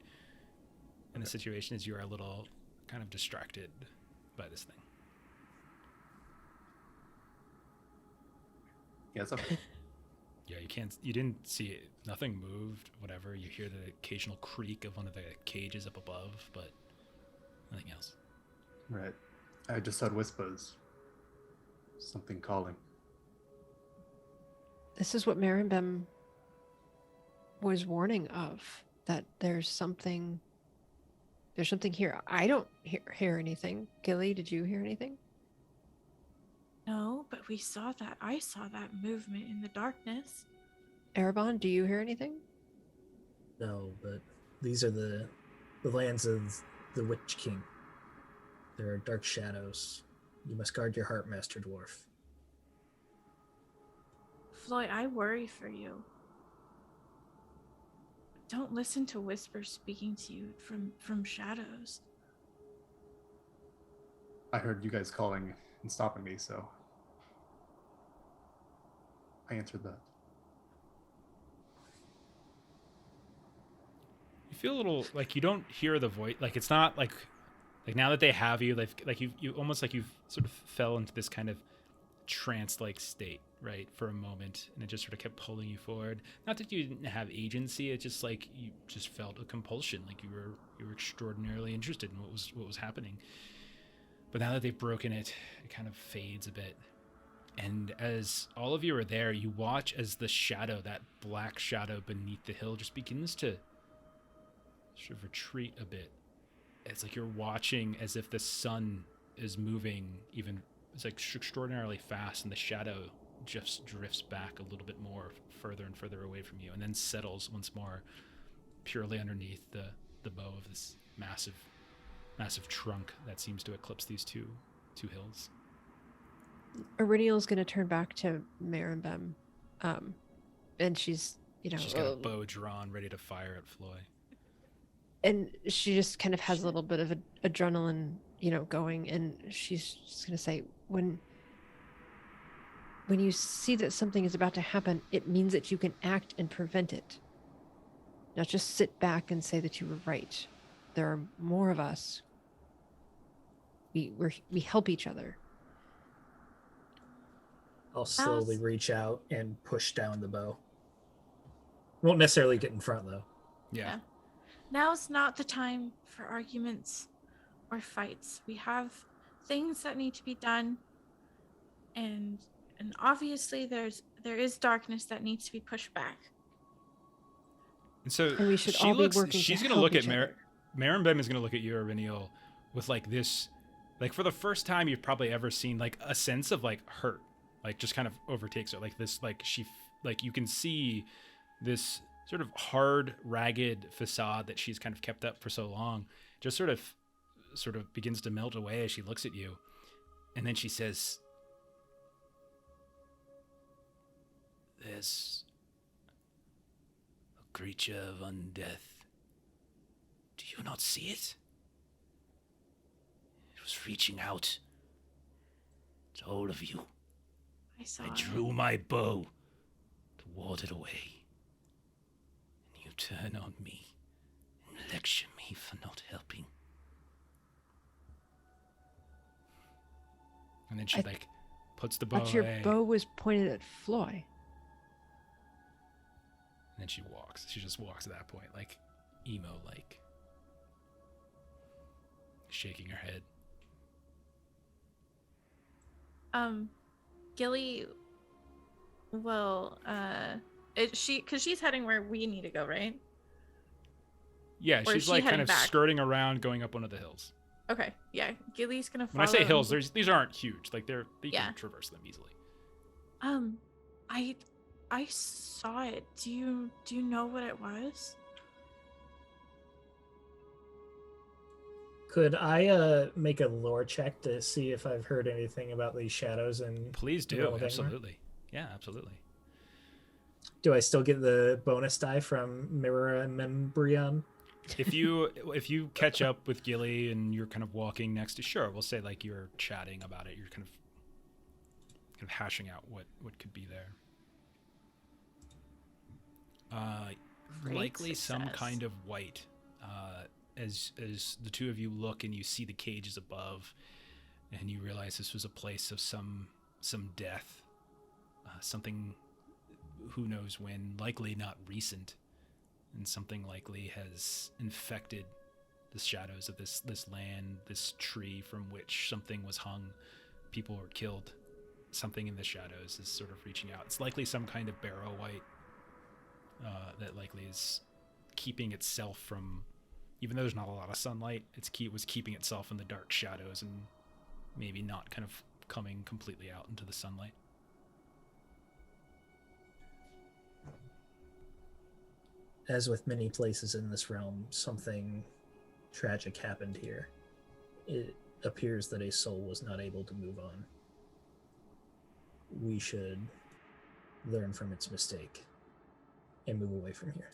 In the situation as you are a little kind of distracted by this thing. Yeah, it's okay. Yeah, you didn't see it. Nothing moved, whatever. You hear the occasional creak of one of the cages up above, but nothing else. Right. I just heard whispers. Something calling. This is what Marimbem was warning of, that there's something here. I don't hear anything. Gilly, did you hear anything? No, but I saw that movement in the darkness. Erebon, do you hear anything? No, but these are the lands of the Witch King. There are dark shadows. You must guard your heart, Master Dwarf. Floyd, I worry for you. Don't listen to whispers speaking to you from shadows. I heard you guys calling and stopping me, so I answered that. You feel a little like you don't hear the voice. Like it's not like now that they have you, like you almost like you've sort of fell into this kind of trance-like state, right, for a moment, and it just sort of kept pulling you forward. Not that you didn't have agency, it just like you just felt a compulsion, like you were extraordinarily interested in what was happening. But now that they've broken it, it kind of fades a bit. And as all of you are there, you watch as the shadow, that black shadow beneath the hill, just begins to sort of retreat a bit. It's like you're watching as if the sun is moving even, it's like extraordinarily fast, and the shadow just drifts back a little bit more, further and further away from you, and then settles once more purely underneath the bow of this massive trunk that seems to eclipse these two hills. Aurelial's going to turn back to Marimbem, and she's She's got a bow drawn, ready to fire at Floy. and she just kind of has a little bit of adrenaline, going, and she's just going to say, when you see that something is about to happen, it means that you can act and prevent it. Not just sit back and say that you were right. There are more of us. We help each other. I'll slowly reach out and push down the bow. Won't necessarily get in front, though. Yeah. Now's not the time for arguments. or fights. We have things that need to be done, and obviously there is darkness that needs to be pushed back. And so And we should all be working she's to gonna help look at each other. Marambem is gonna look at you, Erviniel, with like this, like for the first time you've probably ever seen like a sense of like hurt, like just kind of overtakes her, like this, like like you can see this sort of hard, ragged facade that she's kind of kept up for so long, just sort of begins to melt away as she looks at you, and then she says, There's a creature of undeath. Do you not see it? It was reaching out to all of you. I saw I it. drew my bow to ward it away. And you turn on me and lecture me for not helping. and then she I like puts the bow But your away, bow was pointed at Floy. and then she walks. She just walks at that point, like emo, like shaking her head. Gilly will because she's heading where we need to go, right? Yeah, Or is she's she like kind heading of back? skirting around, going up one of the hills. Okay, yeah. Gilly's gonna follow. When I say hills, these aren't huge. Like they Yeah. can traverse them easily. I saw it. Do you know what it was? Could I make a lore check to see if I've heard anything about these shadows? And Please the do, realm of Angmar? absolutely. Yeah, absolutely. Do I still get the bonus die from Mirror and Membrion? If you catch up with Gilly and you're kind of walking next to, sure, we'll say like you're chatting about it. You're kind of hashing out what could be there. Great Likely some success. kind of white. As the two of you look and you see the cages above, and you realize this was a place of some death, something, who knows when, likely not recent, and something likely has infected the shadows of this land, this tree from which something was hung, people were killed. Something in the shadows is sort of reaching out. It's likely some kind of barrow white that likely is keeping itself from, even though there's not a lot of sunlight, was keeping itself in the dark shadows and maybe not kind of coming completely out into the sunlight. As with many places in this realm, something tragic happened here. It appears that a soul was not able to move on. We should learn from its mistake and move away from here.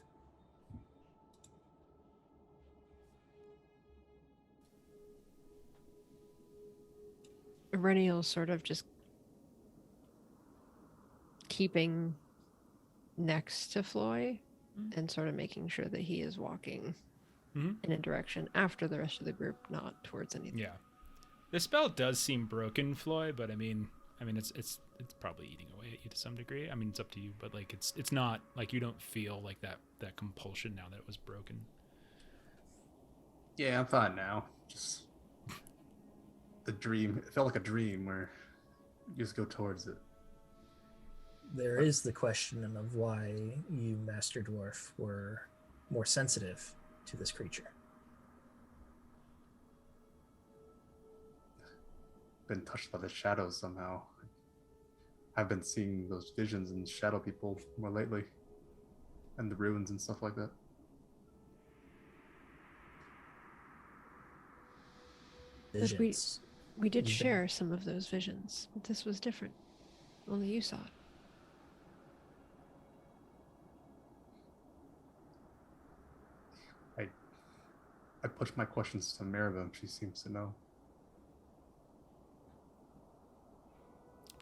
Reniel's sort of just keeping next to Floy and sort of making sure that he is walking in a direction after the rest of the group, not towards anything. Yeah, the spell does seem broken, Floy, but I mean, it's probably eating away at you to some degree. I mean, it's up to you, but like it's not like you don't feel like that compulsion now that it was broken. Yeah, I'm fine now. Just the dream. It felt like a dream where you just go towards it. There is the question of why you, Master Dwarf, were more sensitive to this creature. Been touched by the shadows somehow. I've been seeing those visions and shadow people more lately, and the ruins and stuff like that. But Visions. we did You've been- share some of those visions, but this was different. Only you saw it. I pushed my questions to Maribel. She seems to know.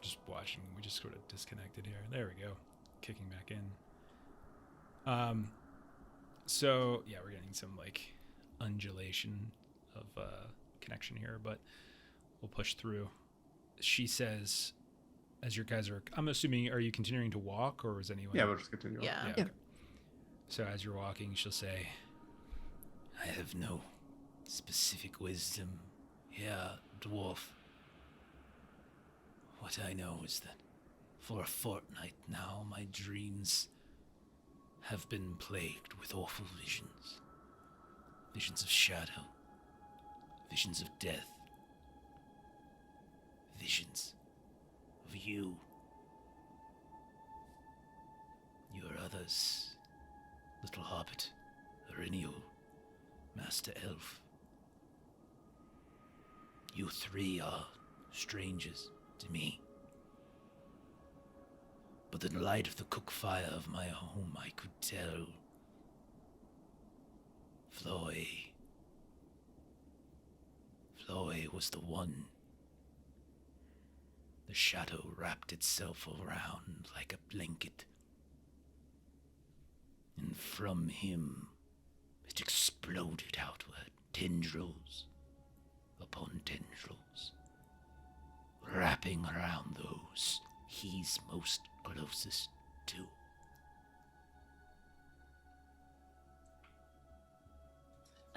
Just watching. We just sort of disconnected here. There we go. Kicking back in. So yeah, we're getting some like undulation of connection here, but we'll push through. She says, as your guys are, I'm assuming, are you continuing to walk, or is anyone? Yeah, we'll just continue on. Yeah. Okay. So as you're walking, she'll say, I have no specific wisdom. Yeah, dwarf. What I know is that for a fortnight now, my dreams have been plagued with awful visions. Visions of shadow. Visions of death. Visions of you. Your others. Little Hobbit, Arinio, Master Elf. You three are strangers to me. But in the light of the cook fire of my home, I could tell Floy was the one. The shadow wrapped itself around like a blanket. And from him, it exploded outward, tendrils upon tendrils, wrapping around those he's most closest to.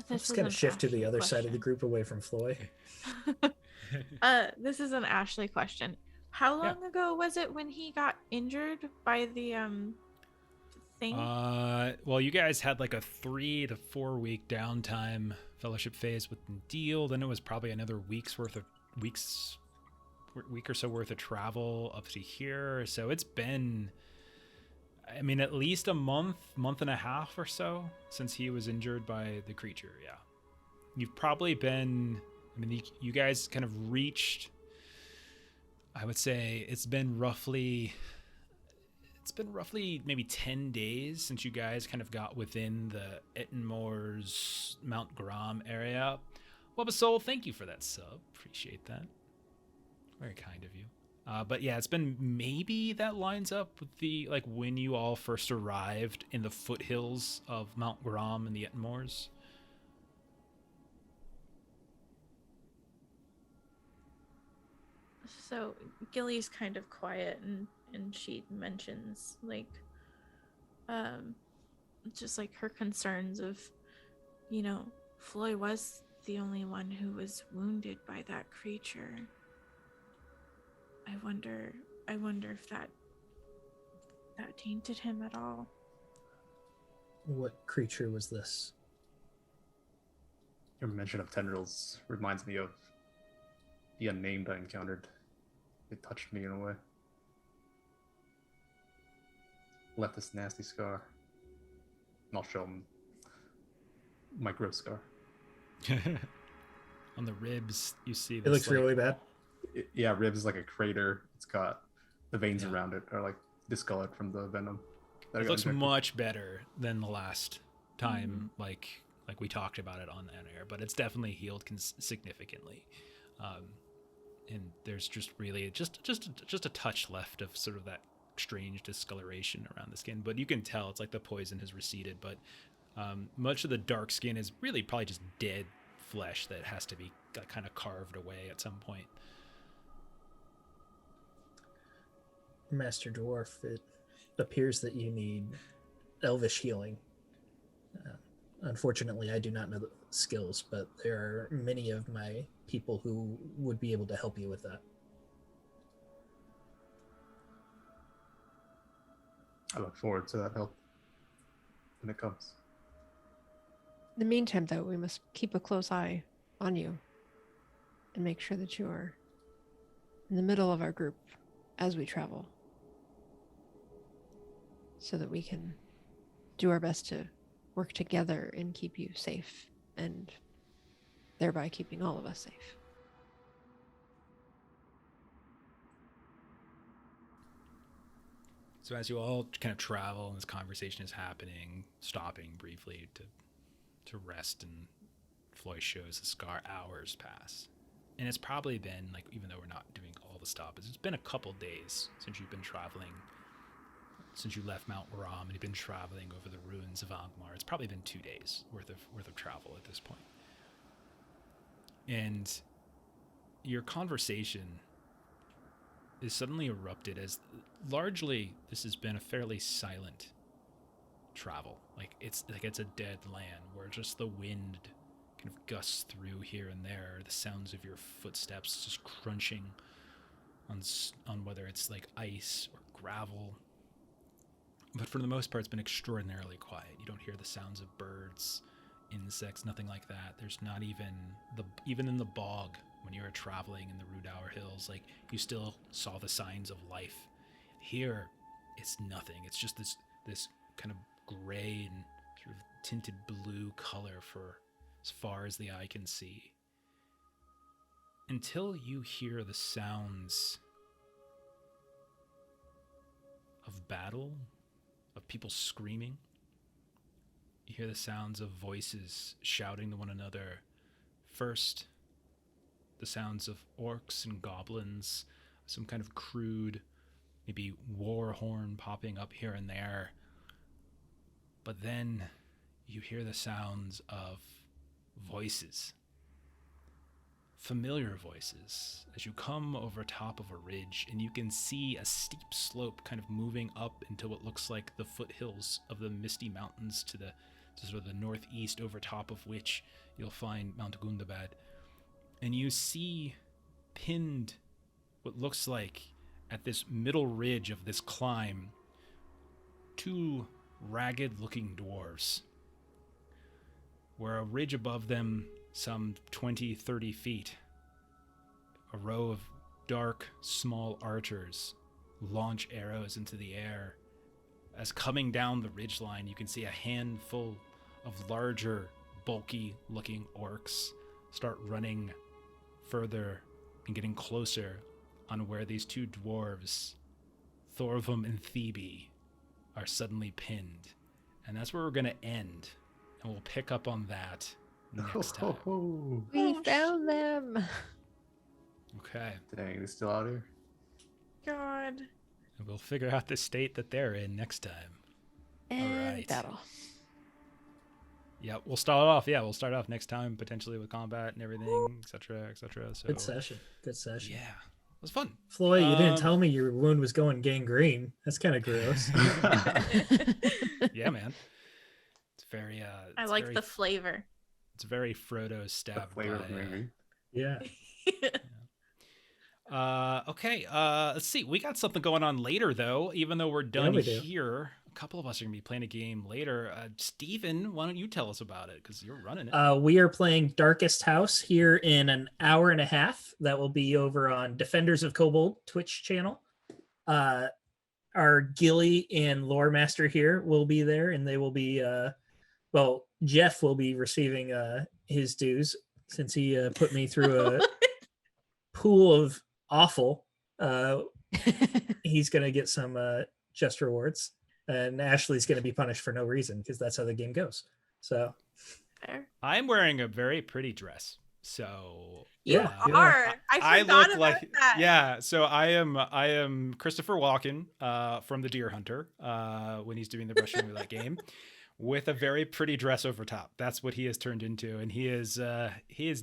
I'm just gonna shift to the other side of the group away from Floy. This is an Ashley question. How long ago was it when he got injured by the thing? Well, you guys had like a 3 to 4 week downtime fellowship phase with the deal. Then it was probably another week or so worth of travel up to here. So it's been, I mean, at least a month and a half or so since he was injured by the creature. Yeah, you've probably been. I mean, you guys kind of reached. I would say it's been roughly maybe 10 days since you guys kind of got within the Ettenmoor's Mount Grom area. Webasol, thank you for that sub. Appreciate that. Very kind of you. But yeah, it's been maybe that lines up with the, like, when you all first arrived in the foothills of Mount Grom and the Ettenmoors. So Gilly's kind of quiet and she mentions like just like her concerns of, you know, Floy was the only one who was wounded by that creature. I wonder if that tainted him at all. What creature was this? Your mention of tendrils reminds me of the unnamed I encountered. It touched me in a way. Left this nasty scar. And I'll show him my growth scar. On the ribs, you see this. It looks really bad. Yeah, ribs is like a crater. It's got the veins around it are like discolored from the venom. It looks much better than the last time, like we talked about it on air, but it's definitely healed significantly. And there's just really just a touch left of sort of that strange discoloration around the skin, but you can tell it's like the poison has receded. But much of the dark skin is really probably just dead flesh that has to be kind of carved away at some point. Master Dwarf, it appears that you need elvish healing. Unfortunately, I do not know the skills, but there are many of my people who would be able to help you with that. I look forward to that help when it comes. In the meantime, though, we must keep a close eye on you and make sure that you are in the middle of our group as we travel, so that we can do our best to work together and keep you safe, and thereby keeping all of us safe. So as you all kind of travel and this conversation is happening, stopping briefly to rest, and Floy shows the scar, hours pass. And it's probably been, like, even though we're not doing all the stops, it's been a couple days since you've been traveling, since you left Mount Grom and you've been traveling over the ruins of Angmar. It's probably been 2 days worth of travel at this point. And your conversation is suddenly erupted as largely this has been a fairly silent travel. Like it's a dead land where just the wind kind of gusts through here and there. The sounds of your footsteps just crunching on whether it's like ice or gravel. But for the most part, it's been extraordinarily quiet. You don't hear the sounds of birds, insects, nothing like that. There's not even in the bog when you were traveling in the Rudauer Hills, like you still saw the signs of life. Here, it's nothing. It's just this kind of gray and sort of tinted blue color for as far as the eye can see. Until you hear the sounds of battle, of people screaming. You hear the sounds of voices shouting to one another. First, the sounds of orcs and goblins, some kind of crude, maybe war horn popping up here and there. But then you hear the sounds of voices. Familiar voices as you come over top of a ridge and you can see a steep slope kind of moving up into what looks like the foothills of the Misty Mountains to sort of the northeast, over top of which you'll find Mount Gundabad. And you see pinned what looks like at this middle ridge of this climb 2 ragged looking dwarves, where a ridge above them, some 20-30 feet, a row of dark, small archers launch arrows into the air. As coming down the ridgeline, you can see a handful of larger, bulky-looking orcs start running further and getting closer on where these 2 dwarves, Thorvum and Thebe, are suddenly pinned. And that's where we're going to end. And we'll pick up on that next time. We found them. Okay. Dang, they're still out here? God. And we'll figure out the state that they're in next time. And right. battle. Yeah, we'll start off next time, potentially with combat and everything, etc., etc. So Good session. Yeah, it was fun. Floyd, you didn't tell me your wound was going gangrene. That's kind of gross. Yeah, man. It's very. I like the flavor. It's very Frodo stabbed. Flavor of gangrene. Yeah. Okay. Let's see. We got something going on later, though. Even though we're done here, a couple of us are gonna be playing a game later. Steven, why don't you tell us about it? Because you're running it. We are playing Darkest House here in an hour and a half. That will be over on Defenders of Kobold Twitch channel. Our Gilly and Lore Master here will be there, and they will be. Jeff will be receiving his dues since he put me through a pool of awful. He's gonna get some just rewards, and Ashley's gonna be punished for no reason because that's how the game goes. So Fair. I'm wearing a very pretty dress. So You are. I forgot about that. Yeah. So I am Christopher Walken from The Deer Hunter when he's doing the brushing of that game, with a very pretty dress over top. That's what he has turned into, and he is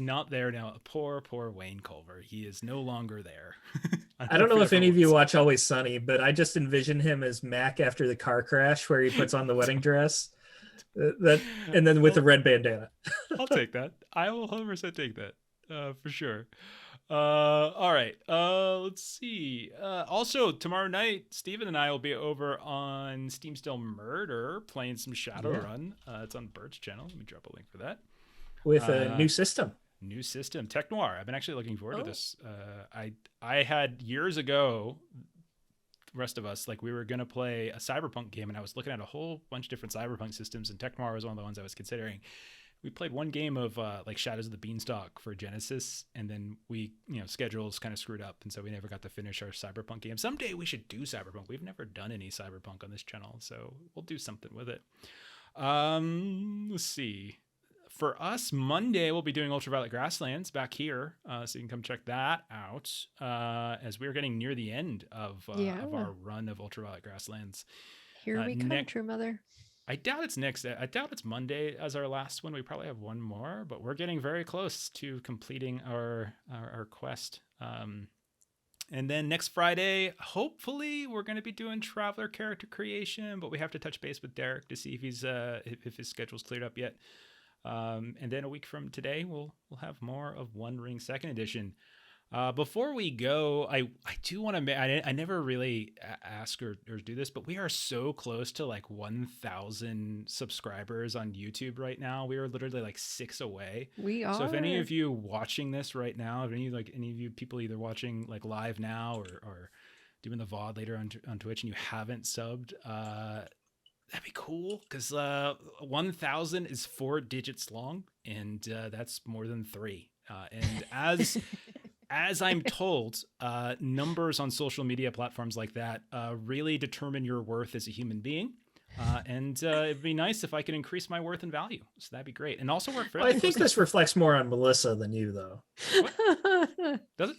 not there now. Poor Wayne Culver. He is no longer there. I don't know if any of you watch Always Sunny, but I just envision him as Mac after the car crash, where he puts on the wedding dress, and then with the red bandana. I'll take that. I will 100% take that for sure. All right. Let's see. Also, tomorrow night, Steven and I will be over on Steam Still Murder playing some Shadowrun. It's on Bert's channel. Let me drop a link for that. With a new system. New system. Tech Noir. I've been actually looking forward to this. I had years ago, the rest of us, like we were going to play a Cyberpunk game, and I was looking at a whole bunch of different Cyberpunk systems, and Tech Noir was one of the ones I was considering. We played one game of like Shadows of the Beanstalk for Genesis, and then schedules kind of screwed up, and so we never got to finish our Cyberpunk game. Someday we should do Cyberpunk. We've never done any Cyberpunk on this channel, so we'll do something with it. Let's see. For us, Monday we'll be doing Ultraviolet Grasslands back here, so you can come check that out. As we're getting near the end of our run of Ultraviolet Grasslands. Here we come, True Mother. I doubt it's next. I doubt it's Monday as our last one. We probably have one more, but we're getting very close to completing our quest. And then next Friday, hopefully, we're going to be doing Traveler character creation, but we have to touch base with Derek to see if he's if his schedule's cleared up yet. And then a week from today, we'll have more of One Ring Second Edition. Before we go, I do want to. I never really ask or do this, but we are so close to like 1,000 subscribers on YouTube right now. We are literally like 6 away. We are. So if any of you watching this right now, if any of you people either watching like live now or doing the VOD later on Twitch and you haven't subbed, that'd be cool because 1,000 is 4 digits long, and that's more than 3. And as I'm told, numbers on social media platforms like that really determine your worth as a human being. And it'd be nice if I could increase my worth and value. So that'd be great. And also work for. Well, I think this reflects more on Melissa than you, though. Does it?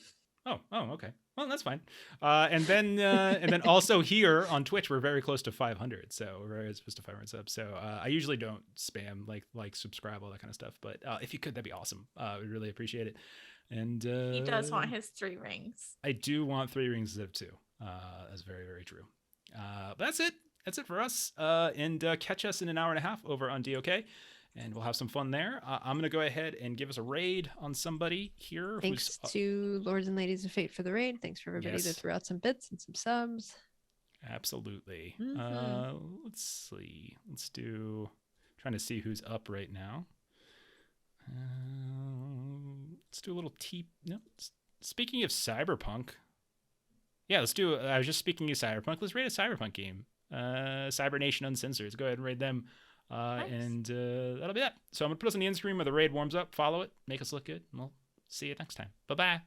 Oh, okay. Well, that's fine. And then also here on Twitch, we're very close to 500. So we're very close to 500 subs. So I usually don't spam like subscribe, all that kind of stuff. But if you could, that'd be awesome. We'd really appreciate it. And he does want his 3 rings. I do want 3 rings instead of 2. That's very, very true. But that's it. That's it for us. And catch us in an hour and a half over on DOK. And we'll have some fun there. I'm going to go ahead and give us a raid on somebody here. Thanks to Lords and Ladies of Fate for the raid. Thanks for everybody that threw out some bits and some subs. Absolutely. Mm-hmm. Let's see. Let's do... trying to see who's up right now. Let's do a little no. Speaking of Cyberpunk. Yeah, let's do... I was just speaking of Cyberpunk. Let's raid a Cyberpunk game. Cyber Nation Uncensored. Let's go ahead and raid them. Nice. And that'll be that. So I'm going to put us on the end screen where the raid warms up. Follow it. Make us look good. And we'll see you next time. Bye-bye. Bye.